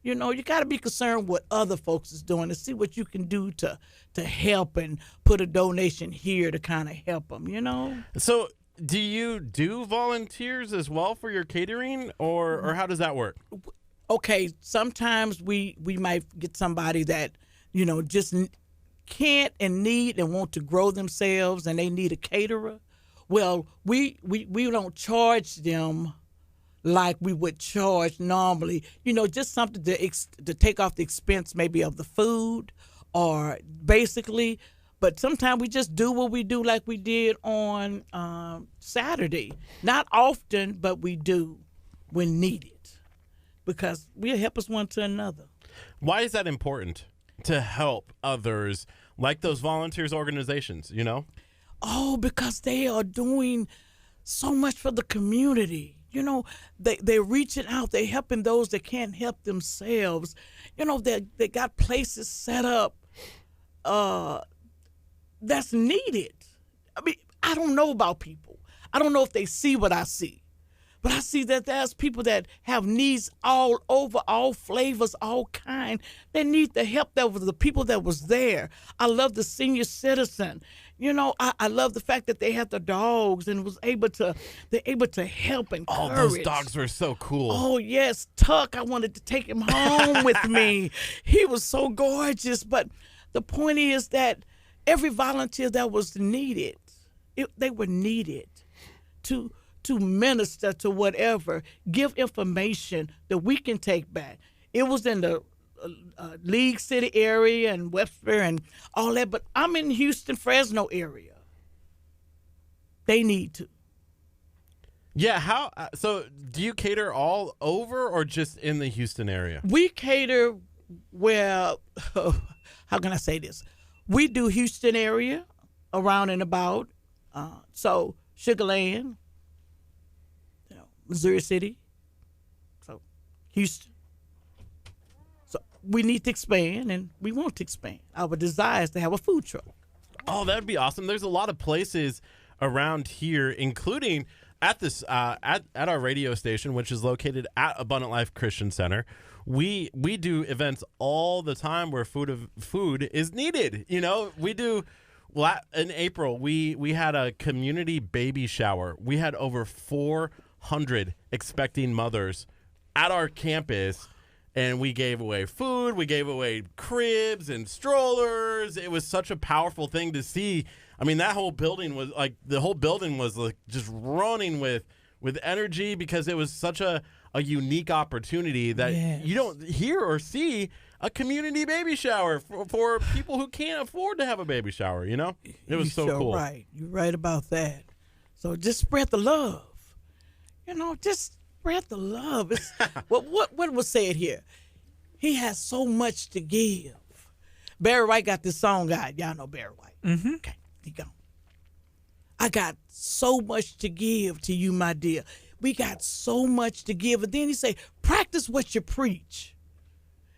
You got to be concerned what other folks is doing and see what you can do to help and put a donation here to kind of help them, So do you do volunteers as well for your catering or how does that work? Okay, sometimes we might get somebody that, just can't and need and want to grow themselves and they need a caterer. Well, we don't charge them like we would charge normally, just something to take off the expense maybe of the food or basically. But sometimes we just do what we do like we did on Saturday. Not often, but we do when needed because we'll help us one to another. Why is that important to help others like those volunteers organizations, Oh, because they are doing so much for the community. They're reaching out. They're helping those that can't help themselves. They got places set up that's needed. I mean, I don't know about people. I don't know if they see what I see. But I see that there's people that have needs all over, all flavors, all kind. They need the help that was the people that was there. I love the senior citizen. I love the fact that they had the dogs and they're able to help and encourage. Oh, those dogs were so cool. Oh, yes. Tuck, I wanted to take him home with me. He was so gorgeous. But the point is that every volunteer that was needed, they were needed to minister to whatever, give information that we can take back. It was in the League City area and Webster and all that, but I'm in Houston, Fresno area. They need to. Yeah, so do you cater all over or just in the Houston area? We cater where, how can I say this? We do Houston area, around and about, so Sugar Land, Missouri City, so Houston. So we need to expand, and we want to expand. Our desire is to have a food truck. Oh, that'd be awesome. There's a lot of places around here, including at this at our radio station, which is located at Abundant Life Christian Center. We do events all the time where food is needed. We do. In April, we had a community baby shower. We had over 400 expecting mothers at our campus, and we gave away food. We gave away cribs and strollers. It was such a powerful thing to see. I mean, that whole building was just running with energy because it was such a unique opportunity that you don't hear or see a community baby shower for people who can't afford to have a baby shower, It was so cool. Right. You're right about that. So just spread the love. Just spread the love. It's, what was said here? He has so much to give. Barry White got this song out. Y'all know Barry White. Mm-hmm. Okay, he gone. I got so much to give to you, my dear. We got so much to give. And then he say, practice what you preach.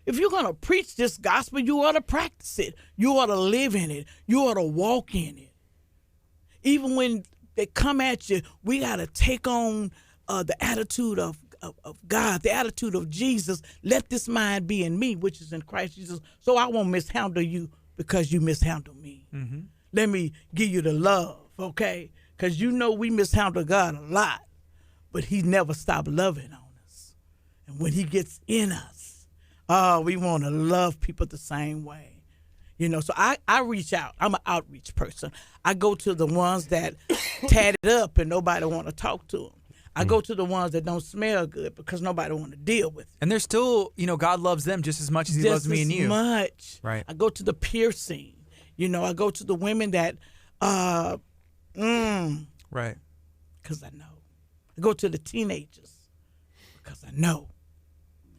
If you're going to preach this gospel, you ought to practice it. You ought to live in it. You ought to walk in it. Even when they come at you, we got to take on the attitude of God, the attitude of Jesus. Let this mind be in me, which is in Christ Jesus, so I won't mishandle you because you mishandle me. Mm-hmm. Let me give you the love, okay? Because we mishandle God a lot, but he never stopped loving on us. And when he gets in us, we want to love people the same way. So I reach out. I'm an outreach person. I go to the ones that tatted up and nobody want to talk to them. I go to the ones that don't smell good because nobody want to deal with it. And they're still, God loves them just as much as he loves me and you. Just as much. Right. I go to the piercing. I go to the women that, right. Because I know. I go to the teenagers because I know.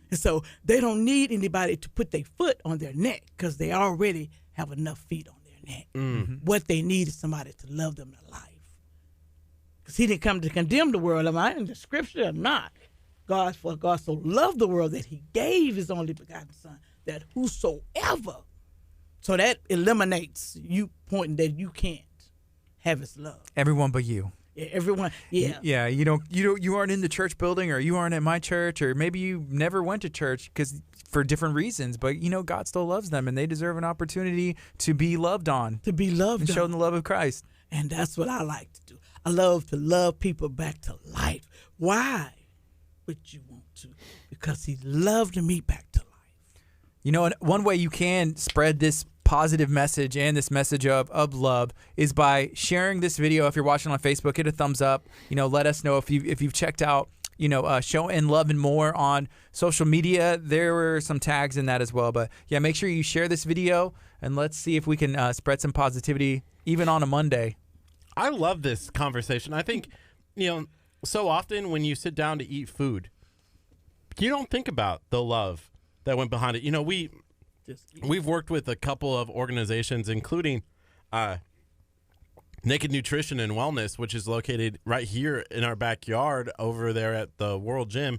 And so they don't need anybody to put their foot on their neck because they already have enough feet on their neck. Mm-hmm. What they need is somebody to love them to life. Because he didn't come to condemn the world. Am I in the scripture or not? God so loved the world that he gave his only begotten son, that whosoever. So that eliminates you pointing that you can't have his love. Everyone but you. Yeah, everyone. Yeah. Yeah. You aren't in the church building, or you aren't at my church, or maybe you never went to church because for different reasons. But God still loves them, and they deserve an opportunity to be loved on, To be loved and on. show them the love of Christ. And that's what I like to do. I love to love people back to life. Why would you want to? Because he loved me back to life. And one way you can spread this positive message and this message of love is by sharing this video. If you're watching on Facebook, hit a thumbs up. Let us know if you've checked out Show and Love and More on social media. There were some tags in that as well. But yeah, make sure you share this video and let's see if we can spread some positivity even on a Monday. I love this conversation. I think, so often when you sit down to eat food, you don't think about the love that went behind it. We've worked with a couple of organizations, including Naked Nutrition and Wellness, which is located right here in our backyard over there at the World Gym.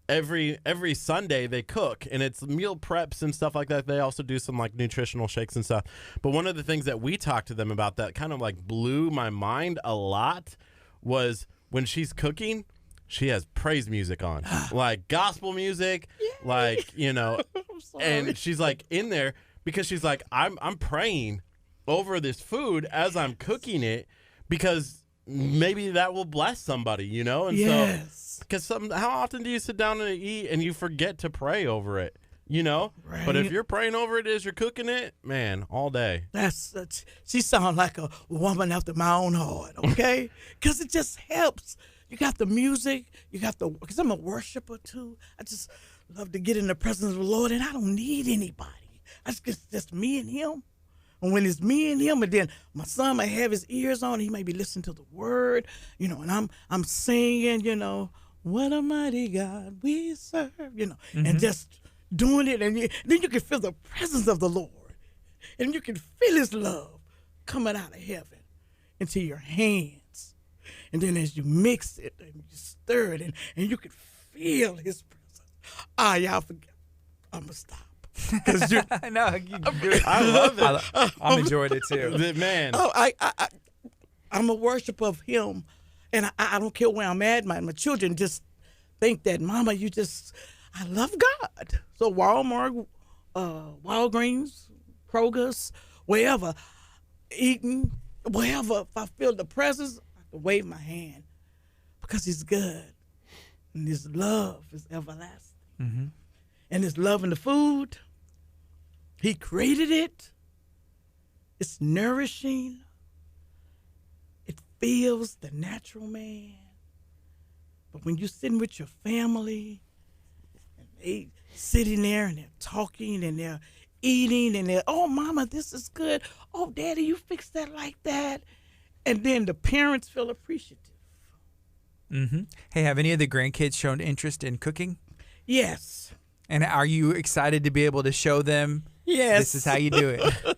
Every Sunday they cook, and it's meal preps and stuff like that. They also do some like nutritional shakes and stuff. But one of the things that we talked to them about that kind of like blew my mind a lot was when she's cooking, she has praise music on, like gospel music, like, and she's like in there because she's like, I'm praying over this food as I'm cooking it because maybe that will bless somebody, And Yes. Because how often do you sit down and eat and you forget to pray over it, Right. But if you're praying over it as you're cooking it, man, all day. She sounds like a woman after my own heart, okay? Because it just helps. You got the music, because I'm a worshiper too. I just love to get in the presence of the Lord, and I don't need anybody. It's just me and him. And when it's me and him, and then my son may have his ears on, he may be listening to the word, and I'm singing, what a mighty God we serve, and just doing it. And then you can feel the presence of the Lord, and you can feel his love coming out of heaven into your hands. And then as you mix it and you stir it, and you can feel his presence. Y'all forget. I'm going to stop. No, I love it. I'm enjoying it too. Man. I'm a worshiper of him, and I don't care where I'm at. My children just think that, Mama, I love God. So Walmart, Walgreens, Kroger's, wherever, eating, wherever, if I feel the presence, I can wave my hand because he's good. And his love is everlasting. Mm-hmm. And his love in the food, he created it. It's nourishing. It fills the natural man. But when you're sitting with your family, and they sitting there and they're talking and they're eating and they're, oh, Mama, this is good. Oh, Daddy, you fixed that like that. And then the parents feel appreciative. Mm-hmm. Hey, have any of the grandkids shown interest in cooking? Yes. And are you excited to be able to show them? Yes. This is how you do it.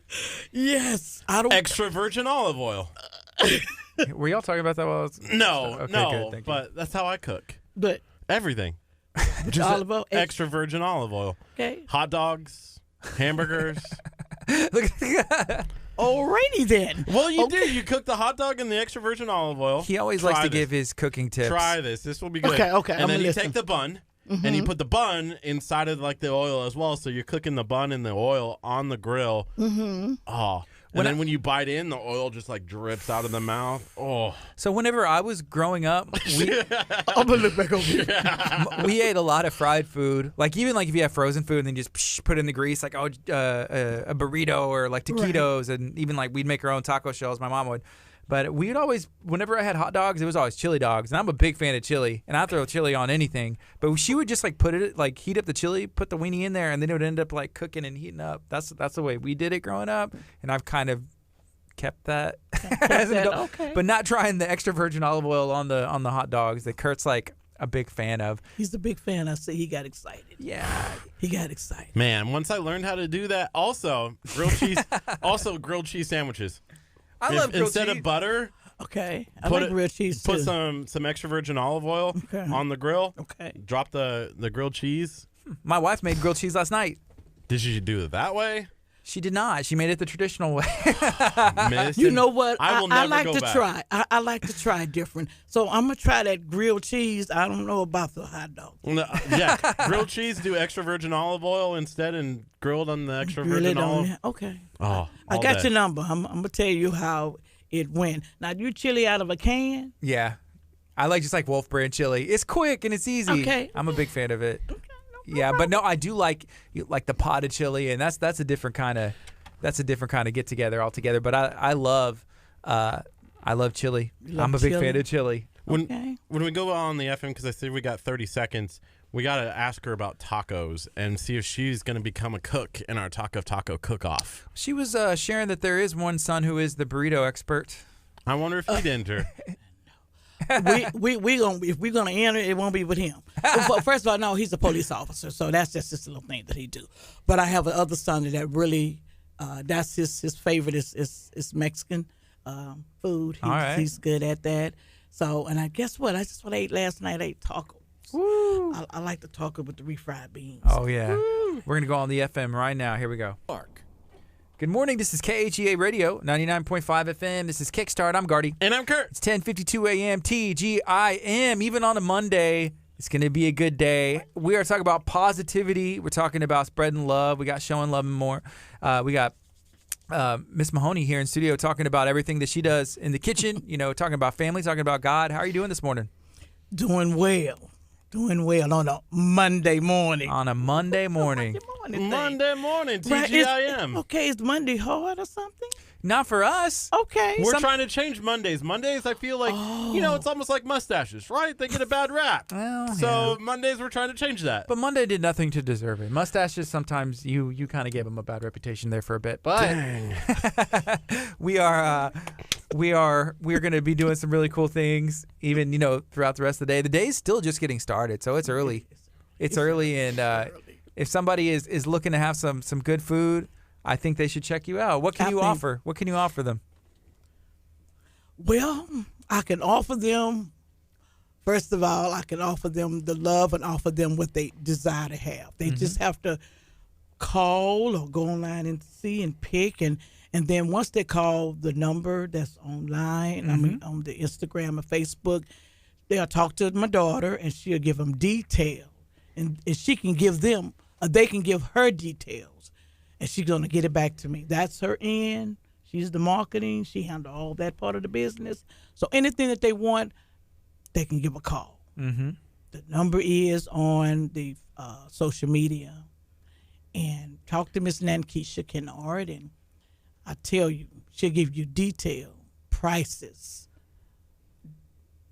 Yes. I don't. Extra virgin olive oil. Were y'all talking about that while I was... No, Okay, no, good, thank you. but that's how I cook. But Everything. olive oil. Extra virgin olive oil. Okay. Hot dogs, hamburgers. Look at Alrighty then. Well, you do. You cook the hot dog in the extra virgin olive oil. He always Try likes to this. give his cooking tips. Try this. This will be good. Okay, And I'm then you listening. take the bun and you put the bun inside of like the oil as well. So you're cooking the bun in the oil on the grill. Mm-hmm. Oh. And then when you bite in, the oil just like drips out of the mouth. Oh. So whenever I was growing up, I'm gonna look back over here. we ate a lot of fried food. Like even like if you have frozen food and then just put it in the grease, like a burrito or like taquitos, and even like we'd make our own taco shells. My mom would. But we'd always, whenever I had hot dogs, it was always chili dogs. And I'm a big fan of chili. And I throw chili on anything. But she would just like put it, like heat up the chili, put the weenie in there, and then it would end up like cooking and heating up. That's the way we did it growing up. And I've kind of kept that. As an adult. Okay. But not trying the extra virgin olive oil on the hot dogs that Kurt's like a big fan of. He's a big fan. I see he got excited. Yeah. He got excited. Man, once I learned how to do that, also grilled cheese sandwiches. I love grilled instead cheese. of butter, Okay. I like grilled cheese too. put some extra virgin olive oil Okay. on the grill. Okay. Drop the grilled cheese. My wife made grilled cheese last night. Did you do it that way? She did not. She made it the traditional way. Missing. You know what? I will never like go to back. try. I like to try different. So I'm gonna try that grilled cheese. I don't know about the hot dog. No, yeah, grilled cheese. Do extra virgin olive oil instead, and grilled on the extra Grill virgin it on olive. there. Okay. Oh, I all got day. your number. I'm gonna tell you how it went. Now you chili out of a can. Yeah. I like just like Wolf brand chili. It's quick and it's easy. Okay. I'm a big fan of it. Yeah, but no, I do like the potted chili, and that's a different kind of get together altogether. But I love chili. You love I'm a big chili? fan of chili. When we go on the FM, because I said we got 30 seconds, we got to ask her about tacos and see if she's going to become a cook in our taco cook-off. She was sharing that there is one son who is the burrito expert. I wonder if he'd enter. we gonna if we're gonna enter, it won't be with him. Well, first of all, no, he's a police officer, so that's just a little thing that he do. But I have another son that really, that's his favorite is Mexican food. All right. He's good at that. So, and I guess what? I just what I ate last night. I ate tacos. Woo. I like the taco with the refried beans. Oh yeah. We're gonna go on the FM right now. Here we go. Good morning. This is KHEA Radio 99.5 FM. This is Kickstart. I'm Gardy. And I'm Curt. It's 10:52 a.m. TGIM. Even on a Monday, it's going to be a good day. We are talking about positivity. We're talking about spreading love. We got showing love and more. We got Miss Mahoney here in studio talking about everything that she does in the kitchen. You know, talking about family, talking about God. How are you doing this morning? Doing well on a Monday morning. On a Monday morning. Monday morning, Right, TGIM. Okay, is Monday hard or something? Not for us. Okay. We're trying to change Mondays. Mondays, I feel like, it's almost like mustaches, right? They get a bad rap. Well, So Mondays, we're trying to change that. But Monday did nothing to deserve it. Mustaches, sometimes you kind of gave them a bad reputation there for a bit. But Dang. we're going to be doing some really cool things, even throughout the rest of the day. The day's still just getting started, so it's early. It's early, and if somebody is looking to have some good food, I think they should check you out. What can you offer? What can you offer them? Well, I can offer them, first of all, I can offer them the love and offer them what they desire to have. They just have to call or go online and see and pick. And then once they call the number that's online, I mean, on the Instagram or Facebook, they'll talk to my daughter and she'll give them detail. And she can give them, they can give her details. And she's going to get it back to me. That's her end. She's the marketing. She handles all that part of the business. So anything that they want, they can give a call. Mm-hmm. The number is on the social media. And talk to Miss Nankisha Kennard, and I tell you, she'll give you detail, prices,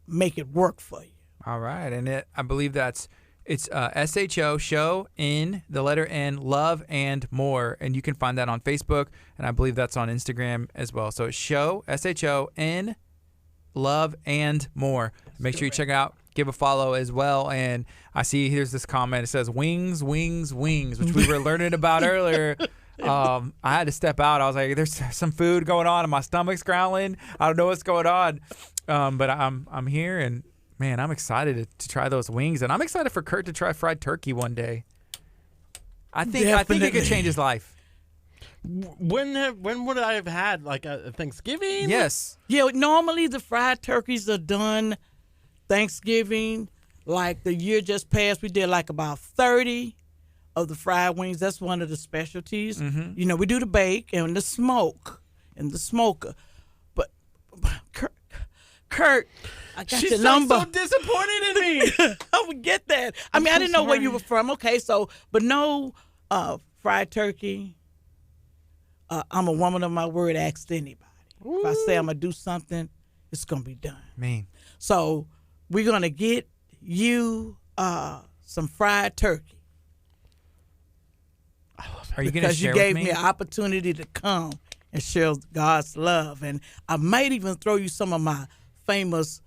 make it work for you. All right. And I believe that's It's SHO, show, in, the letter N, love, and more. And you can find that on Facebook, and I believe that's on Instagram as well. So it's show, SHO, love, and more. Make sure you check out, give a follow as well. And I see here's this comment. It says, wings, wings, wings, which we were learning about earlier. I had to step out. I was like, there's some food going on, and my stomach's growling. I don't know what's going on. But I'm here, and man, I'm excited to try those wings, and I'm excited for Curt to try fried turkey one day. I think it could change his life. When would I have had like a Thanksgiving? Yes. Yeah, normally the fried turkeys are done Thanksgiving. Like the year just passed, we did like about 30 of the fried wings. That's one of the specialties. Mm-hmm. You know, we do the bake and the smoke and the smoker. But Curt, I got your number. She's so disappointed in me. I would get that. I mean, I didn't know where you were from. Okay, so, but no fried turkey. I'm a woman of my word. Ask anybody. If I say I'm going to do something, it's going to be done. Man. So we're going to get you some fried turkey. Are you going to because share you gave with me an opportunity to come and share God's love. And I might even throw you some of my famous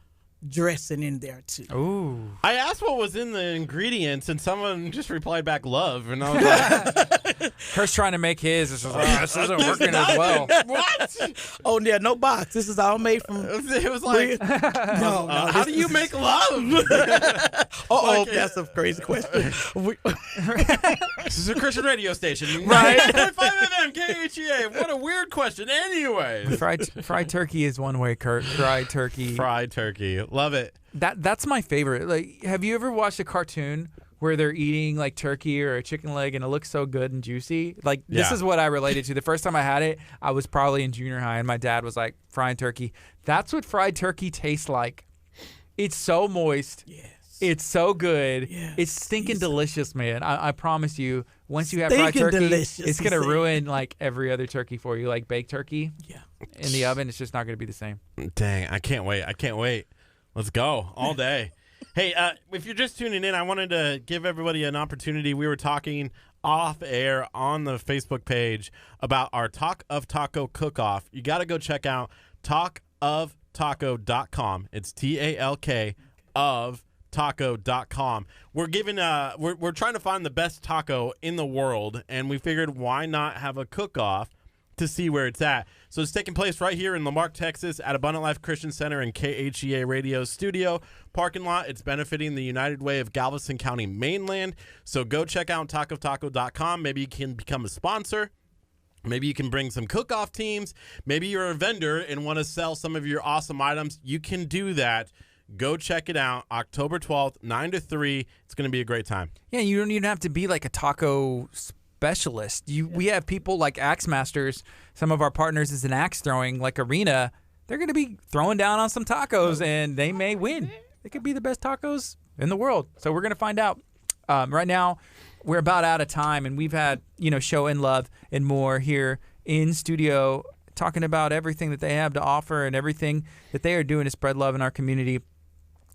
dressing in there too. Ooh. I asked what was in the ingredients, and someone just replied back love, and I was like, Kurt's trying to make his. This isn't working as well. what? Oh yeah, no box. This is all made from. It was like, No, how do you make love? That's a crazy question. This is a Christian radio station, Right. 9.5 FM, KHEA. What a weird question. Anyway, Fried turkey is one way, Curt. Fried turkey. fried turkey, love it. That's my favorite. Like, have you ever watched a cartoon where they're eating like turkey or a chicken leg and it looks so good and juicy? Like, this Yeah. is what I related to. The first time I had it, I was probably in junior high, and my dad was like, frying turkey. That's what fried turkey tastes like. It's so moist. Yes. It's so good. Yes. It's stinking delicious, man. I promise you, once you have Stinking fried turkey, delicious, it's he going to said. ruin like every other turkey for you. Like baked turkey Yeah. in the oven, it's just not going to be the same. Dang, I can't wait. Let's go all day. Hey, if you're just tuning in, I wanted to give everybody an opportunity. We were talking off air on the Facebook page about our Talk of Taco cook-off. You got to go check out talkoftaco.com. It's TALK of taco.com. We're giving we're trying to find the best taco in the world, and we figured why not have a cook-off to see where it's at. So it's taking place right here in Lamarck, Texas at Abundant Life Christian Center and KHEA Radio Studio parking lot. It's benefiting the United Way of Galveston County mainland. So go check out talkoftaco.com. Maybe you can become a sponsor. Maybe you can bring some cook-off teams. Maybe you're a vendor and want to sell some of your awesome items. You can do that. Go check it out. October 12th, 9 to 3. It's going to be a great time. Yeah, you don't even have to be like a taco specialist. We have people like Axe Masters. Some of our partners is an axe throwing like arena. They're going to be throwing down on some tacos, and they may win. They could be the best tacos in the world. So we're going to find out. Right now, we're about out of time, and we've had show and love and more here in studio, talking about everything that they have to offer and everything that they are doing to spread love in our community.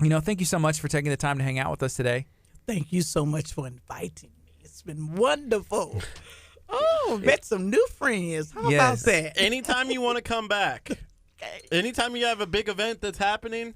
Thank you so much for taking the time to hang out with us today. Thank you so much for inviting me. It's been wonderful. Oh, met some new friends. How about that? Anytime you want to come back, anytime you have a big event that's happening,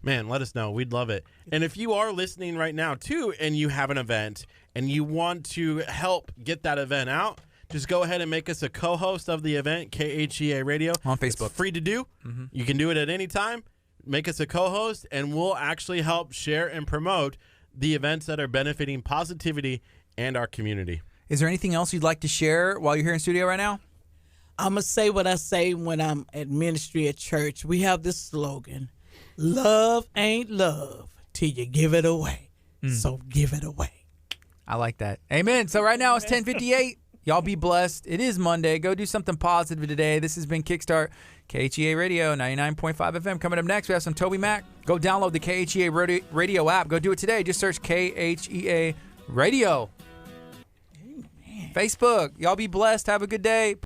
man, let us know. We'd love it. And if you are listening right now, too, and you have an event and you want to help get that event out, just go ahead and make us a co-host of the event, KHEA Radio. On Facebook. It's free to do. Mm-hmm. You can do it at any time. Make us a co-host, and we'll actually help share and promote the events that are benefiting positivity and our community. Is there anything else you'd like to share while you're here in studio right now? I'm going to say what I say when I'm at ministry at church. We have this slogan, love ain't love till you give it away. So give it away. I like that. Amen. So right now it's 10:58. Y'all be blessed. It is Monday. Go do something positive today. This has been Kickstart, KHEA Radio, 99.5 FM. Coming up next, we have some Toby Mac. Go download the KHEA Radio app. Go do it today. Just search KHEA Radio. Amen. Facebook. Y'all be blessed. Have a good day.